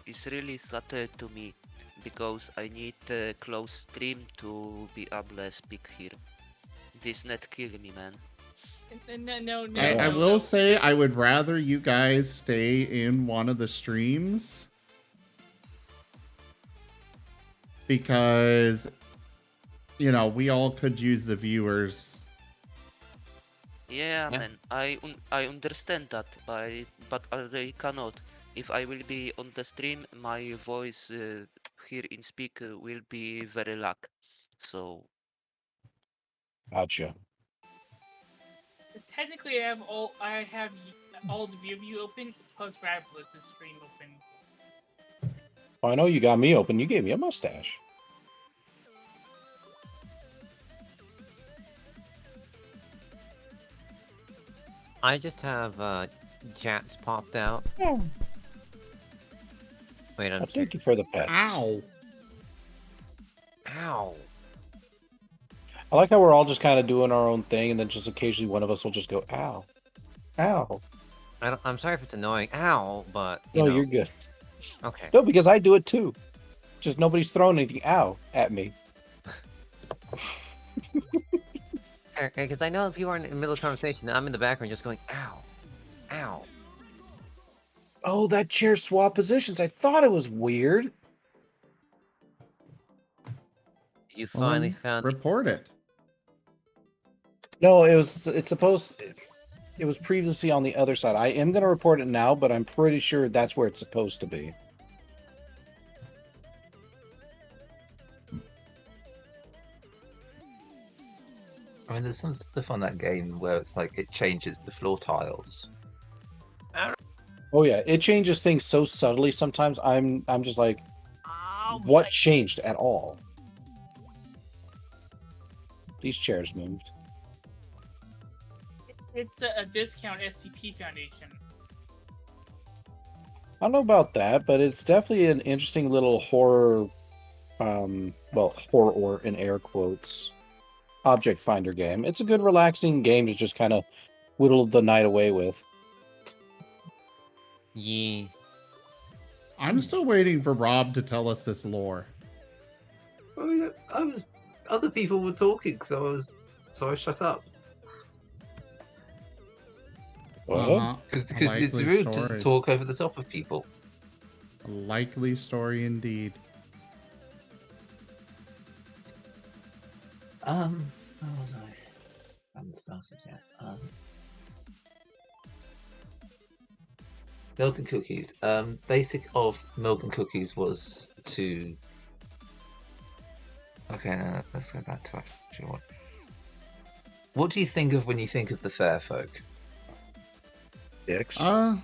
S8: It's really sad to me because I need a close stream to be able to speak here. This net kill me, man.
S6: No.
S1: I will say I would rather you guys stay in one of the streams. Because, you know, we all could use the viewers.
S8: Yeah, man. I understand that, but I cannot. If I will be on the stream, my voice here in speak will be very lack. So
S2: Gotcha.
S6: Technically, I have all the view open plus Radblitz's stream open.
S2: Oh, I know you got me open. You gave me a mustache.
S4: I just have jats popped out. Wait, I'm
S2: Thank you for the pets.
S1: Ow.
S4: Ow.
S2: I like how we're all just kind of doing our own thing, and then just occasionally one of us will just go, ow. Ow.
S4: I'm sorry if it's annoying. Ow, but
S2: No,
S4: you know.
S2: you're good.
S4: Okay.
S2: No, because I do it too. Just nobody's throwing anything ow at me.
S4: Because I know if you are in the middle of conversation, I'm in the background just going, ow. Ow.
S2: Oh, that chair swap positions. I thought it was weird.
S4: You finally
S1: Well,
S4: found
S1: report it.
S2: No, it was previously on the other side. I am going to report it now, but I'm pretty sure that's where it's supposed to be.
S9: I mean, there's some stuff on that game where it's like it changes the floor tiles.
S2: Oh yeah, it changes things so subtly sometimes. I'm just like, what changed at all? These chairs moved.
S6: It's a discount SCP Foundation.
S2: I don't know about that, but it's definitely an interesting little horror, horror in air quotes, object finder game. It's a good relaxing game to just kind of whittle the night away with.
S4: Yee.
S1: I'm still waiting for Rob to tell us this lore.
S9: Other people were talking, so I shut up.
S1: Uh-huh.
S9: Because
S1: A
S9: it's
S1: likely
S9: rude to
S1: story.
S9: talk over the top of people.
S1: A likely story indeed.
S9: Where was I? I haven't started yet. Milk and cookies. Basic of milk and cookies was to. Okay, no, let's go back to actually what. What do you think of when you think of the fair folk?
S2: Dicks.
S1: What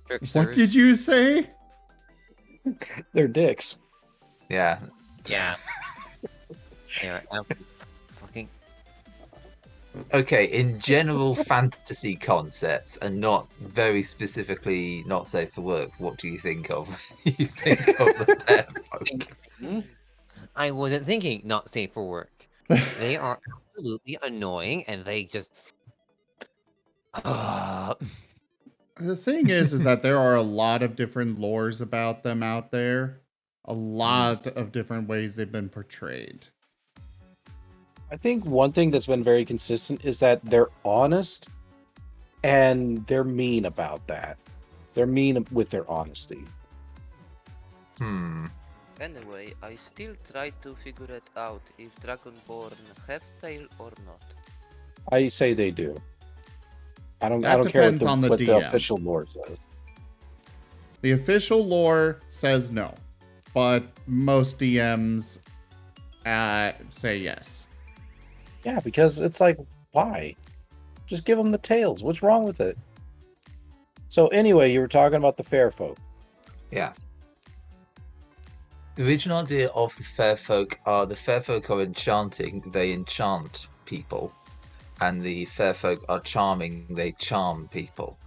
S4: Tricksters.
S1: did you say?
S2: They're dicks.
S9: Yeah.
S4: Yeah. Yeah, fucking.
S9: Okay, in general fantasy concepts and not very specifically not safe for work, what do you think of when you think of the fair folk?
S4: I wasn't thinking not safe for work. They are absolutely annoying, and they just.
S1: The thing is that there are a lot of different lores about them out there. A lot of different ways they've been portrayed.
S2: I think one thing that's been very consistent is that they're honest and they're mean about that. They're mean with their honesty.
S8: Anyway, I still try to figure it out if Dragonborn have tail or not.
S2: I say they do. I don't
S1: That
S2: care
S1: depends on the
S2: what the
S1: DM.
S2: official lore says.
S1: The official lore says no, but most DMs say yes.
S2: Yeah, because it's like, why? Just give them the tails. What's wrong with it? So anyway, you were talking about the fair folk.
S9: Yeah. The original idea of the fair folk are enchanting, they enchant people. And the fair folk are charming, they charm people.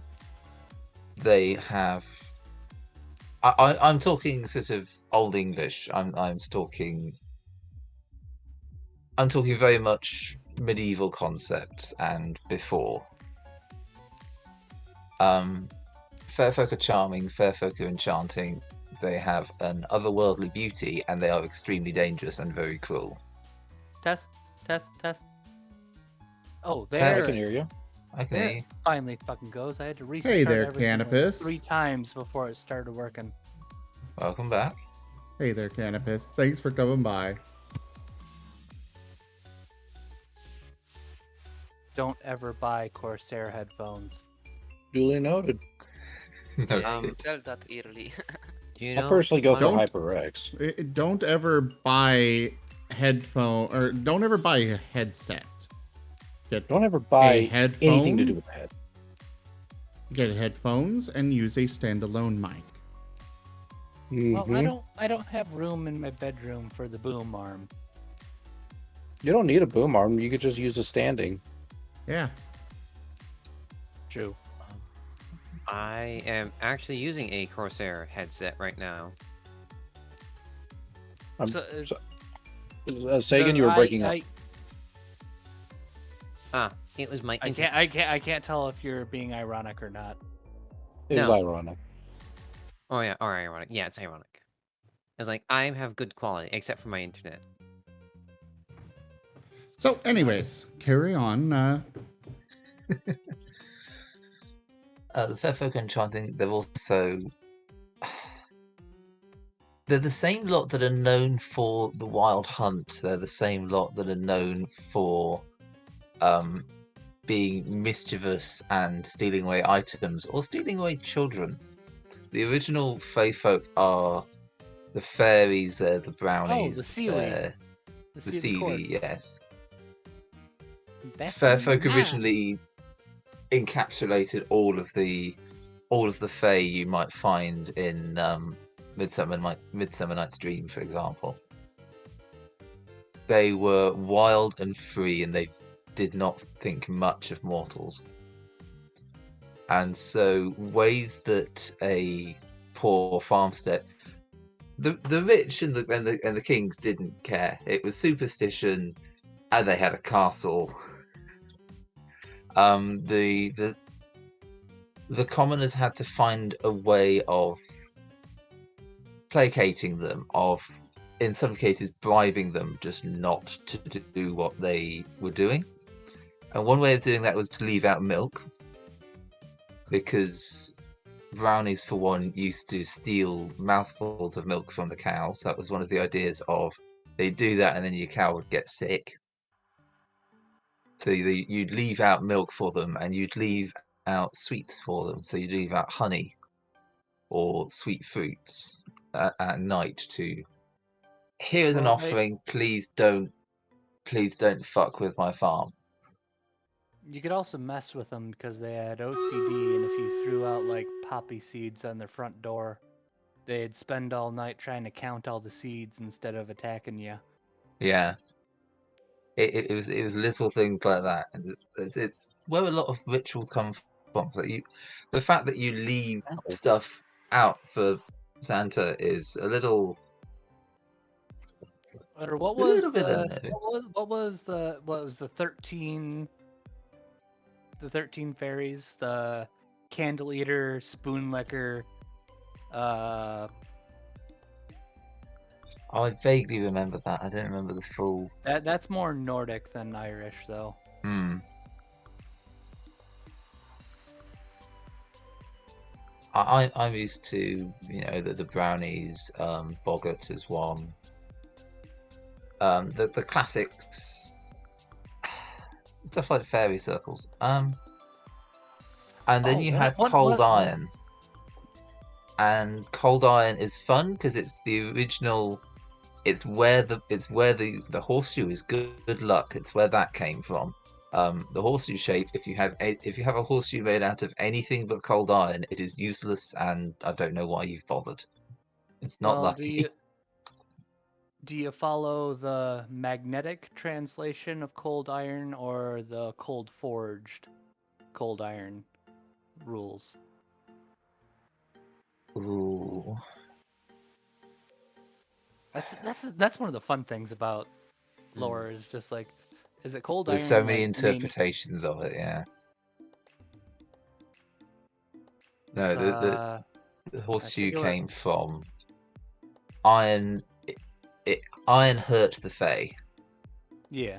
S9: They have I'm talking sort of Old English. I'm talking very much medieval concepts and before. Fair folk are charming, fair folk are enchanting. They have an otherworldly beauty, and they are extremely dangerous and very cruel.
S10: Test. Oh,
S2: I
S10: there.
S2: can hear you.
S9: I can
S10: There
S9: hear you.
S10: it finally fucking goes. I had to restart
S1: Hey there,
S10: everything like
S1: Canopus.
S10: 3 times before it started working.
S9: Welcome back.
S1: Hey there, Canopus. Thanks for coming by.
S10: Don't ever buy Corsair headphones.
S2: Duly noted.
S9: Noted.
S8: Tell that early.
S4: Do you
S2: I
S4: know?
S2: personally go for
S1: Don't-
S2: HyperX.
S1: Don't ever buy don't ever buy a headset.
S2: Don't ever buy
S1: headphone?
S2: anything to do with the head.
S1: Get headphones and use a standalone mic.
S10: Well,
S2: Mhm.
S10: I don't have room in my bedroom for the boom arm.
S2: You don't need a boom arm. You could just use a standing.
S1: Yeah.
S10: True.
S4: I am actually using a Corsair headset right now.
S10: So,
S2: Sagan, you were breaking up.
S4: It was my
S10: I can't tell if you're being ironic or not.
S2: It was
S4: No.
S2: ironic.
S4: Oh yeah, or ironic. Yeah, it's ironic. It's like I have good quality, except for my internet.
S1: So, anyways, carry on.
S9: The fair folk enchanting, they're also they're the same lot that are known for the wild hunt. They're the same lot that are known for being mischievous and stealing away items or stealing away children. The original Fey folk are the fairies, they're the brownies,
S10: the Sealy.
S9: they're the Sealy, yes. Fair folk originally encapsulated all of the Fey you might find in Midsummer Night's Dream, for example. They were wild and free, and they did not think much of mortals. And so, ways that a poor farmstead, the rich and the kings didn't care. It was superstition, and they had a castle. The commoners had to find a way of placating them, of in some cases bribing them just not to do what they were doing. And one way of doing that was to leave out milk, because brownies, for one, used to steal mouthfuls of milk from the cow. So that was one of the ideas of they'd do that and then your cow would get sick. So you'd leave out milk for them, and you'd leave out sweets for them. So you'd leave out honey or sweet fruits at night to, here is an offering, please don't fuck with my farm.
S10: You could also mess with them because they had OCD, and if you threw out like poppy seeds on their front door, they'd spend all night trying to count all the seeds instead of attacking you.
S9: Yeah. It was little things like that, and it's where a lot of rituals come from. So the fact that you leave stuff out for Santa is a little.
S10: Or what
S9: A
S10: was
S9: little bit
S10: the
S9: unknown.
S10: what was the 13 fairies, the candle eater, spoon licker,
S9: I vaguely remember that. I don't remember the full.
S10: that's more Nordic than Irish though.
S9: I'm used to, the brownies, boggart is one. The classics, stuff like fairy circles. And then you had cold iron. And cold iron is fun because it's the original. It's where the horseshoe is good luck. It's where that came from. The horseshoe shape. If you have a horseshoe made out of anything but cold iron, it is useless, and I don't know why you've bothered. It's not lucky.
S10: Do you follow the magnetic translation of cold iron or the cold forged cold iron rules?
S9: Ooh.
S10: That's one of the fun things about lore is just like, is it cold
S9: There's
S10: iron?
S9: so many
S10: like,
S9: interpretations of it, yeah. No, the horseshoe came from iron. Iron hurt the Fae.
S10: Yeah.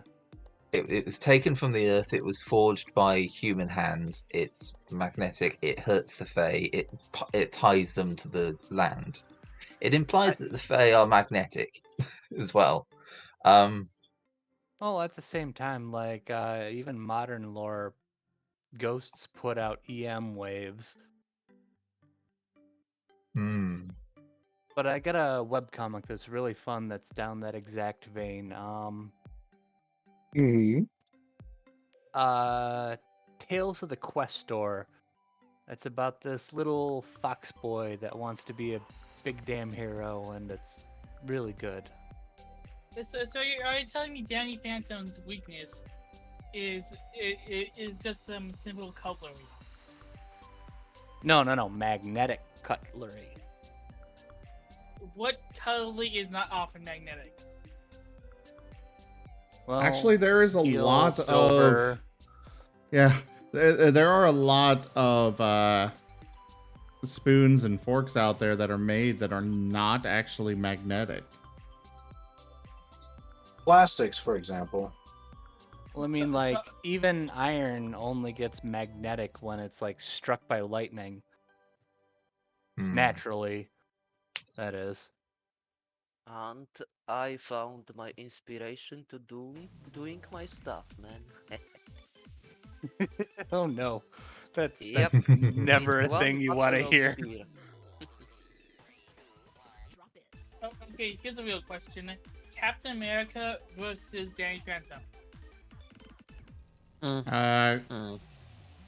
S9: It was taken from the earth. It was forged by human hands. It's magnetic. It hurts the Fae. It ties them to the land. It implies that the Fae are magnetic as well.
S10: Well, at the same time, like even modern lore, ghosts put out EM waves. But I got a webcomic that's really fun that's down that exact vein. Tales of the Questor. It's about this little fox boy that wants to be a big damn hero, and it's really good.
S6: So are you telling me Danny Phantom's weakness is just some simple cutlery?
S10: No, magnetic cutlery.
S6: What cutlery is not often magnetic?
S10: Well,
S1: Actually, there is a
S10: steel,
S1: lot
S10: silver.
S1: of yeah. There are a lot of spoons and forks out there that are made that are not actually magnetic.
S2: Plastics, for example.
S10: Well, I mean,
S6: So-
S10: like,
S6: so-
S10: even iron only gets magnetic when it's, like, struck by lightning.
S9: Hmm.
S10: Naturally, that is.
S8: And I found my inspiration to doing my stuff, man.
S10: Oh no,
S8: Yep.
S10: that's never a
S8: It's one
S10: thing you want to
S8: bottle of
S10: hear.
S8: beer.
S6: Oh, okay, here's a real question: Captain America versus Danny Phantom.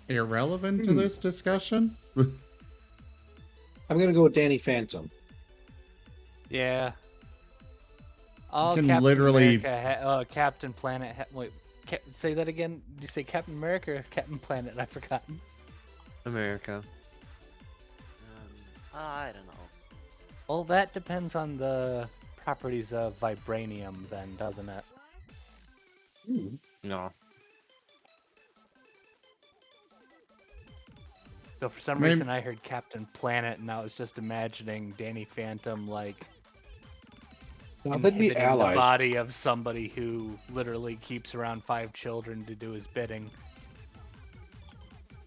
S1: Irrelevant to this discussion.
S2: I'm gonna go with Danny Phantom.
S10: Yeah. All
S1: can
S10: Captain
S1: literally-
S10: America, Captain Planet. Wait, say that again. Did you say Captain America or Captain Planet? I've forgotten.
S4: America.
S8: I don't know.
S10: Well, that depends on the properties of vibranium, then, doesn't it?
S4: No.
S10: So for some
S1: Maybe-
S10: reason, I heard Captain Planet, and I was just imagining Danny Phantom like
S2: Now they'd be
S10: inhibiting the
S2: allies.
S10: body of somebody who literally keeps around 5 children to do his bidding.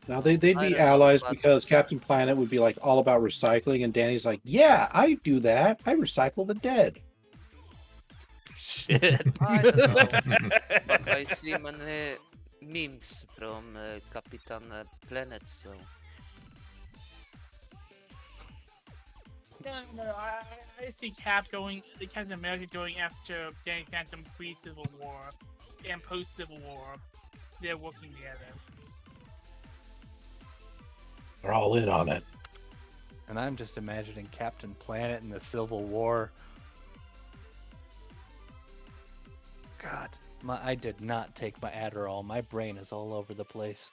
S2: Now they'd
S8: I
S2: be
S8: don't know,
S2: allies
S8: but-
S2: because Captain Planet would be like all about recycling, and Danny's like, "Yeah, I do that. I recycle the dead."
S10: Shit.
S8: I don't know. But I see many memes from Captain Planet, so
S6: No, I see the Captain America going after Danny Phantom pre-Civil War and post-Civil War. They're working together.
S2: They're all in on it.
S10: And I'm just imagining Captain Planet in the Civil War. God, I did not take my Adderall. My brain is all over the place.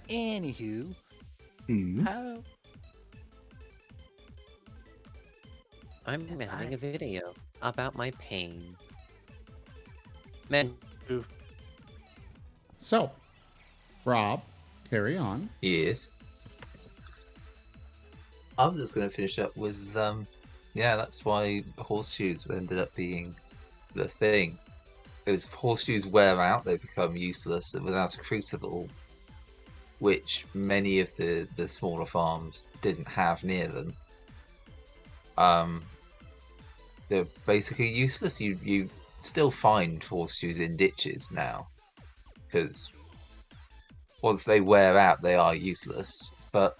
S10: Anywho, how?
S4: I'm making a video about my pain. Man,
S1: So, Rob, carry on.
S9: Yes. I was just going to finish up with, yeah, that's why horseshoes ended up being the thing. Because horseshoes wear out, they become useless, and without a crucible, which many of the smaller farms didn't have near them, they're basically useless. You still find horseshoes in ditches now, because once they wear out, they are useless. But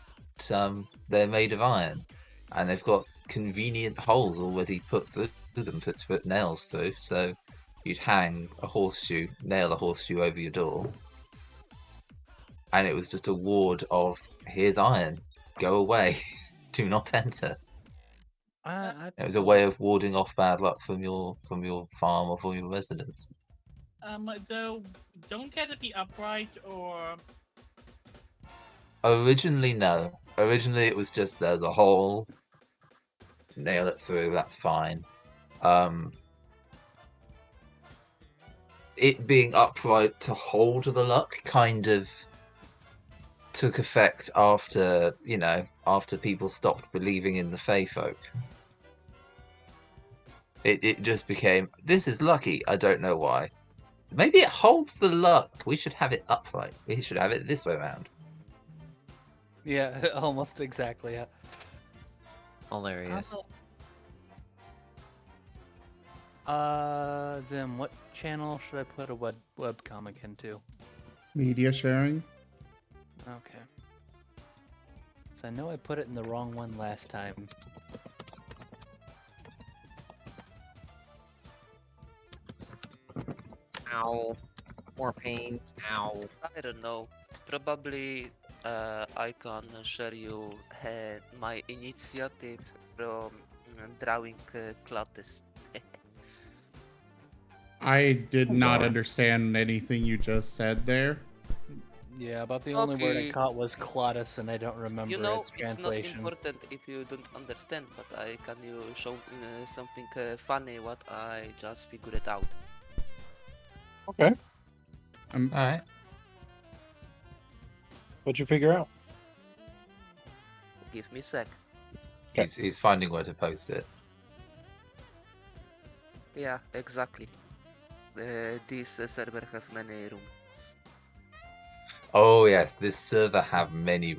S9: they're made of iron, and they've got convenient holes already put through them to put nails through. So you'd hang a horseshoe, nail a horseshoe over your door, and it was just a ward of "here's iron, go away, do not enter." It was a way of warding off bad luck from your farm or from your residents.
S6: Though, don't get to be upright or
S9: Originally, no. Originally, it was just there's a hole, nail it through. That's fine. It being upright to hold the luck kind of took effect after people stopped believing in the Fey folk. It just became, this is lucky. I don't know why. Maybe it holds the luck. We should have it upright. We should have it this way around.
S10: Yeah, almost exactly. Yeah.
S4: hilarious.
S10: Zim, what channel should I put a webcomic into?
S1: Media sharing.
S10: Okay. So I know I put it in the wrong one last time.
S4: Ow. More pain. Ow.
S8: I don't know. Probably I can share you my initiative from drawing classes.
S1: I did
S2: I'm
S1: not
S2: sorry.
S1: understand anything you just said there.
S10: Yeah, about the only word I
S8: Okay.
S10: caught was Clodus, and I don't remember
S8: You know,
S10: its
S8: it's not
S10: translation.
S8: important if you don't understand, but I can you show something funny what I just figured it out.
S2: Okay.
S9: All right.
S2: What'd you figure out?
S8: Give me a sec.
S2: Okay.
S9: He's finding where to post it.
S8: Yeah, exactly. This server have many room.
S9: Oh yes, this server have many.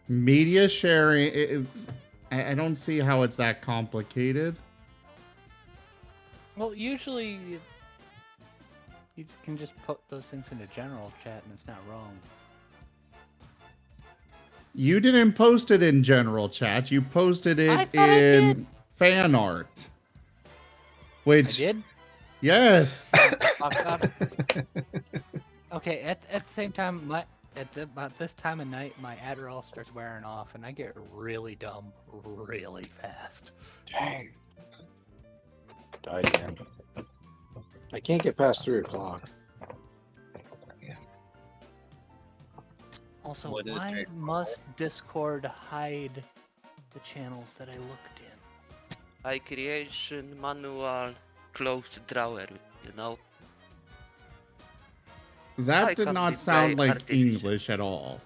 S1: Media sharing, it's. I don't see how it's that complicated.
S10: Well, usually you can just put those things into general chat, and it's not wrong.
S1: You didn't post it in general chat. You posted
S10: I
S1: it
S10: thought I did.
S1: in fan art.
S10: I
S1: Which,
S10: did.
S1: yes.
S10: Fuck up. Okay, at the same time, about this time of night, my Adderall starts wearing off, and I get really dumb really fast.
S2: Dang. Died again. I can't get past 3 o'clock.
S10: Also,
S9: What did it
S10: why
S9: take?
S10: must Discord hide the channels that I looked in?
S8: I creation manual closed drawer, you know.
S1: That
S8: I
S1: did
S8: can
S1: not
S8: be
S1: sound
S8: very
S1: like
S8: artificial.
S1: English at all.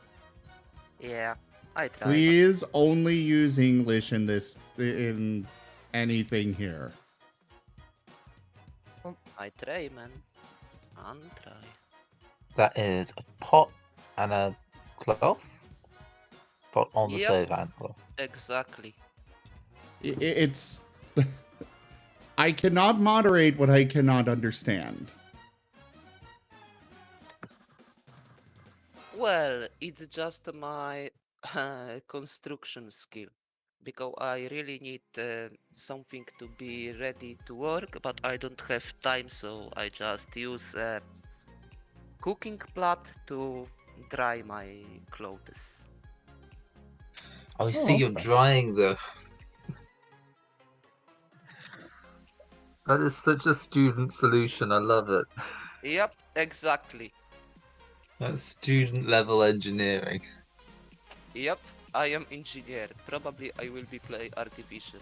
S8: Yeah, I try.
S1: Please only use English in anything here.
S8: I try, man. And try.
S9: That is a pot and a cloth. Pot on the
S8: Yep.
S9: stove and cloth.
S8: Exactly.
S1: It's. I cannot moderate what I cannot understand.
S8: Well, it's just my construction skill. Because I really need something to be ready to work, but I don't have time, so I just use a cooking pot to dry my clothes.
S9: Oh, I see you're drying the. That is such a student solution. I love it.
S8: Yep, exactly.
S9: That's student level engineering.
S8: Yep, I am engineer. Probably I will be play artificial.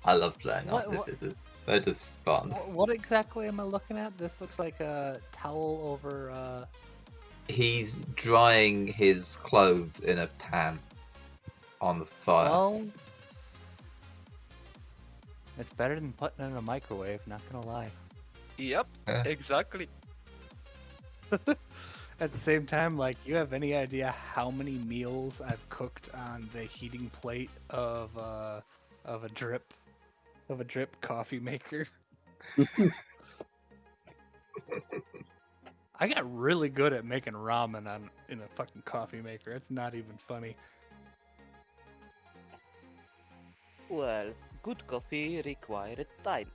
S9: I love playing
S10: What-
S9: artificers. They're just fun.
S10: What exactly am I looking at? This looks like a towel over.
S9: He's drying his clothes in a pan on the fire.
S10: Well, it's better than putting it in a microwave. Not gonna lie.
S8: Yep,
S9: Yeah.
S8: exactly.
S10: At the same time, like, you have any idea how many meals I've cooked on the heating plate of a drip coffee maker? I got really good at making ramen in a fucking coffee maker. It's not even funny.
S8: Well, good coffee required time.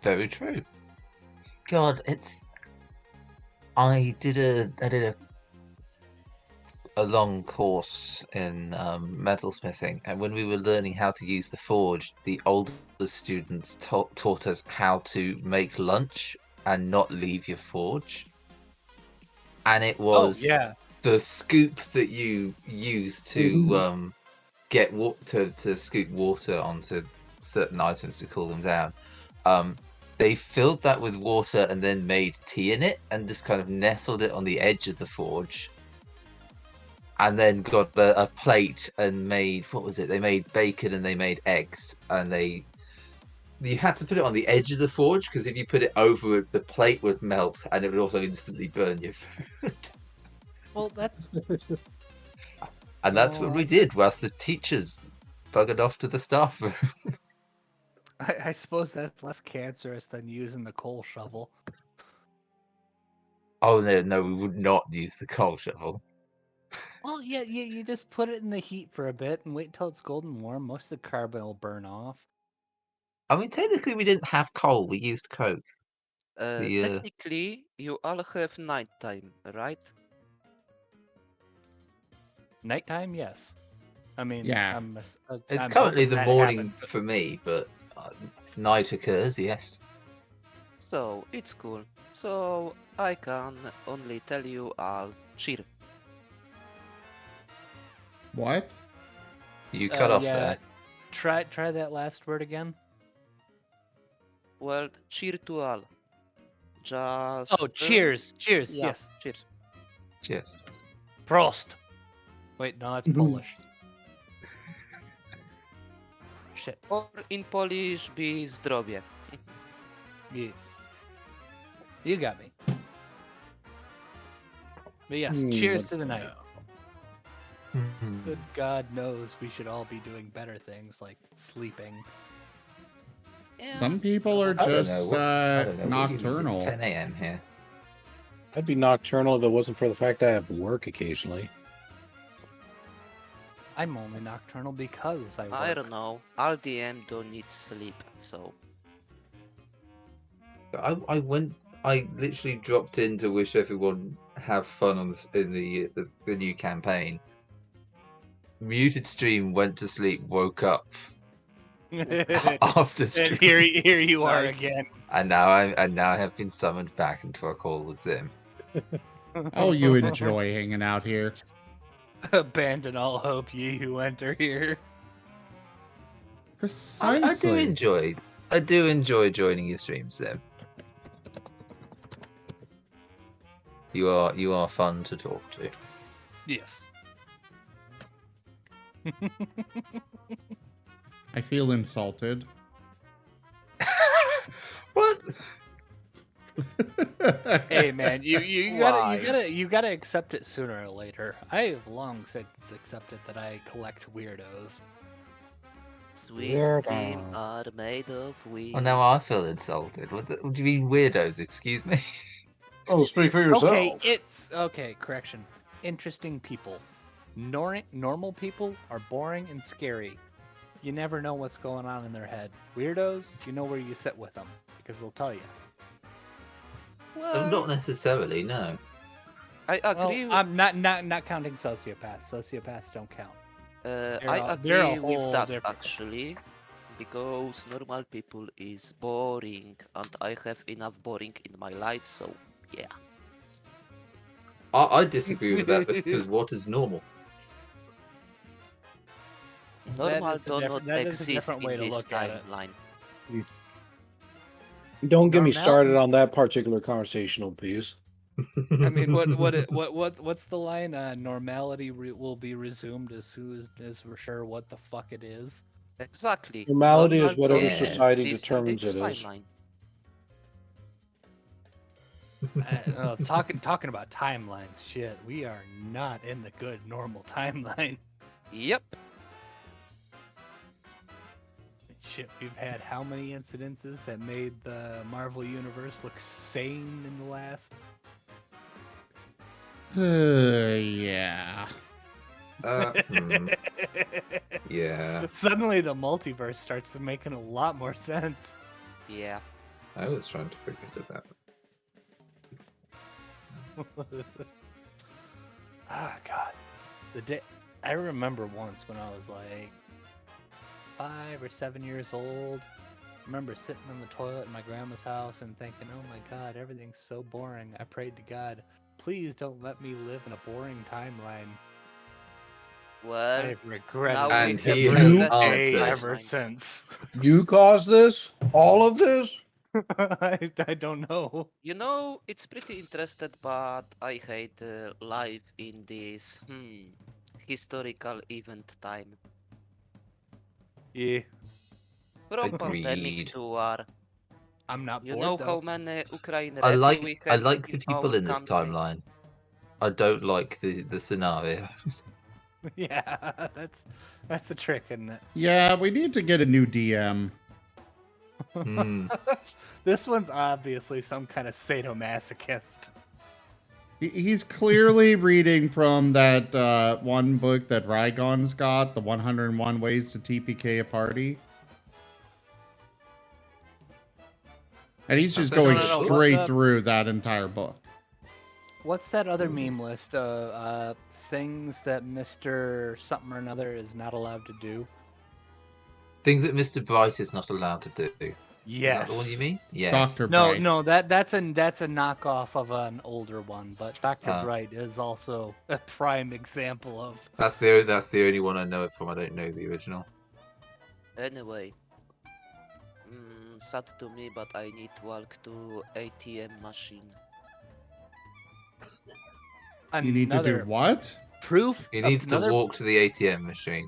S9: Very true. God, it's. I did a long course in metalsmithing, and when we were learning how to use the forge, the older students taught us how to make lunch and not leave your forge. And it was the scoop that you use to get to scoop water onto certain items to cool them down. They filled that with water and then made tea in it and just kind of nestled it on the edge of the forge. And then got a plate and made, what was it? They made bacon and they made eggs. And you had to put it on the edge of the forge because if you put it over it, the plate would melt and it would also instantly burn your food.
S10: Well, that.
S9: And that's
S10: Oh,
S9: what we
S10: I
S9: did whilst the teachers buggered off to the staff room.
S10: I suppose that's less cancerous than using the coal shovel.
S9: Oh no, we would not use the coal shovel.
S10: Well, yeah, you just put it in the heat for a bit and wait until it's golden warm. Most of the carbon will burn off.
S9: I mean, technically, we didn't have coal. We used coke.
S8: Technically, you all have nighttime, right?
S10: Nighttime, yes. I mean,
S1: Yeah.
S9: It's
S10: I'm
S9: currently
S10: hoping
S9: the
S10: that
S9: morning
S10: happens.
S9: for me, but night occurs, yes.
S8: So it's cool. So I can only tell you I'll cheer.
S1: What?
S9: You cut off
S10: Yeah.
S9: there.
S10: Try that last word again.
S8: Well, cheer to all. Just.
S10: Oh, cheers! Cheers!
S8: Yeah,
S10: Yes.
S8: cheers.
S9: Yes.
S10: Prost. Wait, no, that's Polish. Shit.
S8: Or in Polish, be zdrowie.
S10: Yeah. You got me. But yes, cheers to the night. Good God knows we should all be doing better things like sleeping.
S8: Yeah.
S1: Some people are
S9: I don't know
S1: just
S9: what- I don't know what you mean.
S1: nocturnal.
S9: It's 10 a.m. here.
S2: I'd be nocturnal if it wasn't for the fact I have work occasionally.
S10: I'm only nocturnal because I work.
S8: I don't know. All DM don't need sleep, so.
S9: I literally dropped in to wish everyone have fun on this, in the new campaign. Muted stream, went to sleep, woke up after stream,
S10: And here you are
S8: Nice.
S10: again.
S9: and now I have been summoned back into a call with Zim.
S1: Oh, you enjoy hanging out here.
S10: Abandon all hope, ye who enter here.
S1: Precisely.
S9: I do enjoy joining your streams, Zim. You are fun to talk to.
S10: Yes.
S1: I feel insulted.
S9: What?
S10: Hey man, you gotta accept it sooner or later. I have long since accepted that I collect weirdos.
S8: Sweet
S2: Weirdo.
S8: dreams are made of wings.
S9: Well, now I feel insulted. What do you mean weirdos? Excuse me.
S2: Oh, speak for yourself.
S10: Okay. Correction. Interesting people. Normal people are boring and scary. You never know what's going on in their head. Weirdos, you know where you sit with them because they'll tell you.
S8: Well,
S9: Not necessarily. No.
S8: I agree.
S10: Well, I'm not counting sociopaths. Sociopaths don't count.
S8: I
S10: they're a
S8: agree with
S10: whole
S8: that
S10: different-
S8: actually, because normal people is boring, and I have enough boring in my life. So yeah.
S9: I disagree with that because what is normal?
S8: Normal
S10: is a
S8: do
S10: different-
S8: not
S10: that is a
S8: exist
S10: different way
S8: in
S10: to
S8: this
S10: look at it.
S8: timeline.
S2: Don't get me
S10: Normal-
S2: started on that particular conversational piece.
S10: I mean, what's the line? Normality will be resumed as soon as we're sure what the fuck it is.
S8: Exactly.
S2: Normality is
S8: Normal
S2: whatever
S8: don't
S9: Yes.
S2: society
S8: exist in
S2: determines
S8: this
S2: it is.
S8: timeline.
S10: Talking about timelines, shit. We are not in the good normal timeline.
S8: Yep.
S10: Shit, we've had how many incidences that made the Marvel universe look sane in the last?
S1: Yeah.
S9: Yeah.
S10: Suddenly the multiverse starts making a lot more sense.
S8: Yeah.
S9: I was trying to forget about that.
S10: Ah, God. The day I remember once when I was like 5 or 7 years old. I remember sitting on the toilet in my grandma's house and thinking, "Oh my God, everything's so boring." I prayed to God, "Please don't let me live in a boring timeline."
S8: Well,
S10: I've regretted
S8: now
S10: it
S9: And
S8: we have
S9: he
S10: every
S9: has
S10: day
S9: answered.
S10: ever since.
S2: You caused this? All of this?
S10: I don't know.
S8: You know, it's pretty interesting, but I hate life in this historical event time.
S10: Yeah,
S8: From pandemic
S9: Agreed.
S8: to war.
S10: I'm not
S8: You
S10: bored
S8: know
S10: though.
S8: how many Ukraine
S9: I
S8: refugees we
S9: I
S8: have
S9: like the
S8: in
S9: people
S8: our
S9: in this
S8: country?
S9: timeline. I don't like the scenarios.
S10: Yeah, that's a trick, isn't it?
S1: Yeah, we need to get a new DM.
S9: Hmm.
S10: This one's obviously some kind of sadomasochist.
S1: He's clearly reading from that one book that Rygon's got, the 101 Ways to TPK a Party. And he's just
S9: That's
S1: going
S9: actually-
S1: straight
S10: What the-
S1: through that entire book.
S10: What's that other meme list? things that Mr. Something or another is not allowed to do?
S9: Things that Mr. Bright is not allowed to do. Is that the one you
S10: Yes.
S9: mean? Yes.
S1: Dr.
S10: No,
S1: Bright.
S10: no, that's a knockoff of an older one, but Dr.
S9: Ah.
S10: Bright is also a prime example of.
S9: That's the only one I know it from. I don't know the original.
S8: Anyway, sad to me, but I need to walk to ATM machine.
S1: You need to do
S10: Another
S1: what?
S10: proof.
S9: He needs to
S10: another,
S9: walk to the ATM machine.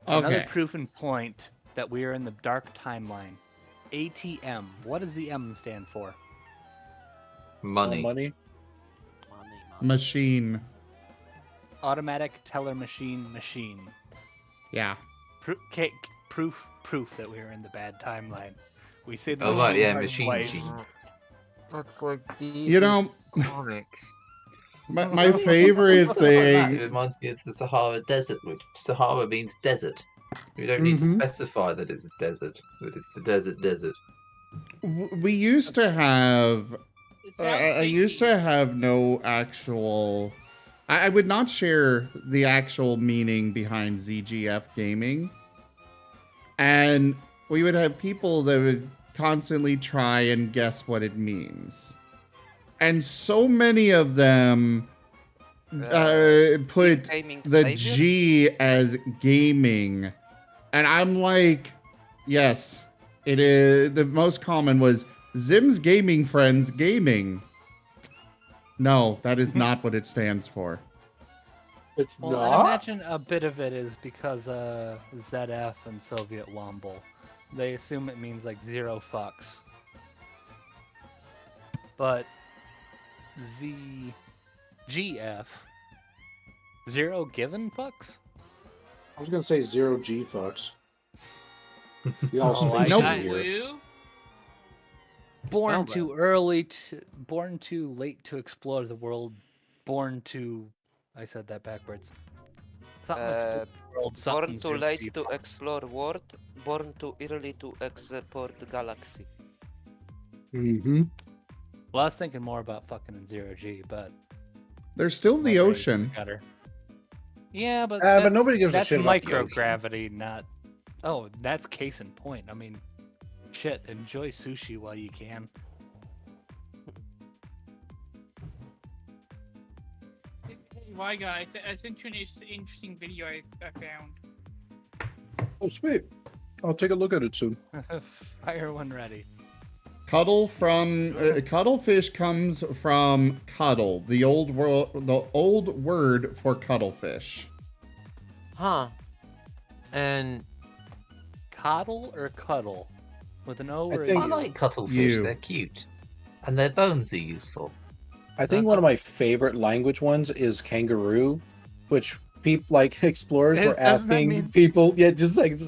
S10: Another
S1: Okay.
S10: proof and point that we are in the dark timeline. ATM. What does the M stand for?
S9: Money.
S2: Money.
S1: Machine.
S10: Automatic teller machine.
S1: Yeah.
S10: Proof that we are in the bad timeline. We say the
S9: Oh, right, yeah,
S10: machine
S9: machine.
S10: twice.
S4: That's like
S1: You know,
S4: comic.
S1: my favorite
S9: It
S1: thing.
S9: reminds me of the Sahara Desert, which Sahara means desert. We don't need to
S1: Mhm.
S9: specify that it's a desert, that it's the desert.
S1: We used to have.
S6: It sounds
S1: I used
S6: tasty.
S1: to have no actual. I would not share the actual meaning behind ZGF gaming. And we would have people that would constantly try and guess what it means. And so many of them put
S8: Gaming
S1: the
S8: behavior?
S1: G as gaming. And I'm like, yes, it is. The most common was Zim's Gaming Friends Gaming. No, that is not what it stands for.
S2: It's
S10: Well, I
S2: not.
S10: imagine a bit of it is because ZF and Soviet Womble. They assume it means like 0 fucks. But ZGF, 0 given fucks?
S2: I was gonna say 0G fucks. We all
S10: Oh,
S2: space
S1: Nope.
S2: here.
S6: Blue?
S10: Born
S4: Well,
S10: too born too late to explore the world. Born too, I said that backwards. Something explore the world.
S8: Born
S10: Something
S8: too
S10: 0G
S8: late to
S10: fucks.
S8: explore world, born too early to export galaxy.
S2: Mm-hmm.
S10: Well, I was thinking more about fucking in 0G, but
S1: There's still
S10: my
S1: the
S10: brain's
S1: ocean.
S10: gutter. Yeah, but
S2: But nobody gives a
S10: that's
S2: shit about the ocean.
S10: microgravity, not. Oh, that's case in point. I mean, shit. Enjoy sushi while you can.
S6: Hey, Wygon, I sent you an interesting video I found.
S2: Oh, sweet. I'll take a look at it soon.
S10: Fire when ready.
S1: Cuttlefish comes from cuddle, the old word for cuttlefish.
S4: Huh. And
S10: Coddle or cuddle? With an O
S2: I
S10: or a
S2: think-
S9: I
S10: U?
S9: like cuttlefish.
S1: You.
S9: They're cute, and their bones are useful.
S2: I think one of my favorite language ones is kangaroo, which people like explorers were
S10: Doesn't that
S2: asking
S10: mean-
S2: people. Yeah, just like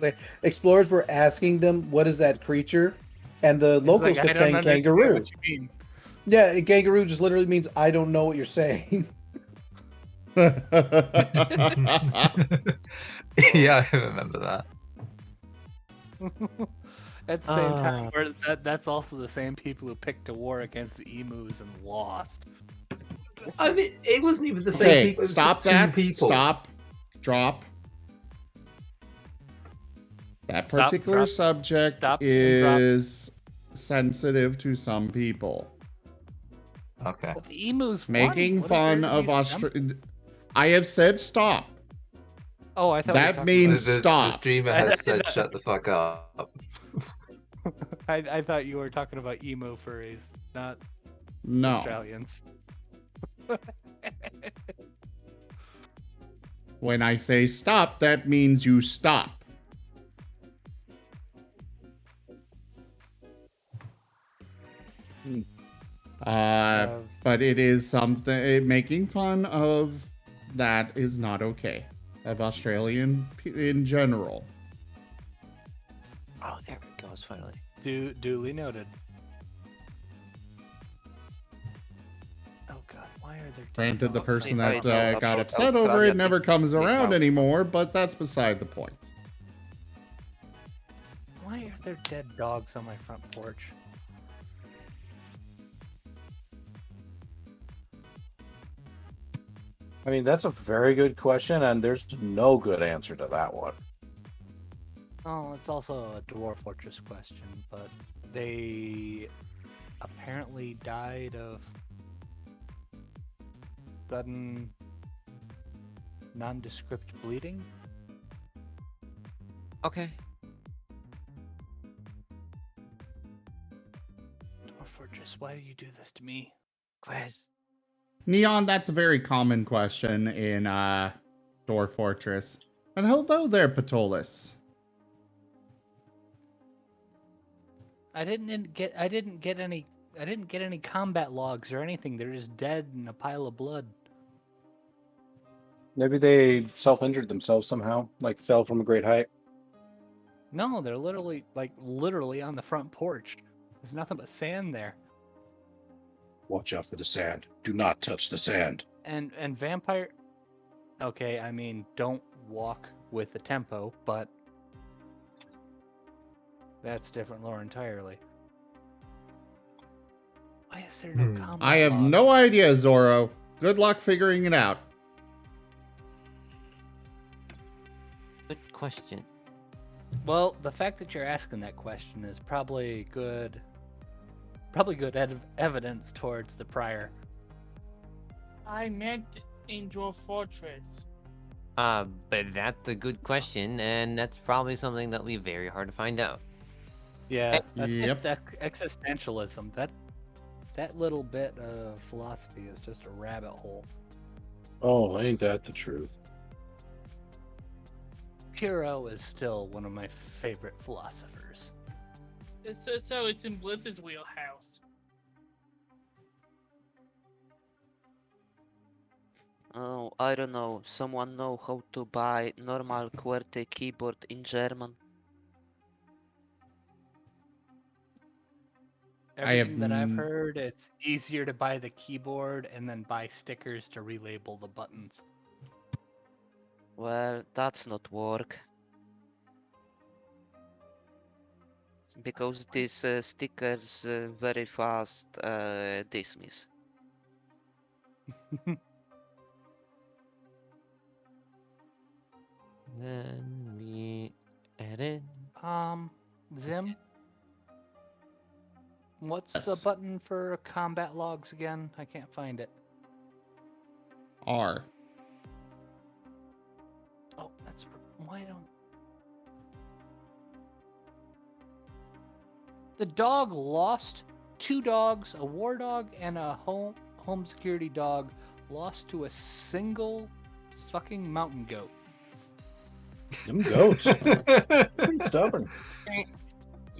S2: explorers were asking them, "What is that creature?" And the
S10: It's
S2: locals
S10: like, I
S2: kept
S10: don't
S2: saying
S10: understand
S2: kangaroo.
S10: What you mean?
S2: Yeah, kangaroo just literally means I don't know what you're saying.
S9: Yeah, I remember that.
S10: At the same time, that's also the same people who picked a war against the emus and lost.
S9: I mean, it wasn't even the same
S1: Okay,
S9: people. It was
S1: stop
S9: just two
S1: that.
S9: people.
S1: Stop. Drop. That
S10: Stop,
S1: particular
S10: drop,
S1: subject
S10: stop, and drop.
S1: is sensitive to some people.
S9: Okay.
S10: Well, the emus won.
S1: Making
S10: What is there
S1: fun
S10: to
S1: of
S10: be
S1: Australia. I have said stop.
S10: Oh, I thought we were
S1: That
S10: talking
S1: means
S9: The
S1: stop.
S9: streamer has said, "Shut the fuck up."
S10: I thought you were talking about emo furries, not
S1: No.
S10: Australians.
S1: When I say stop, that means you stop. But it is something. Making fun of that is not okay. Of Australian in general.
S4: oh, there it goes finally.
S10: Duly noted. Oh god, why are there?
S1: Granted, the person
S8: I
S1: that
S8: know
S1: got
S8: about
S1: upset over
S8: Australia
S1: it never
S8: is
S1: comes
S8: big
S1: around
S8: now.
S1: anymore, but that's beside the point.
S10: Why are there dead dogs on my front porch?
S2: I mean, that's a very good question, and there's no good answer to that one.
S10: Oh, it's also a Dwarf Fortress question, but they apparently died of sudden nondescript bleeding.
S4: Okay.
S10: Dwarf Fortress, why do you do this to me?
S4: Quez.
S1: Neon, that's a very common question in Dwarf Fortress. And hello there, Patolis.
S10: I didn't get any combat logs or anything. They're just dead in a pile of blood.
S2: Maybe they self-injured themselves somehow, like fell from a great height.
S10: No, they're literally on the front porch. There's nothing but sand there.
S2: Watch out for the sand. Do not touch the sand.
S10: And vampire. Okay, I mean, don't walk with the tempo, but that's different lore entirely. Why is there no combat
S1: I have
S10: log?
S1: no idea, Zorro. Good luck figuring it out.
S4: Good question.
S10: Well, the fact that you're asking that question is probably good evidence towards the prior.
S6: I meant in Dwarf Fortress.
S4: But that's a good question, and that's probably something that'll be very hard to find out.
S10: Yeah, that's
S1: Yep.
S10: just existentialism. That little bit of philosophy is just a rabbit hole.
S2: Oh, ain't that the truth?
S10: Puro is still one of my favorite philosophers.
S6: So it's in Blizz's wheelhouse.
S8: Oh, I don't know. Someone know how to buy normal QWERTY keyboard in German?
S1: I have
S10: Everything that I've heard, it's easier to buy the keyboard and then buy stickers to relabel the buttons.
S8: Well, that's not work. Because these stickers very fast dismiss.
S4: Then we edit.
S10: Zim? What's the
S1: Yes.
S10: button for combat logs again? I can't find it.
S1: R.
S10: Oh, that's why don't the dog lost 2 dogs, a war dog and a home security dog lost to a single fucking mountain goat.
S2: Them goats. Pretty stubborn.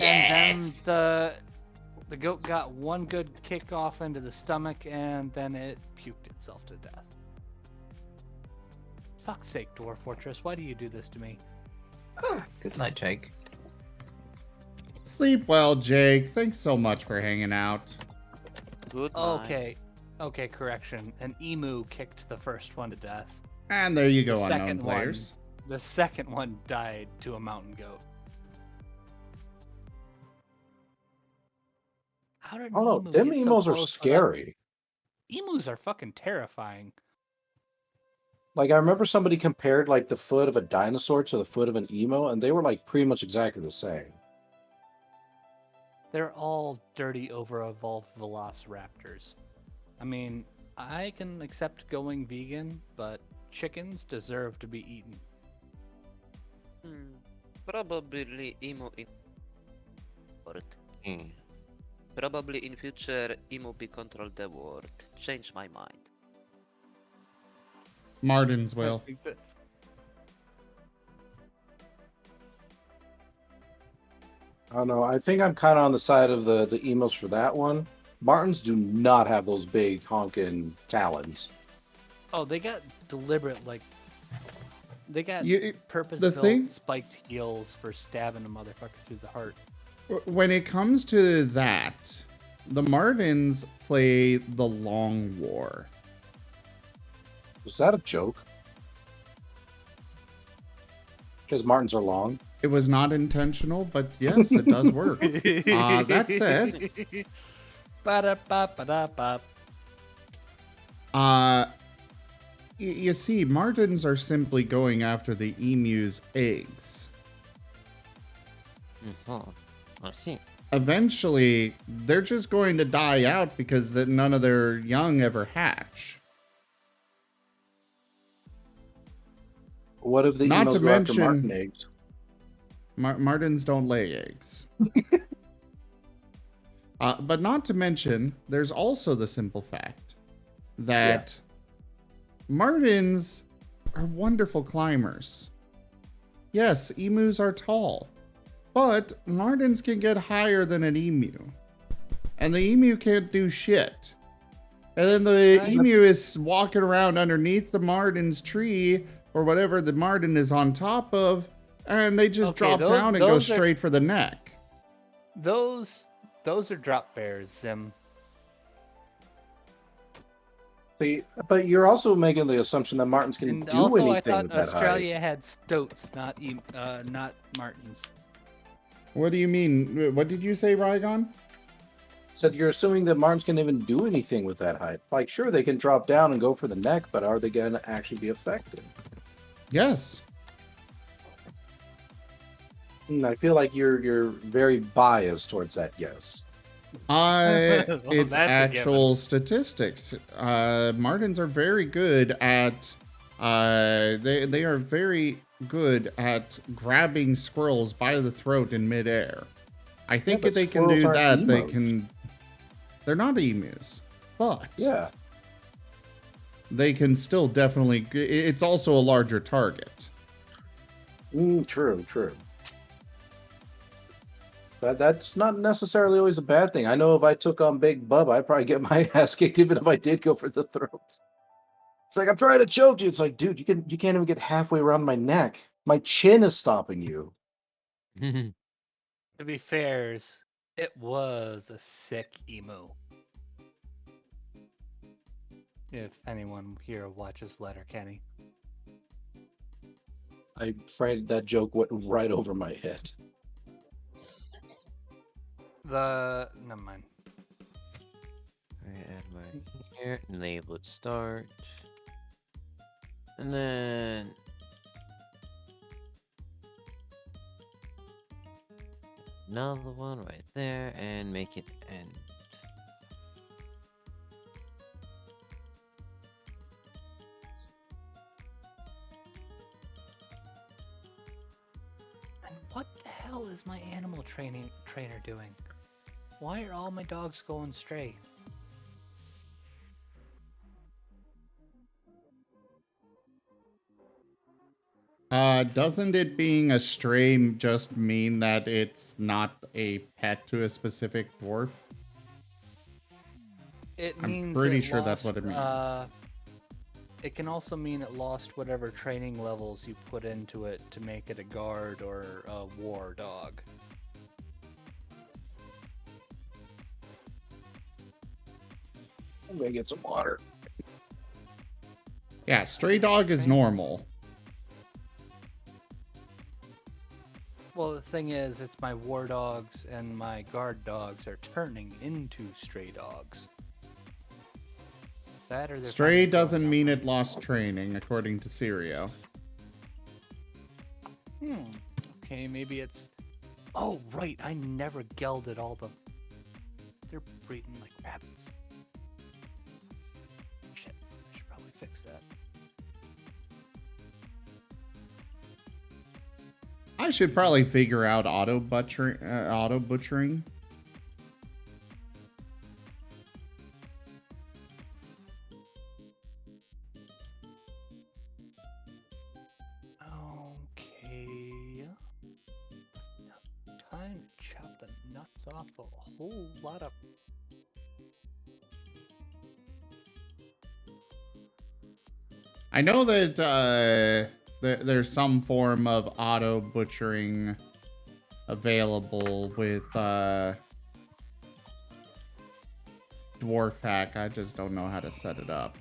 S10: And then the goat got one good kick off into the stomach and then it puked itself to death. Fuck's sake, Dwarf Fortress, why do you do this to me?
S9: Oh, good night, Jake.
S1: Sleep well, Jake. Thanks so much for hanging out.
S8: Good night.
S10: Okay, correction. An emu kicked the first one to death.
S1: And there you
S10: The
S1: go, unknown
S10: second one-
S1: players.
S10: The second one died to a mountain goat. How did
S2: I don't know.
S10: emu
S2: Them
S10: get so
S2: emos are
S10: close without-
S2: scary.
S10: Emus are fucking terrifying.
S2: Like, I remember somebody compared, like, the foot of a dinosaur to the foot of an emo, and they were, like, pretty much exactly the same.
S10: They're all dirty, over-evolved velociraptors. I mean, I can accept going vegan, but chickens deserve to be eaten.
S8: Probably emo in world.
S4: Hmm.
S8: Probably in future emo be control the world. Change my mind.
S1: Martin's will.
S10: I think that-
S2: I don't know. I think I'm kind of on the side of the emos for that one. Martens do not have those big honking talons.
S10: Oh, they got deliberate, like... They got
S1: You-
S10: purpose-built
S1: thing-
S10: spiked heels for stabbing a motherfucker through the heart.
S1: When it comes to that, the Martins play the long war.
S2: Was that a joke? Because Martens are long.
S1: It was not intentional, but yes, it does work. That said,
S10: Ba-da-ba-ba-da-ba.
S1: You see, Martens are simply going after the emu's eggs.
S4: Mhm. I see.
S1: Eventually, they're just going to die out because none of their young ever hatch.
S2: What if the
S1: Not
S2: emos
S1: to
S2: go after Marten
S1: mention-
S2: eggs?
S1: Martens don't lay eggs. But not to mention, there's also the simple fact that Martens are wonderful climbers. Yes, emus are tall, but Martens can get higher than an emu. And the emu can't do shit. And then the emu is walking around underneath the Marten's tree or whatever the Marten is on top of, and they just drop down and go straight for the neck.
S10: Those are drop bears, Zim.
S2: See, but you're also making the assumption that Martens can
S10: And
S2: do
S10: also,
S2: anything
S10: I thought
S2: with that
S10: Australia had stoats, not Martens.
S1: What do you mean? What did you say, Rygon?
S2: Said you're assuming that Martens can even do anything with that height. Like, sure, they can drop down and go for the neck, but are they going to actually be effective?
S1: Yes.
S2: And I feel like you're very biased towards that yes.
S10: Well,
S1: It's
S10: that's a
S1: actual statistics. Martens are very good at they are very good at grabbing squirrels by the throat in midair. I think
S2: but
S1: if they can
S2: squirrels
S1: do
S2: aren't
S1: that, they
S2: emos.
S1: can. They're not emus, but
S2: Yeah.
S1: they can still definitely. It's also a larger target.
S2: True. But that's not necessarily always a bad thing. I know if I took on Big Bub, I'd probably get my ass kicked even if I did go for the throat. It's like, I'm trying to choke you. It's like, dude, you can't even get halfway around my neck. My chin is stopping you.
S10: To be fair, it was a sick emu. If anyone here watches Letterkenny.
S2: I'm afraid that joke went right over my head.
S10: Never mind.
S4: Alright, add mine here, enable it start. And then another one right there and make it end.
S10: And what the hell is my animal trainer doing? Why are all my dogs going stray?
S1: Doesn't it being a stray just mean that it's not a pet to a specific dwarf?
S10: It
S1: I'm
S10: means
S1: pretty
S10: it
S1: sure that's what it means.
S10: It can also mean it lost whatever training levels you put into it to make it a guard or a war dog.
S2: I'm gonna get some water.
S1: Yeah, stray dog is normal.
S10: Well, the thing is, it's my war dogs and my guard dogs are turning into stray dogs. That or they're
S1: Stray
S10: finally
S1: doesn't
S10: growing
S1: mean
S10: up.
S1: it lost training, according to Sirio.
S10: Okay, maybe it's... Oh, right, I never gelded all the... They're breeding like rabbits. Shit, I should probably fix that.
S1: I should probably figure out auto butchering.
S10: Okay. Now, time to chop the nuts off a whole lot of...
S1: I know that there's some form of auto butchering available with Dwarf Hack. I just don't know how to set it up.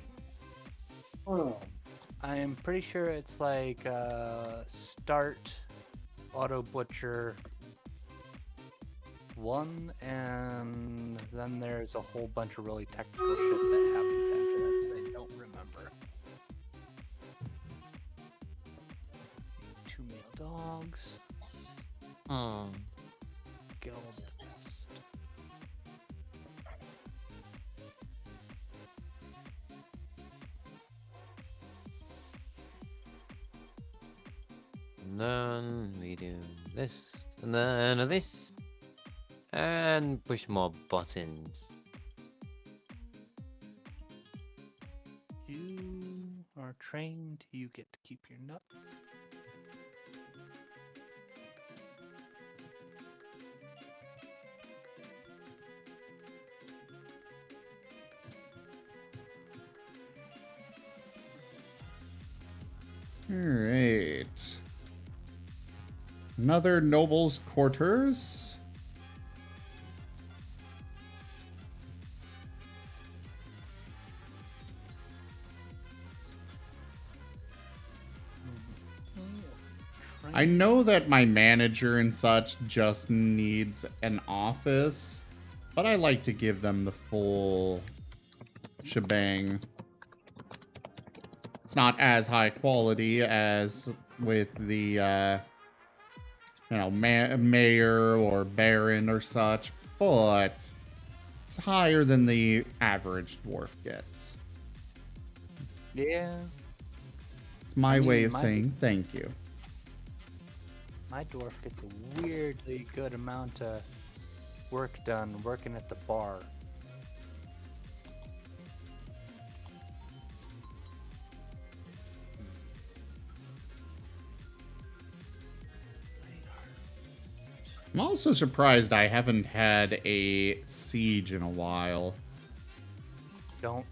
S10: I'm pretty sure it's like start auto butcher 1, and then there's a whole bunch of really technical shit that happens after that I don't remember. dogs.
S4: Hmm.
S10: Guild. list.
S4: And then we do this, and then this, and push more buttons.
S10: You are trained. You get to keep your nuts.
S1: All right. Another noble's quarters. I know that my manager and such just needs an office, but I like to give them the full shebang. It's not as high quality as with the, mayor or baron or such, but it's higher than the average dwarf gets.
S10: Yeah.
S1: It's my way
S10: mean,
S1: of
S10: my-
S1: saying thank you.
S10: My dwarf gets a weirdly good amount of work done working at the bar.
S1: I'm also surprised I haven't had a siege in a while.
S10: Don't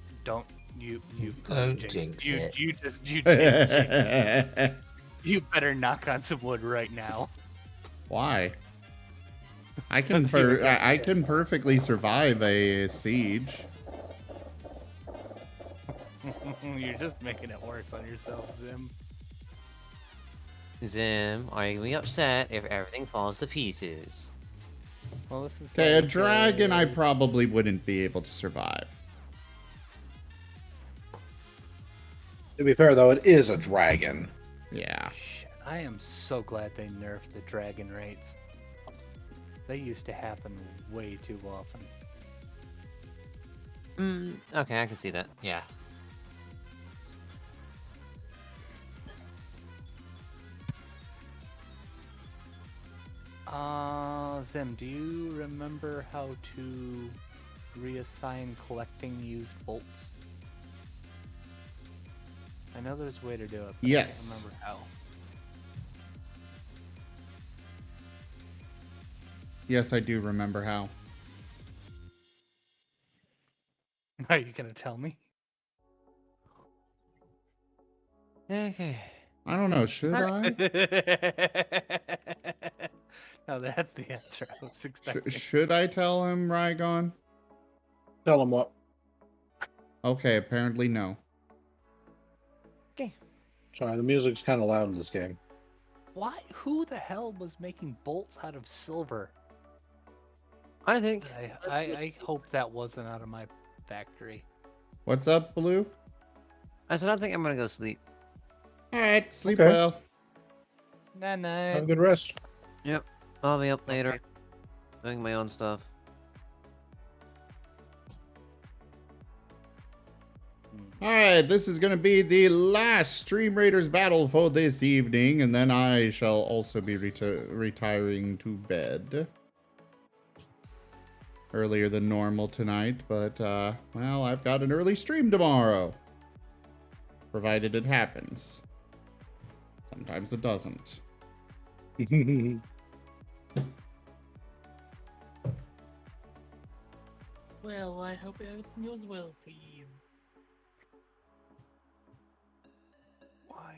S10: you
S9: Don't
S10: jinx
S9: jinx
S10: you
S9: it.
S10: you just you did jinx it. You better knock on some wood right now.
S1: Why? I can
S10: Let's hear it.
S1: I can perfectly survive a siege.
S10: You're just making it worse on yourself, Zim.
S4: Zim, are you gonna be upset if everything falls to pieces?
S10: Well, this is
S1: Okay, a
S10: funny
S1: dragon I
S10: because-
S1: probably wouldn't be able to survive.
S2: To be fair, though, it is a dragon.
S1: Yeah.
S10: Shit, I am so glad they nerfed the dragon rates. They used to happen way too often.
S4: Okay, I can see that. Yeah.
S10: Zim, do you remember how to reassign collecting used bolts? I know there's a way to do it, but
S1: Yes.
S10: I can't remember how.
S1: Yes, I do remember how.
S10: Are you gonna tell me?
S4: Okay.
S1: I don't know, should I?
S10: No, that's the answer I was expecting.
S1: Should I tell him, Rygon?
S2: Tell him what.
S1: Okay, apparently no.
S2: Sorry, the music's kind of loud in this game.
S10: Why? Who the hell was making bolts out of silver?
S4: I think
S10: I hope that wasn't out of my factory.
S1: What's up, Blue?
S4: I said I think I'm gonna go sleep.
S1: Alright, sleep
S2: Okay.
S1: well.
S10: Nah, nah.
S2: Have a good rest.
S4: Yep. I'll be up later, doing my own stuff.
S1: Alright, this is going to be the last Stream Raiders battle for this evening, and then I shall also be retiring to bed. Earlier than normal tonight, but, well, I've got an early stream tomorrow. Provided it happens. Sometimes it doesn't.
S6: Well, I hope everything goes well for you.
S10: Why?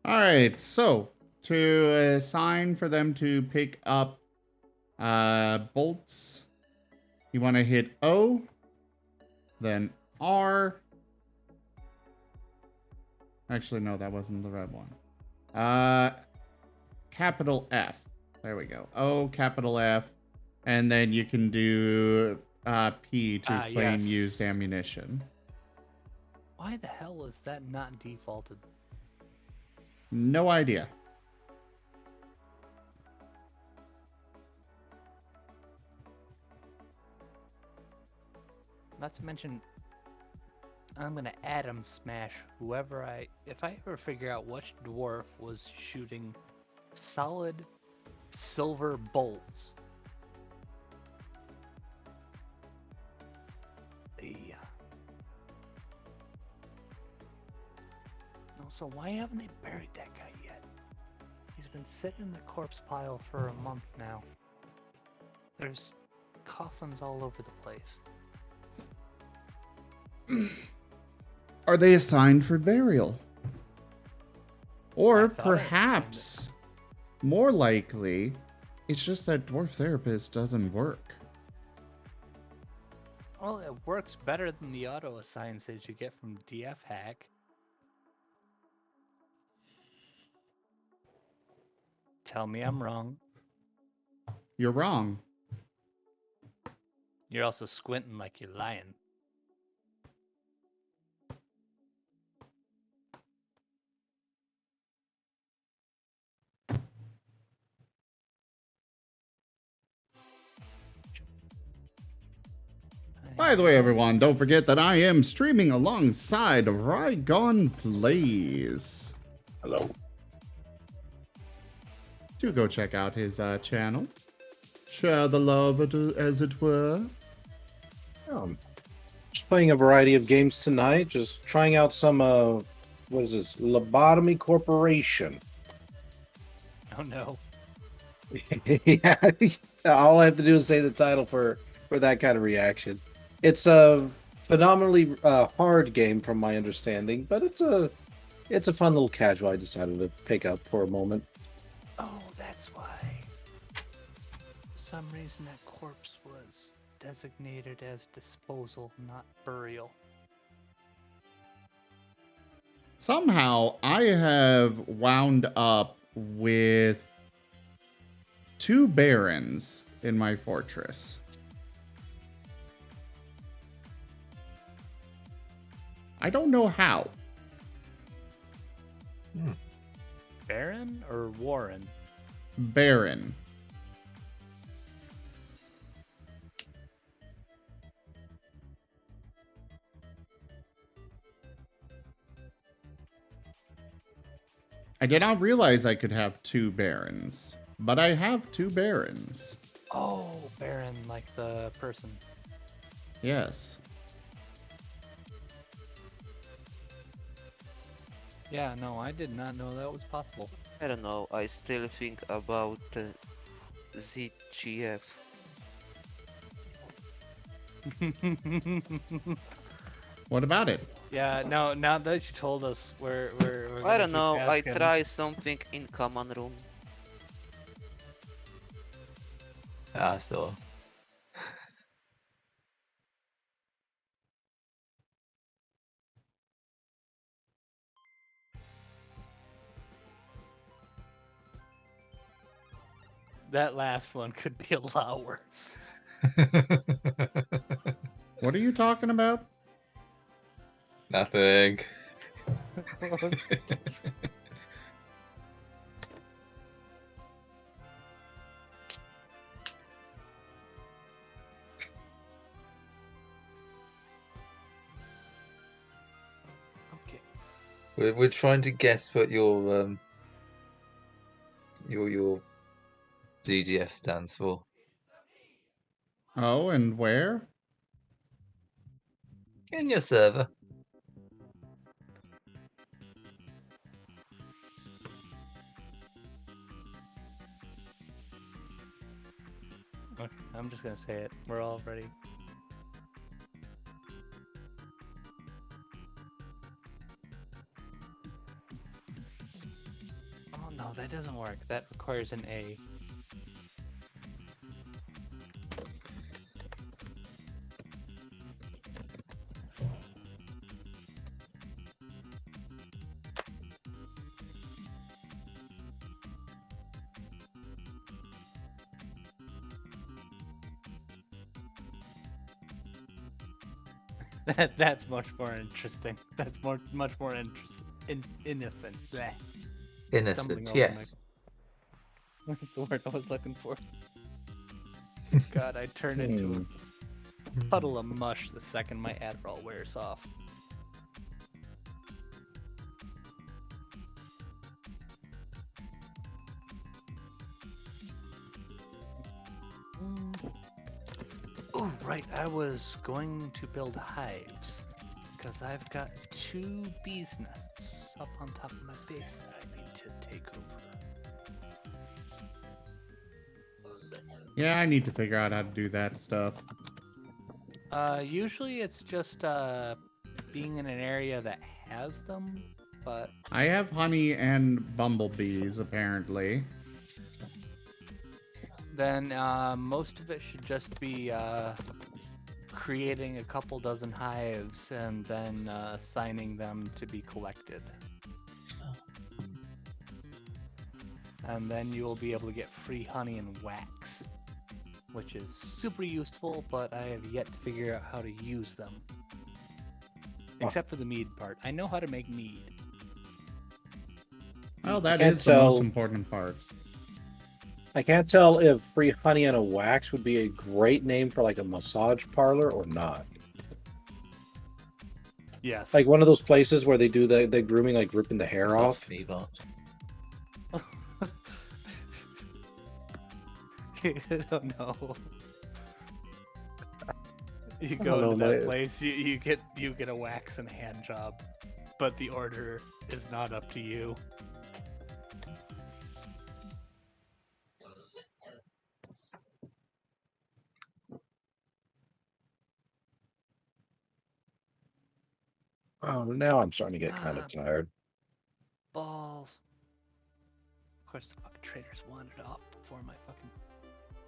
S1: Alright, so, to assign for them to pick up bolts, you want to hit O, then R. Actually, no, that wasn't the right one. Capital F. There we go. O, capital F. And then you can do P to claim
S10: yes.
S1: used ammunition.
S10: Why the hell is that not defaulted?
S1: No idea.
S10: Not to mention, I'm gonna Atom Smash if I ever figure out which dwarf was shooting solid silver bolts. Yeah. Also, why haven't they buried that guy yet? He's been sitting in the corpse pile for a month now. There's coffins all over the place.
S1: Are they assigned for burial? Or
S10: I thought I
S1: perhaps, more likely, it's just that Dwarf Therapist doesn't work.
S10: Well, it works better than the auto assign sage you get from DF Hack. Tell me I'm wrong.
S1: You're wrong.
S10: You're also squinting like you're lying.
S1: By the way, everyone, don't forget that I am streaming alongside Rygon Plays.
S2: Hello.
S1: Do go check out his channel. Share the love, as it were.
S2: Just playing a variety of games tonight. Just trying out some, what is this? Lobotomy Corporation.
S10: Oh no.
S2: Yeah, all I have to do is say the title for that kind of reaction. It's a phenomenally hard game from my understanding, but it's a fun little casual I decided to pick up for a moment.
S10: Oh, that's why. For some reason that corpse was designated as disposal, not burial.
S1: Somehow, I have wound up with 2 barons in my fortress. I don't know how.
S10: Baron or Warren?
S1: Baron. I did not realize I could have 2 barons, but I have 2 barons.
S10: Oh, Baron, like the person.
S1: Yes.
S10: Yeah, no, I did not know that was possible.
S8: I don't know. I still think about ZGF.
S1: What about it?
S10: Yeah, no, now that you told us, we're
S8: I
S10: gonna
S8: don't
S10: keep
S8: know. I
S10: asking.
S8: try something in common room.
S9: So
S10: That last one could be a lot worse.
S1: What are you talking about?
S9: nothing.
S10: Okay.
S9: We're trying to guess what your ZGF stands for.
S1: Oh, and where?
S9: In your server.
S10: Okay, I'm just gonna say it. We're all ready. Oh no, that doesn't work. That requires an A. That's much more interesting. That's much more interesting. Innocent. Bleh.
S9: Innocent,
S10: over
S9: yes.
S10: That's the word I was looking for. God, I turn into a puddle of mush the second my Adderall wears off. Oh, right, I was going to build hives, because I've got 2 bees' nests up on top of my base that I need to take over.
S1: Yeah, I need to figure out how to do that stuff.
S10: Usually it's just being in an area that has them, but
S1: I have honey and bumblebees, apparently.
S10: then most of it should just be creating a couple dozen hives and then assigning them to be collected. And then you will be able to get free honey and wax, which is super useful, but I have yet to figure out how to use them. Except for the mead part. I know how to make mead.
S1: Well, that
S2: can't
S1: is the most
S2: tell-
S1: important part.
S2: I can't tell if free honey and a wax would be a great name for like a massage parlor or not.
S10: Yes.
S2: Like one of those places where they do the grooming, like ripping the hair
S9: That's
S2: off.
S9: Feebot.
S10: I don't know. You
S2: I
S10: go
S2: don't
S10: into
S2: know,
S10: that
S2: my-
S10: place, you get a wax and hand job, but the order is not up to you.
S2: Oh, now I'm starting to get kind of tired.
S10: Balls. Of course, the fucking traders wandered off before my fucking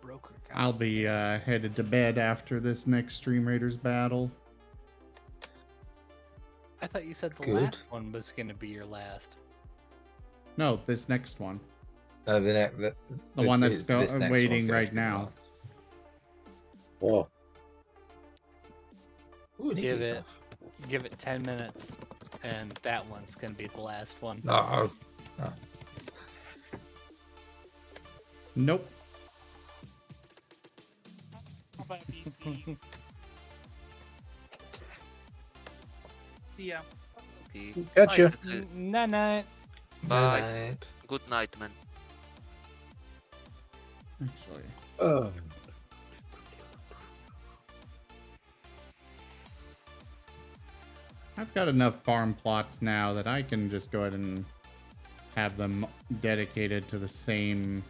S10: broker got
S1: I'll be headed to bed after this next Stream Raiders battle.
S10: I thought you said the
S9: Good.
S10: last one was gonna be your last.
S1: No, this next one.
S9: The
S1: one that's
S9: this next one's
S1: waiting
S9: going
S1: right
S9: to be
S1: now.
S9: last.
S2: Oh,
S9: Ooh, Nikki
S10: Give it,
S9: stuff.
S10: give it 10 minutes, and that one's gonna be the last one.
S9: No.
S1: Nope.
S6: How about BC? See ya.
S8: Okay.
S2: Gotcha.
S10: Night night.
S8: Bye.
S9: Night.
S8: Good night, man.
S1: Actually,
S2: oh.
S1: I've got enough farm plots now that I can just go ahead and have them dedicated to the same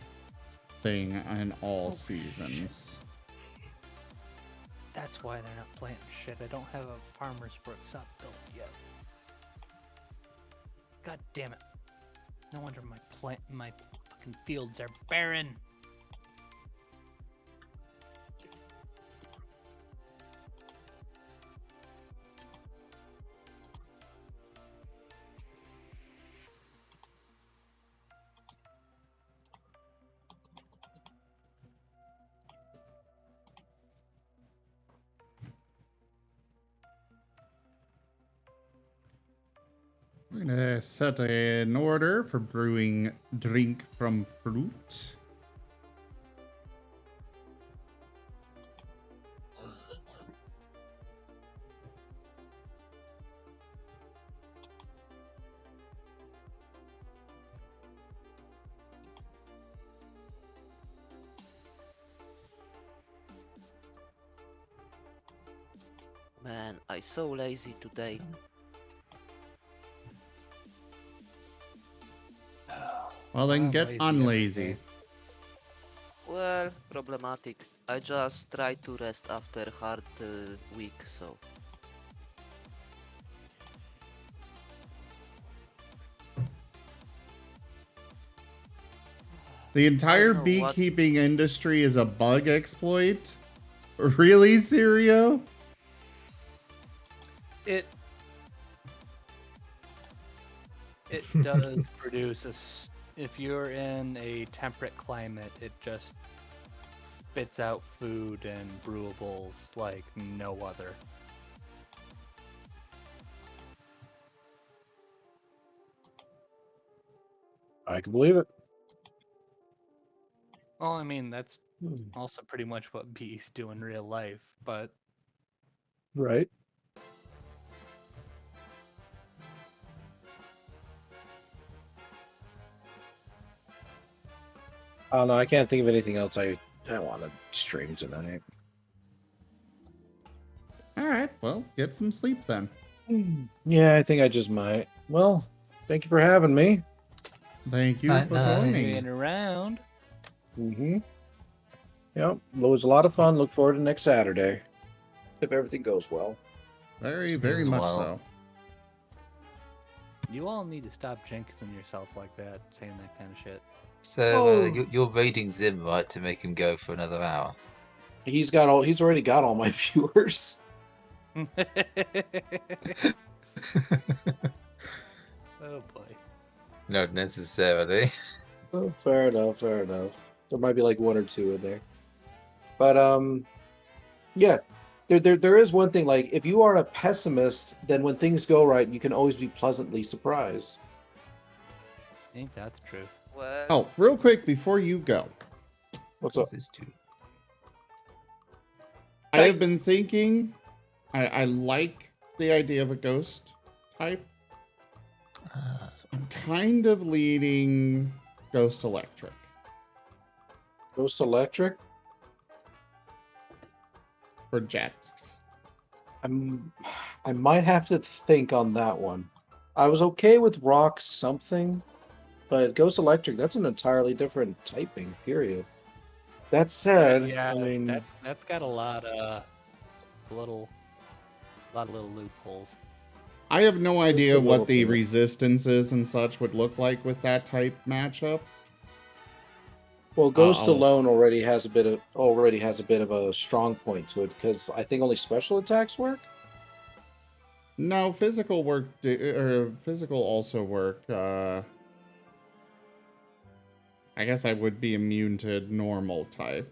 S1: thing in all seasons.
S10: That's why they're not planting shit. I don't have a farmer's workshop built yet. God damn it. No wonder my fucking fields are barren.
S1: We're gonna set an order for brewing drink from fruit.
S8: Man, I so lazy today.
S1: Well, then
S10: I'm
S1: get
S10: lazy every
S1: unlazy.
S10: day.
S8: Well, problematic. I just try to rest after hard week, so.
S1: The entire
S8: know what-
S1: beekeeping industry is a bug exploit? Really, Sirio?
S10: It does produce if you're in a temperate climate, it just spits out food and brewables like no other.
S2: I can believe it.
S10: Well, I mean, that's
S2: Hmm.
S10: also pretty much what bees do in real life, but
S2: Right. I don't know. I can't think of anything else I want to stream tonight.
S1: All right, well, get some sleep then.
S2: Yeah, I think I just might. Well, thank you for having me.
S1: Thank you
S9: Night,
S1: for
S9: night.
S1: joining.
S10: being around.
S2: Mm-hmm. Yep, it was a lot of fun. Look forward to next Saturday, if everything goes well.
S1: Very, very
S9: As
S1: much
S9: well.
S1: so.
S10: You all need to stop jinxing yourself like that, saying that kind of shit.
S9: So
S2: Oh.
S9: you're raiding Zim, right, to make him go for another hour?
S2: He's already got all my viewers.
S10: Oh boy.
S9: Not necessarily.
S2: Oh, fair enough. Fair enough. There might be like one or two in there, but yeah. There is one thing. Like, if you are a pessimist, then when things go right, you can always be pleasantly surprised.
S10: Ain't that the truth?
S8: Well,
S1: Oh, real quick before you go,
S2: What's
S9: What
S2: up?
S9: is this dude?
S1: I have been thinking. I like the idea of a ghost type. I'm kind of leaning Ghost Electric.
S2: Ghost Electric.
S1: For Jet.
S2: I might have to think on that one. I was okay with Rock something, but Ghost Electric, that's an entirely different typing, period. That said,
S10: Yeah,
S2: I mean,
S10: that's got a lot of little loopholes.
S1: I have no
S2: Just a
S1: idea
S2: little
S1: what the
S2: bit.
S1: resistances and such would look like with that type matchup.
S2: well, Ghost
S1: I'll-
S2: alone already has a bit of a strong point to it because I think only special attacks work.
S1: No, physical work or physical also work. I guess I would be immune to normal type.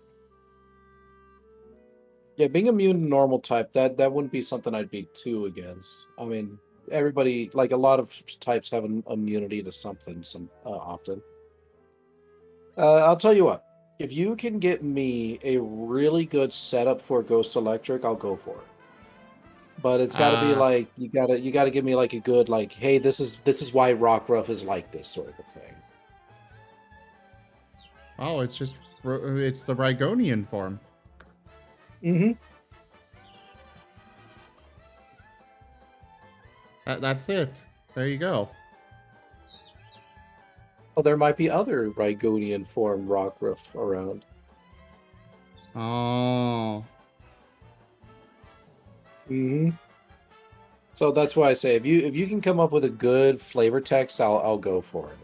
S2: Yeah, being immune to normal type, that wouldn't be something I'd be too against. I mean, everybody, like a lot of types have an immunity to something often. I'll tell you what, if you can get me a really good setup for Ghost Electric, I'll go for it. But it's got to be like you gotta give me like a good like, hey, this is why Rockruff is like this sort of a thing.
S1: Oh, it's the Rygonian form.
S2: Mm-hmm.
S1: That's it. There you go.
S2: Well, there might be other Rygonian form Rockruff around.
S1: Oh.
S2: Mm-hmm. So that's why I say if you can come up with a good flavor text, I'll go for it.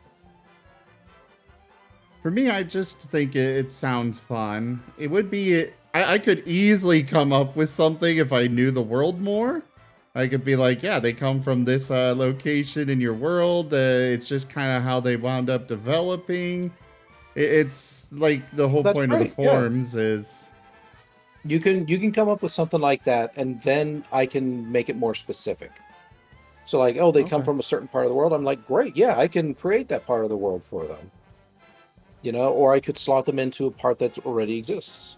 S1: For me, I just think it sounds fun. It would be... I could easily come up with something if I knew the world more. I could be like, yeah, they come from this location in your world. It's just kind of how they wound up developing. It's like the whole
S2: That's
S1: point
S2: great,
S1: of the
S2: yeah.
S1: forums is...
S2: You can come up with something like that, and then I can make it more specific. So like, oh, they come
S1: Okay.
S2: from a certain part of the world. I'm like, great, yeah, I can create that part of the world for them. You know, or I could slot them into a part that already exists.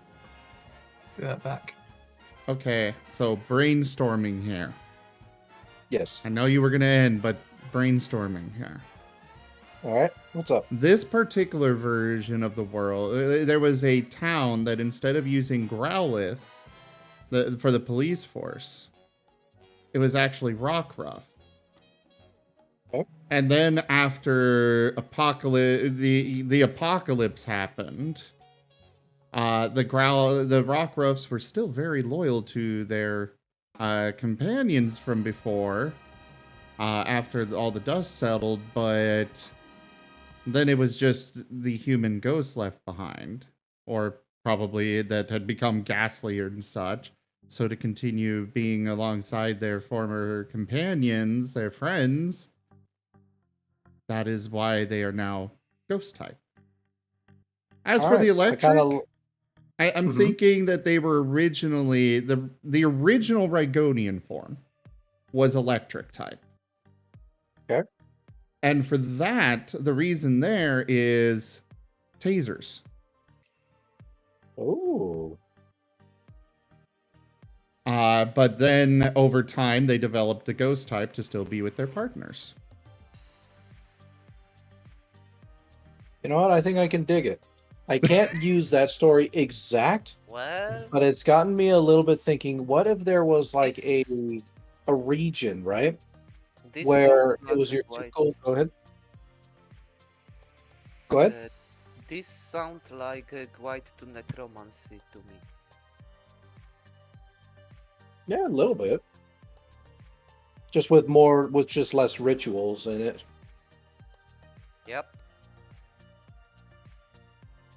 S9: Be right back.
S1: Okay, so brainstorming here.
S2: Yes.
S1: I know you were going to end, but brainstorming here.
S2: All right. What's up?
S1: This particular version of the world, there was a town that instead of using Growlithe for the police force, it was actually Rockruff.
S2: Okay.
S1: And then after the apocalypse happened, the Rockruffs were still very loyal to their companions from before, after all the dust settled, but then it was just the human ghosts left behind, or probably that had become ghastly and such. So to continue being alongside their former companions, their friends, that is why they are now ghost type. As
S2: All
S1: for
S2: right,
S1: the
S2: I
S1: electric,
S2: kinda-
S1: I'm
S2: Mhm.
S1: thinking that they were originally the original Rygonian form was electric type.
S2: Okay.
S1: And for that, the reason there is tasers.
S2: Oh.
S1: But then over time, they developed a ghost type to still be with their partners.
S2: You know what? I think I can dig it. I can't use that story exact,
S8: Well,
S2: but it's gotten me a little bit thinking, what if there was like
S8: This-
S2: a region, right?
S8: this
S2: Where
S8: sounds
S2: it
S8: like
S2: was
S8: a
S2: your
S8: quite,
S2: typical... Go ahead. Go ahead.
S8: this sounds like a quite to necromancy to me.
S2: Yeah, a little bit. Just with just less rituals in it.
S8: Yep.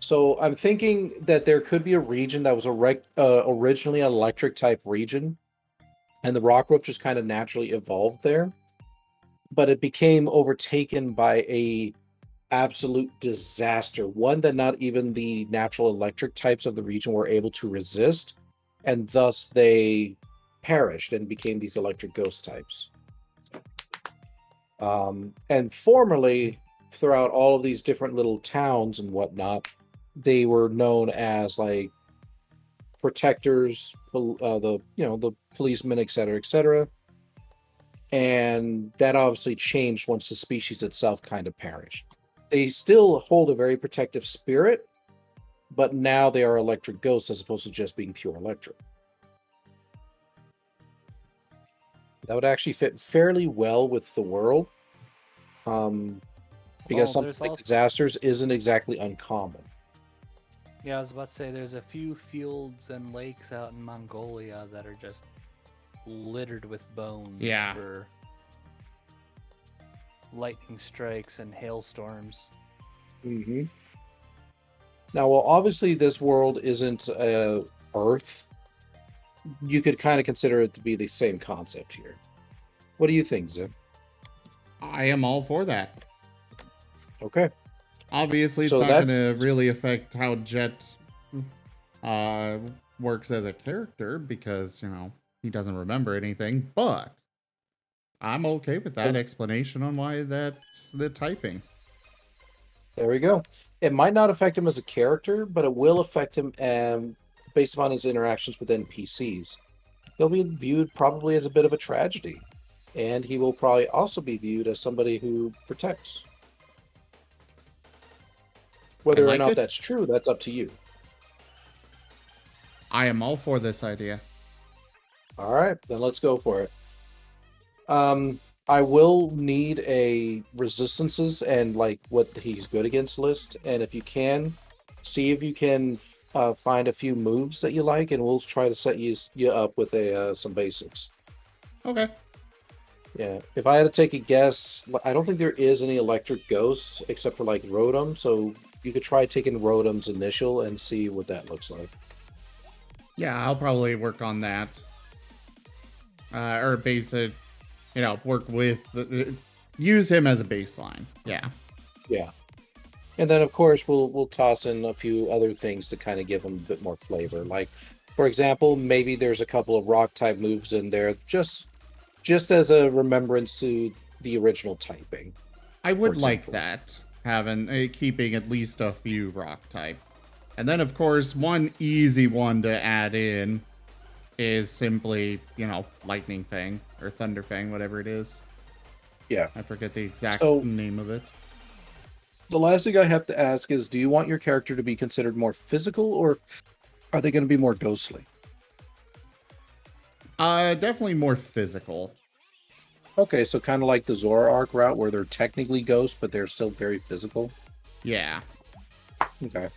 S2: So I'm thinking that there could be a region that was originally an electric type region, and the Rockruff just kind of naturally evolved there, but it became overtaken by a absolute disaster, one that not even the natural electric types of the region were able to resist, and thus they perished and became these electric ghost types. And formerly, throughout all of these different little towns and whatnot, they were known as like protectors, the policemen, etc., etc. And that obviously changed once the species itself kind of perished. They still hold a very protective spirit, but now they are electric ghosts as opposed to just being pure electric. That would actually fit fairly well with the world, because
S10: Well,
S2: something
S10: there's
S2: like
S10: also-
S2: disasters isn't exactly uncommon.
S10: Yeah, I was about to say there's a few fields and lakes out in Mongolia that are just littered with bones
S1: Yeah.
S10: for lightning strikes and hailstorms.
S2: Mm-hmm. Now, well, obviously, this world isn't Earth. You could kind of consider it to be the same concept here. What do you think, Zim?
S1: I am all for that.
S2: Okay.
S1: Obviously, it's
S2: So
S1: not
S2: that's-
S1: going to really affect how Jet works as a character because, he doesn't remember anything, but I'm okay with that explanation on why that's the typing.
S2: There we go. It might not affect him as a character, but it will affect him based upon his interactions with NPCs. He'll be viewed probably as a bit of a tragedy, and he will probably also be viewed as somebody who protects. Whether
S1: like
S2: or not
S1: it.
S2: that's true, that's up to you.
S1: I am all for this idea.
S2: All right, then let's go for it. I will need a resistances and like what he's good against list, and if you can, see if you can find a few moves that you like, and we'll try to set you up with some basics.
S1: Okay.
S2: Yeah, if I had to take a guess, I don't think there is any electric ghosts except for like Rotom, so you could try taking Rotom's initial and see what that looks like.
S1: Yeah, I'll probably work on that. Or base it, work with, use him as a baseline. Yeah.
S2: Yeah. And then, of course, we'll toss in a few other things to kind of give them a bit more flavor. Like, for example, maybe there's a couple of rock-type moves in there just as a remembrance to the original typing.
S1: I would like
S2: example.
S1: that, having keeping at least a few rock type. And then, of course, one easy one to add in is simply, Lightning Fang or Thunder Fang, whatever it is.
S2: Yeah.
S1: I forget the exact
S2: So-
S1: name of it.
S2: The last thing I have to ask is, do you want your character to be considered more physical, or are they going to be more ghostly?
S1: Definitely more physical.
S2: Okay, so kind of like the Zora arc route, where they're technically ghosts, but they're still very physical.
S1: Yeah.
S2: Okay.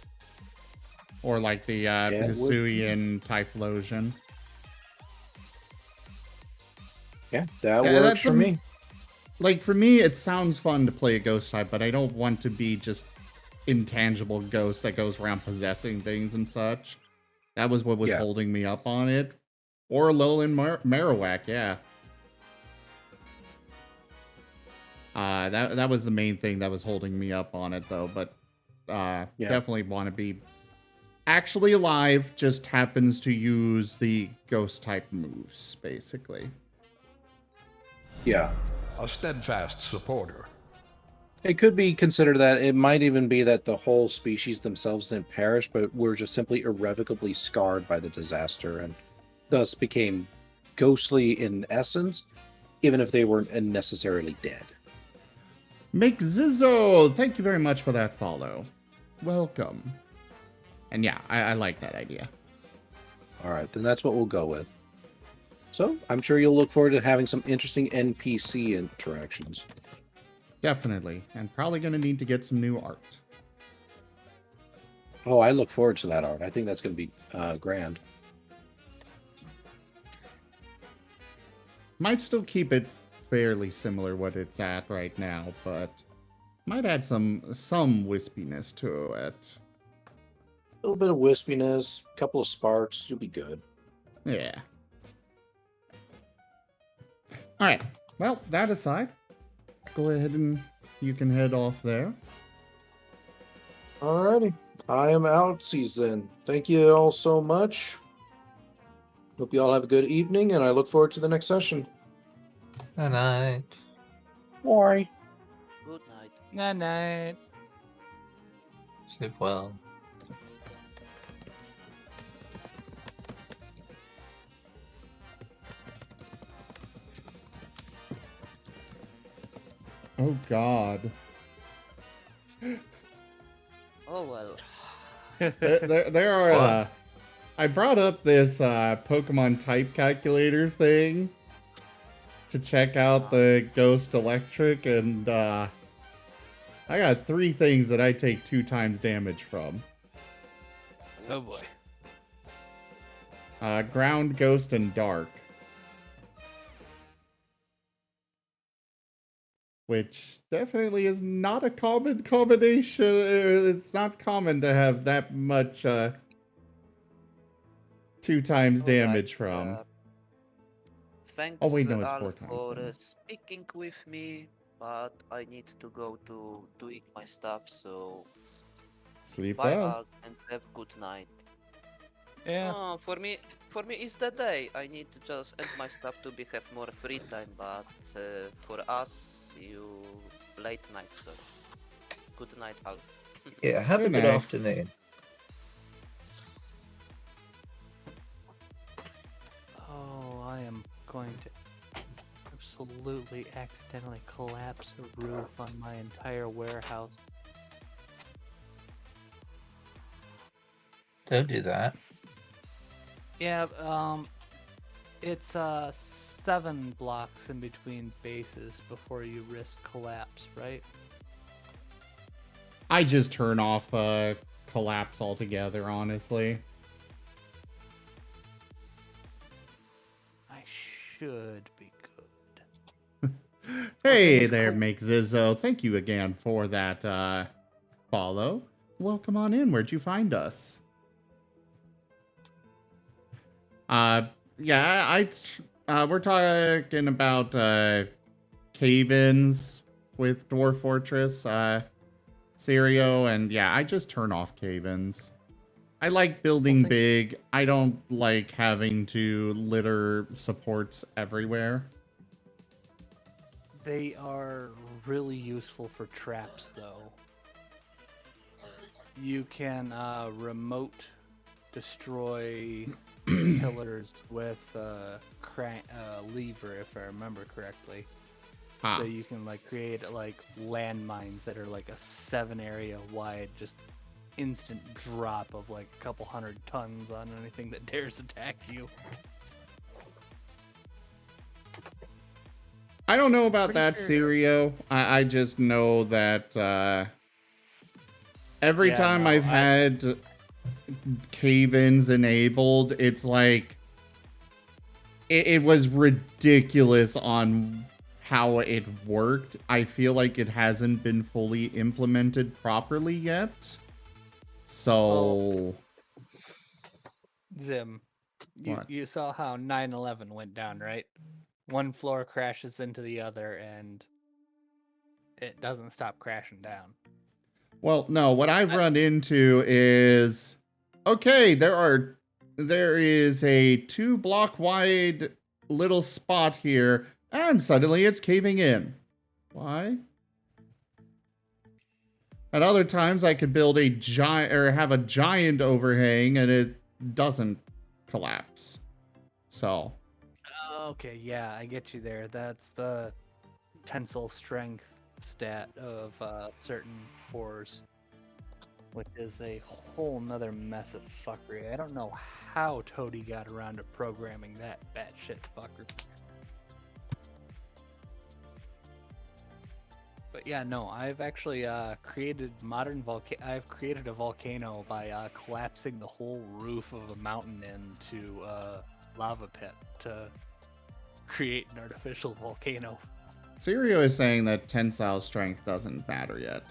S1: Or like the
S2: it would-
S1: Hisuian Typhlosion.
S2: Yeah, that
S1: Yeah,
S2: works
S1: that's
S2: for me.
S1: Like, for me, it sounds fun to play a ghost type, but I don't want to be just intangible ghost that goes around possessing things and such. That was what was
S2: Yeah.
S1: holding me up on it. Or Alolan Marowak, yeah. That was the main thing that was holding me up on it, though. But definitely want to be actually alive, just happens to use the ghost type moves, basically.
S2: Yeah.
S7: A steadfast supporter.
S2: It could be considered that it might even be that the whole species themselves didn't perish, but were just simply irrevocably scarred by the disaster and thus became ghostly in essence, even if they weren't necessarily dead.
S1: McZizzo, thank you very much for that follow. Welcome. And yeah, I like that idea.
S2: All right, then that's what we'll go with. So I'm sure you'll look forward to having some interesting NPC interactions.
S1: Definitely. And probably going to need to get some new art.
S2: Oh, I look forward to that art. I think that's going to be grand.
S1: Might still keep it fairly similar what it's at right now, but might add some wispiness to it.
S2: A little bit of wispiness, a couple of sparks, you'll be good.
S1: Yeah. All right. Well, that aside, go ahead and you can head off there.
S2: Alrighty. I am outsies then. Thank you all so much. Hope you all have a good evening, and I look forward to the next session.
S9: Good night.
S2: Bye.
S8: Good night.
S10: Night night.
S9: Sleep well.
S1: Oh, God.
S8: Oh well.
S1: There are... I brought up this Pokemon type calculator thing to check out the Ghost Electric, and I got 3 things that I take 2 times damage from.
S10: Oh boy.
S1: Ground, Ghost, and Dark. Which definitely is not a common combination. It's not common to have that much 2 times damage from.
S8: Thanks,
S1: Oh, wait, no, it's
S8: Al,
S1: 4 times
S8: for
S1: damage.
S8: speaking with me, but I need to go to doing my stuff, so
S1: Sleep
S8: bye,
S1: well.
S8: Al, and have good night.
S10: Yeah.
S8: Oh, for me it's the day. I need to just end my stuff to have more free time, but for us, you late night, so good night, Al.
S9: Yeah, have a
S1: Good
S9: good
S1: night.
S9: afternoon.
S10: Oh, I am going to absolutely accidentally collapse a roof on my entire warehouse.
S9: Don't do that.
S10: Yeah, it's 7 blocks in between bases before you risk collapse, right?
S1: I just turn off collapse altogether, honestly.
S10: I should be good.
S1: Hey
S10: this
S1: there,
S10: cool-
S1: MakeZizzo. Thank you again for that follow. Welcome on in. Where'd you find us? Yeah, we're talking about cave-ins with Dwarf Fortress, Serio, and yeah, I just turn off cave-ins. I like building big. I don't like having to litter supports everywhere.
S10: They are really useful for traps, though. You can remote destroy pillars with lever, if I remember correctly. So you can like create like landmines that are like a 7 area wide, just instant drop of like a couple 100 tons on anything that dares attack you.
S1: I don't know about that,
S10: sure.
S1: Serio. I just know that every
S10: Yeah,
S1: time
S10: no,
S1: I've had cave-ins enabled, it's like it was ridiculous on how it worked. I feel like it hasn't been fully implemented properly yet. So
S10: Zim,
S1: What?
S10: you saw how 9/11 went down, right? One floor crashes into the other and it doesn't stop crashing down.
S1: Well, no, what I've run into is, okay, there is a 2-block wide little spot here, and suddenly it's caving in. Why? At other times, I could build a giant or have a giant overhang and it doesn't collapse. So,
S10: Okay, yeah, I get you there. That's the tensile strength stat of certain cores, which is a whole nother mess of fuckery. I don't know how Toady got around to programming that batshit fucker. But yeah, no, I've actually created I've created a volcano by collapsing the whole roof of a mountain into a lava pit to create an artificial volcano.
S1: Sirio is saying that tensile strength doesn't matter yet.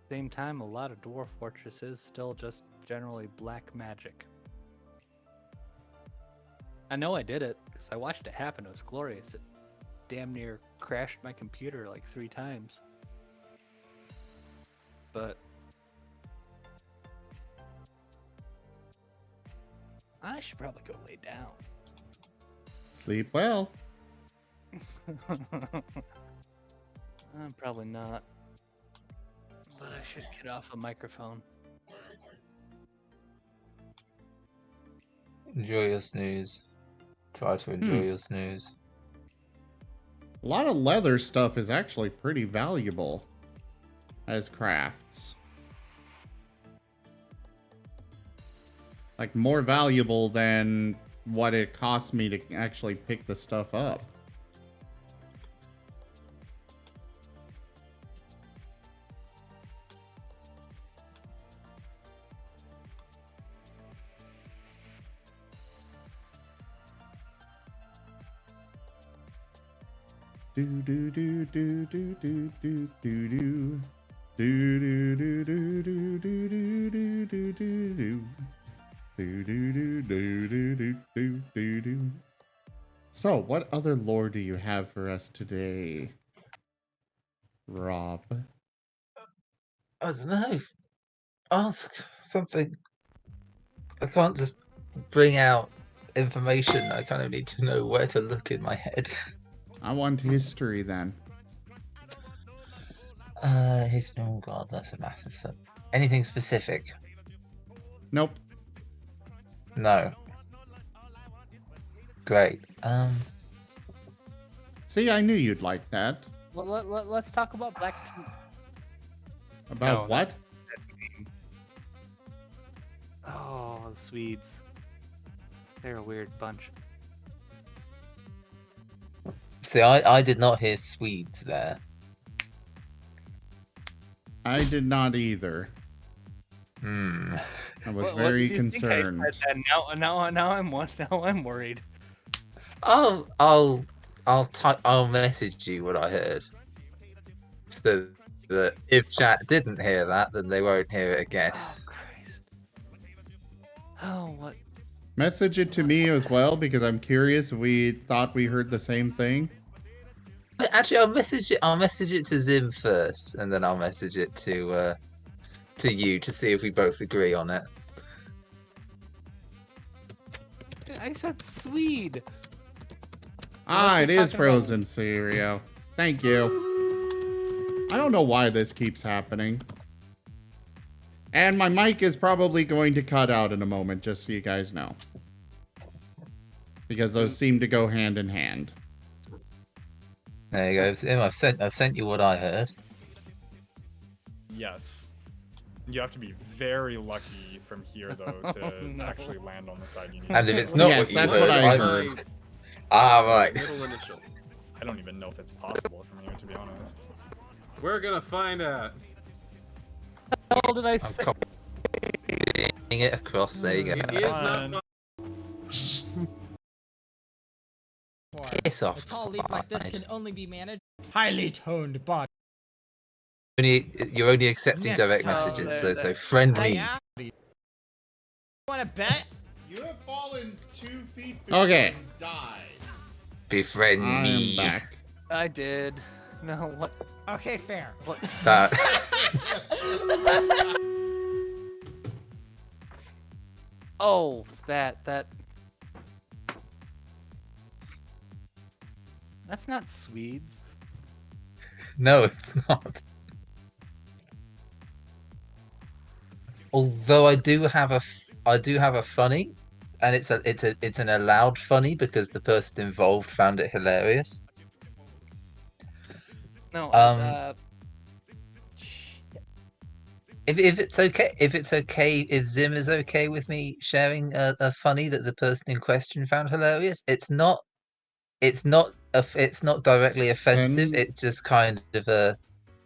S10: Same time, a lot of Dwarf Fortress is still just generally black magic. I know I did it, because I watched it happen. It was glorious. It damn near crashed my computer like 3 times. But I should probably go lay down.
S1: Sleep well.
S10: I'm probably not. But I should get off a microphone.
S9: Enjoy your snooze. Try to enjoy your snooze.
S1: A lot of leather stuff is actually pretty valuable as crafts. Like, more valuable than what it cost me to actually pick the stuff up. Do do do do do do do do do. Do do do do do do do do do do do. Do do do do do do do do. So, what other lore do you have for us today, Rob?
S9: I don't know. Ask something. I can't just bring out information. I kind of need to know where to look in my head.
S1: I want history then.
S9: Oh god, that's a massive sub. Anything specific?
S1: Nope.
S9: No. Great.
S1: See, I knew you'd like that.
S10: Well, let's talk about Black.
S1: About
S10: No,
S1: what?
S10: that's mean. Oh, the Swedes. They're a weird bunch.
S9: See, I did not hear Swedes there.
S1: I did not either.
S9: Hmm.
S1: I was
S10: What
S1: very
S10: did you think I
S1: concerned.
S10: said then? Now I'm worried.
S9: I'll message you what I heard. So that if chat didn't hear that, then they won't hear it again.
S10: Oh Christ. Oh what?
S1: Message it to me as well, because I'm curious if we thought we heard the same thing.
S9: Actually, I'll message it to Zim first, and then I'll message it to you to see if we both agree on it.
S10: I said Swede.
S1: Ah,
S10: Unless
S1: it
S10: you're
S1: is
S10: talking about-
S1: frozen, Sirio. Thank you. I don't know why this keeps happening. And my mic is probably going to cut out in a moment, just so you guys know. Because those seem to go hand in hand.
S9: There you go, Zim. I've sent you what I heard.
S11: Yes. You have to be very lucky from here, though, to
S10: No.
S11: actually land on the side you need.
S9: And if it's not
S1: Yes,
S9: what you
S1: that's
S9: heard,
S1: what I
S9: I'm-
S1: heard.
S9: Ah, right.
S12: Middle initial.
S11: I don't even know if it's possible from here, to be honest.
S12: We're gonna find out.
S10: What the hell did I
S9: I'm
S10: say?
S9: copying it across. There you go.
S12: It is
S11: Fine.
S12: not.
S9: Piss off.
S13: A tall leap like this
S9: Clyde.
S13: can only be managed. Highly toned body.
S9: You're only accepting
S13: Next
S9: direct
S13: time.
S9: messages, so friend me.
S13: Want to bet?
S1: You have fallen 2 feet
S9: Okay.
S1: and died.
S9: Befriend
S1: I
S9: me.
S1: am back.
S10: I did. No, what?
S13: Okay, fair.
S10: What?
S9: That.
S10: Oh, that. That's not Swedes.
S9: No, it's not. Although I do have a funny, and it's an allowed funny because the person involved found it hilarious.
S10: No,
S9: If it's okay, if Zim is okay with me sharing a funny that the person in question found hilarious, it's not directly offensive.
S1: Send
S9: It's just kind of a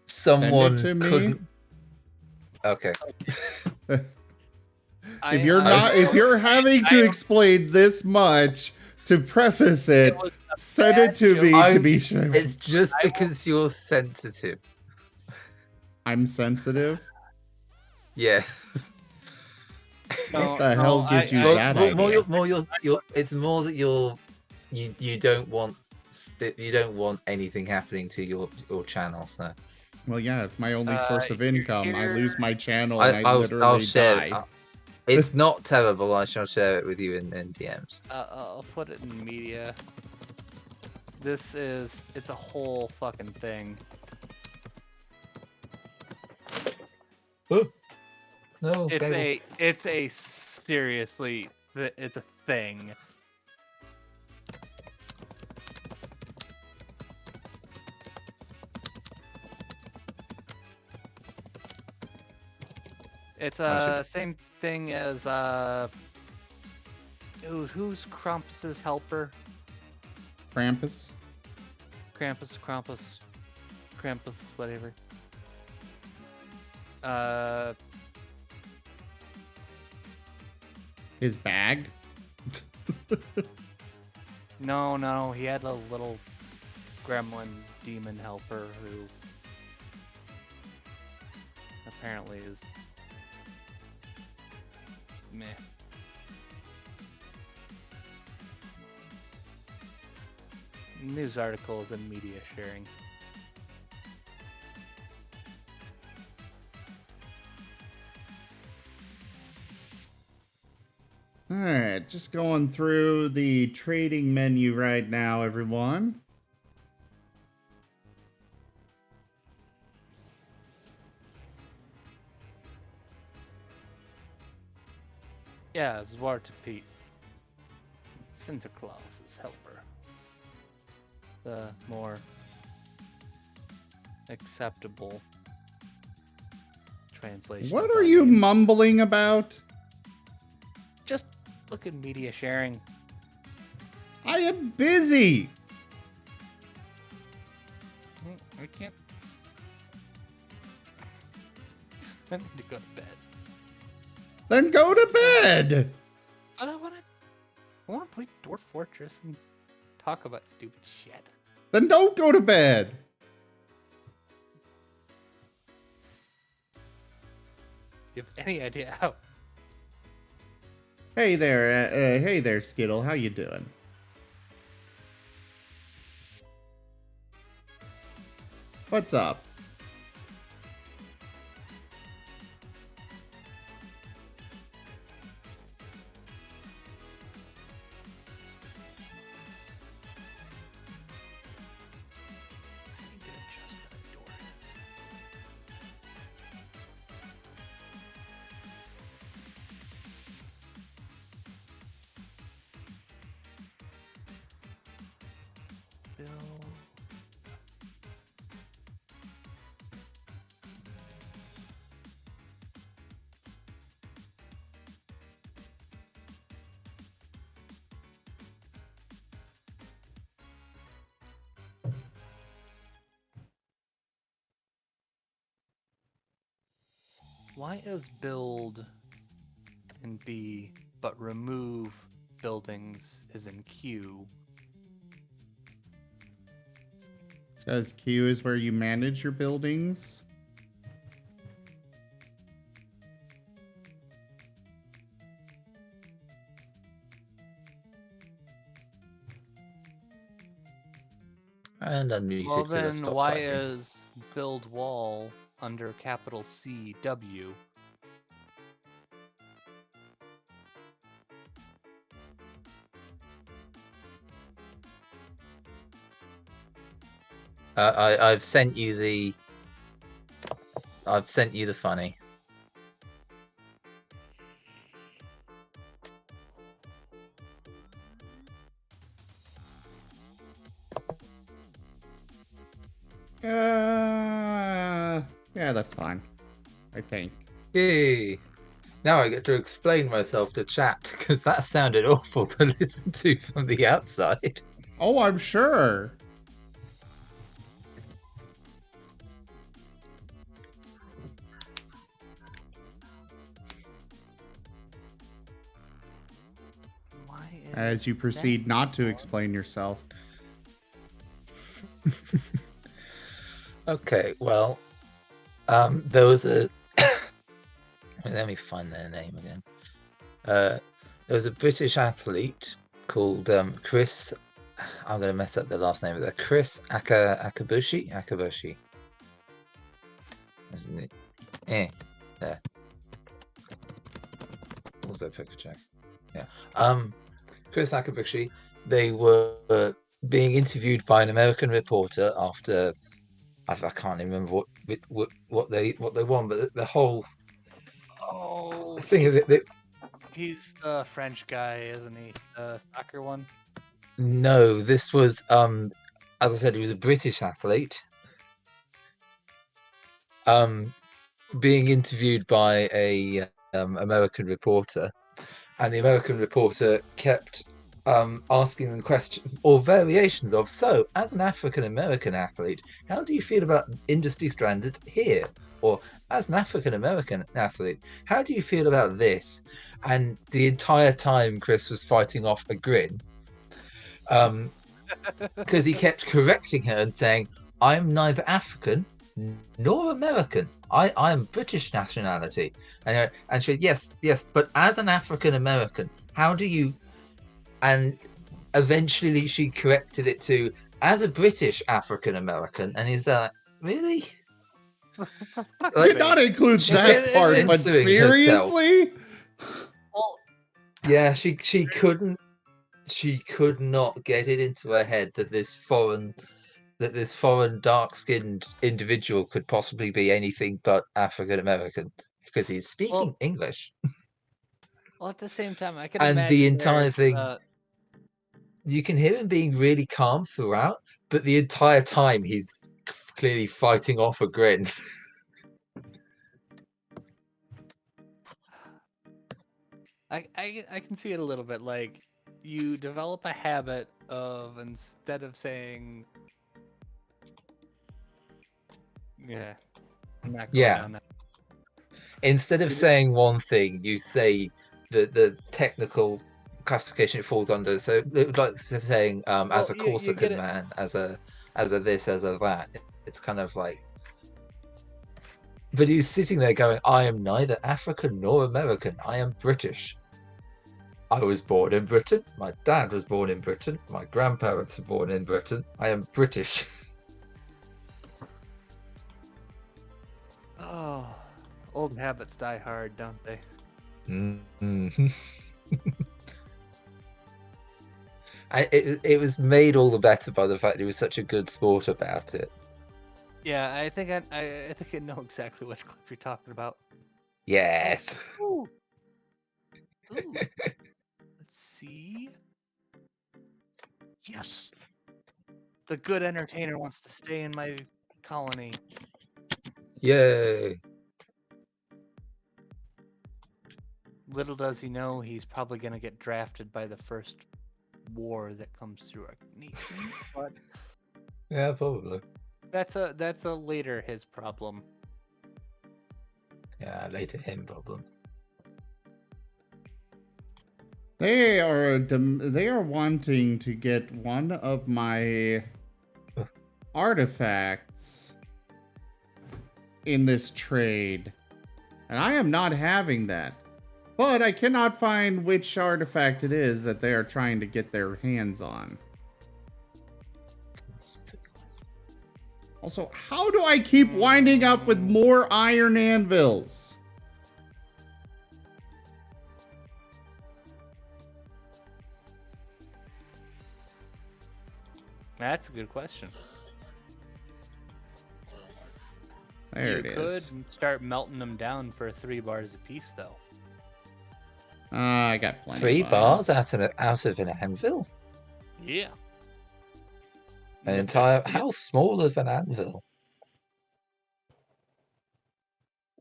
S1: send it
S9: someone
S1: to me.
S9: couldn't. Okay.
S1: If you're having to explain this much to preface it, send it to me to be sure.
S9: It's just because you're sensitive.
S1: I'm sensitive.
S9: Yes.
S1: What the hell gives you that idea?
S9: It's more that you don't want anything happening to your channel. So.
S1: Well, yeah, it's my only source of income. I lose my channel and I
S9: I'll
S1: literally
S9: share
S1: die.
S9: It's not terrible. I shall share it with you in DMs.
S10: I'll put it in media. It's a whole fucking thing.
S9: Oh. No.
S10: It's a seriously, it's a thing. It's same thing as who's Krampus's helper?
S1: Krampus?
S10: Krampus, whatever.
S1: His bag?
S10: No, he had a little gremlin demon helper who apparently is meh. News articles and media sharing.
S1: Alright, just going through the trading menu right now, everyone.
S10: Yeah, Zwartapete. Santa Claus's helper. The more acceptable translation.
S1: What
S10: of
S1: are
S10: that
S1: you
S10: name.
S1: mumbling about?
S10: Just look at media sharing.
S1: I am busy.
S10: I can't. I need to go to bed.
S1: Then go to bed.
S10: But I want to play Dwarf Fortress and talk about stupid shit.
S1: Then don't go to bed.
S10: You have any idea how?
S1: Hey there, Skittle. How you doing? What's up?
S10: Why is build in B, but remove buildings is in Q?
S1: Says Q is where you manage your buildings.
S9: And unmuted.
S10: Well
S9: 'cause I
S10: then,
S9: stopped
S10: why
S9: typing.
S10: is build wall under capital C W?
S9: I've sent you the. I've sent you the funny.
S1: Yeah, that's fine. I think.
S9: Yay! Now I get to explain myself to chat because that sounded awful to listen to from the outside.
S1: Oh, I'm sure.
S3: Why
S1: As you
S3: is
S1: proceed
S3: that
S1: not to
S3: on?
S1: explain yourself.
S9: Okay, well, there was a. Let me find their name again. There was a British athlete called Chris. I'm going to mess up the last name of that. Chris Akabushi. Isn't it? There. Also picture check. Yeah. Chris Akabushi. They were being interviewed by an American reporter after I can't remember what they won, but the whole thing is it.
S10: He's the French guy, isn't he? The soccer one.
S9: No, this was as I said, he was a British athlete. Being interviewed by a American reporter, and the American reporter kept asking them questions or variations of, so as an African American athlete, how do you feel about industry standards here? Or as an African American athlete, how do you feel about this? And the entire time Chris was fighting off a grin. Because he kept correcting her and saying, I'm neither African nor American. I am British nationality. And she said, yes, but as an African American, how do you... And eventually she corrected it to, as a British African American. And he's like, really?
S1: Did not include
S9: she
S1: that
S9: kept
S1: part, but
S9: censoring herself.
S1: seriously?
S10: Well,
S9: Yeah, she couldn't. She could not get it into her head that this foreign dark-skinned individual could possibly be anything but African American because he's speaking English.
S10: Well, at the same time, I can
S9: And
S10: imagine
S9: the entire
S10: there's,
S9: thing, you can hear him being really calm throughout, but the entire time he's clearly fighting off a grin.
S10: I can see it a little bit. Like, you develop a habit of, instead of saying, yeah, I'm not going down that.
S9: Instead of saying one thing, you say the technical classification it falls under. So, like saying, as a Corsican man, as a this, as a that. It's kind of like. But he's sitting there going, I am neither African nor American. I am British. I was born in Britain. My dad was born in Britain. My grandparents were born in Britain. I am British.
S10: Oh, old habits die hard, don't they?
S9: Mm-hmm. It was made all the better by the fact he was such a good sport about it.
S10: Yeah, I think I think I know exactly which clip you're talking about.
S9: Yes.
S10: Ooh. Ooh. Let's see. Yes. The good entertainer wants to stay in my colony.
S9: Yay.
S10: Little does he know he's probably going to get drafted by the first war that comes through our nation. But
S9: yeah, probably.
S10: That's a later his problem.
S9: Yeah, later him problem.
S1: They are wanting to get one of my artifacts in this trade. And I am not having that. But I cannot find which artifact it is that they are trying to get their hands on. Also, how do I keep winding up with more iron anvils?
S10: That's a good question.
S1: There
S10: you
S1: it
S10: could
S1: is.
S10: start melting them down for 3 bars apiece, though.
S1: I got plenty.
S9: 3
S1: of
S9: bars out of an anvil?
S10: Yeah.
S9: An
S10: The
S9: entire...
S10: best-
S9: How small of an anvil?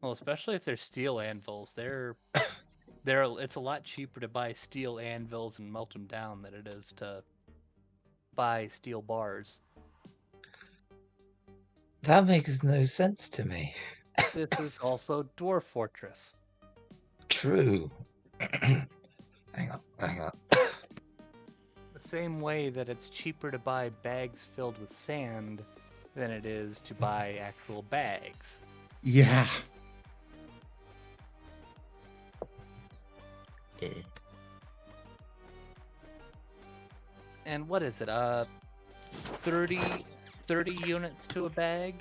S10: Well, especially if they're steel anvils, it's a lot cheaper to buy steel anvils and melt them down than it is to buy steel bars.
S9: That makes no sense to me.
S10: This is also Dwarf Fortress.
S9: True. Hang on.
S10: The same way that it's cheaper to buy bags filled with sand than it is to buy actual bags.
S1: Yeah.
S10: And what is it? 30 units to a bag?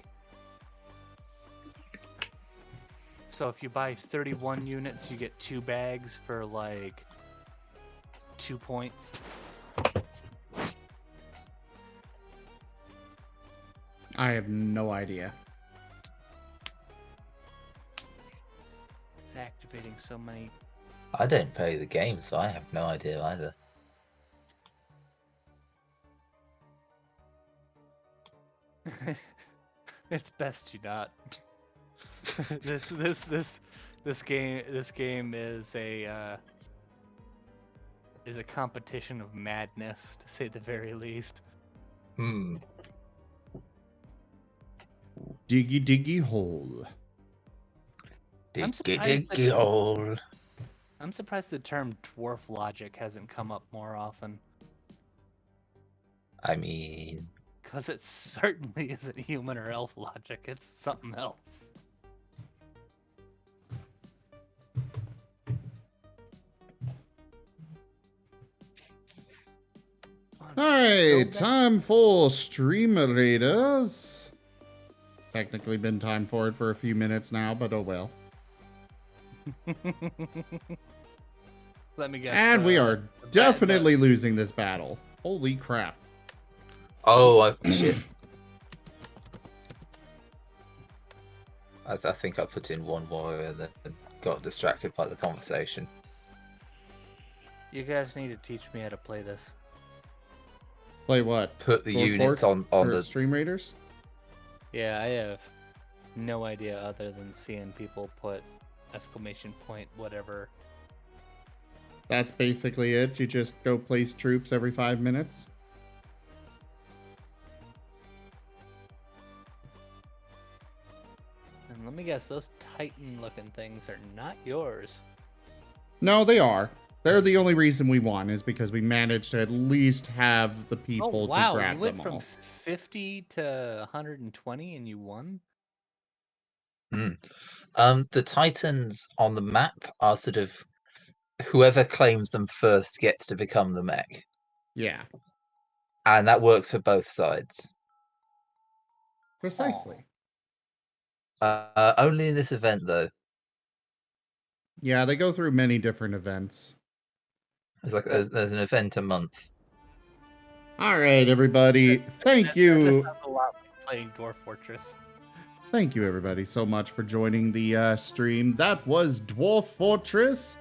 S10: So if you buy 31 units, you get 2 bags for like 2 points.
S1: I have no idea.
S10: It's activating so many.
S9: I don't play the game, so I have no idea either.
S10: It's best you not. This game is a competition of madness, to say the very least.
S9: Hmm.
S1: Diggy diggy hole.
S9: Diggy hole.
S10: I'm surprised the term dwarf logic hasn't come up more often.
S9: I mean...
S10: Because it certainly isn't human or elf logic, it's something else.
S1: Alright, time for Streamer Raiders. Technically been time for it for a few minutes now, but oh well.
S10: Let me guess.
S1: And we are definitely losing this battle. Holy crap.
S9: Oh, shit. I think I put in one warrior that got distracted by the conversation.
S10: You guys need to teach me how to play this.
S1: Play what?
S9: Put the
S1: Dwarf
S9: units
S1: Fort
S9: on
S1: or
S9: the...
S1: Stream Raiders?
S10: Yeah, I have no idea other than seeing people put exclamation point whatever.
S1: That's basically it. You just go place troops every 5 minutes.
S10: And let me guess, those Titan looking things are not yours.
S1: No, they are. They're the only reason we won is because we managed to at least have the people
S10: Oh wow,
S1: to grab
S10: you went
S1: them
S10: from
S1: all.
S10: 50 to 120 and you won?
S9: The Titans on the map are sort of... Whoever claims them first gets to become the mech.
S1: Yeah,
S9: And that works for both sides.
S1: precisely.
S9: Only in this event, though.
S1: Yeah, they go through many different events.
S9: There's an event a month.
S1: All right, everybody. Thank
S10: That
S1: you.
S10: sounds a lot like playing Dwarf Fortress.
S1: Thank you, everybody, so much for joining the stream. That was Dwarf Fortress.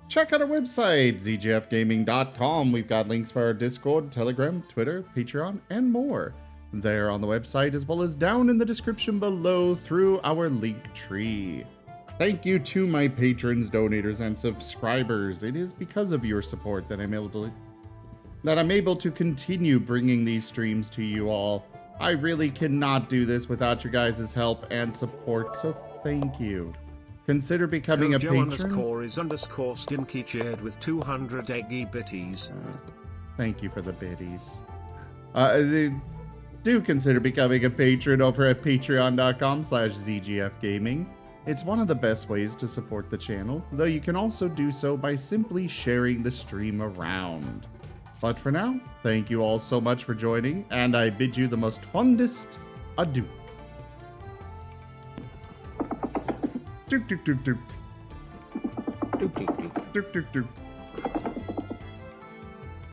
S1: Check out our website, zgfgaming.com. We've got links for our Discord, Telegram, Twitter, Patreon, and more. There on the website, as well as down in the description below through our link tree. Thank you to my patrons, donators, and subscribers. It is because of your support that I'm able to continue bringing these streams to you all. I really cannot do this without your guys' help and support, so thank you. Consider becoming a patron.
S14: _is_stimky cheered with 200 eggy bitties.
S1: Thank you for the biddies. Do consider becoming a patron over at patreon.com/zgfgaming. It's one of the best ways to support the channel, though you can also do so by simply sharing the stream around. But for now, thank you all so much for joining, and I bid you the most fondest adieu. Doop doop doop doop. Doop doop doop. Doop doop doop.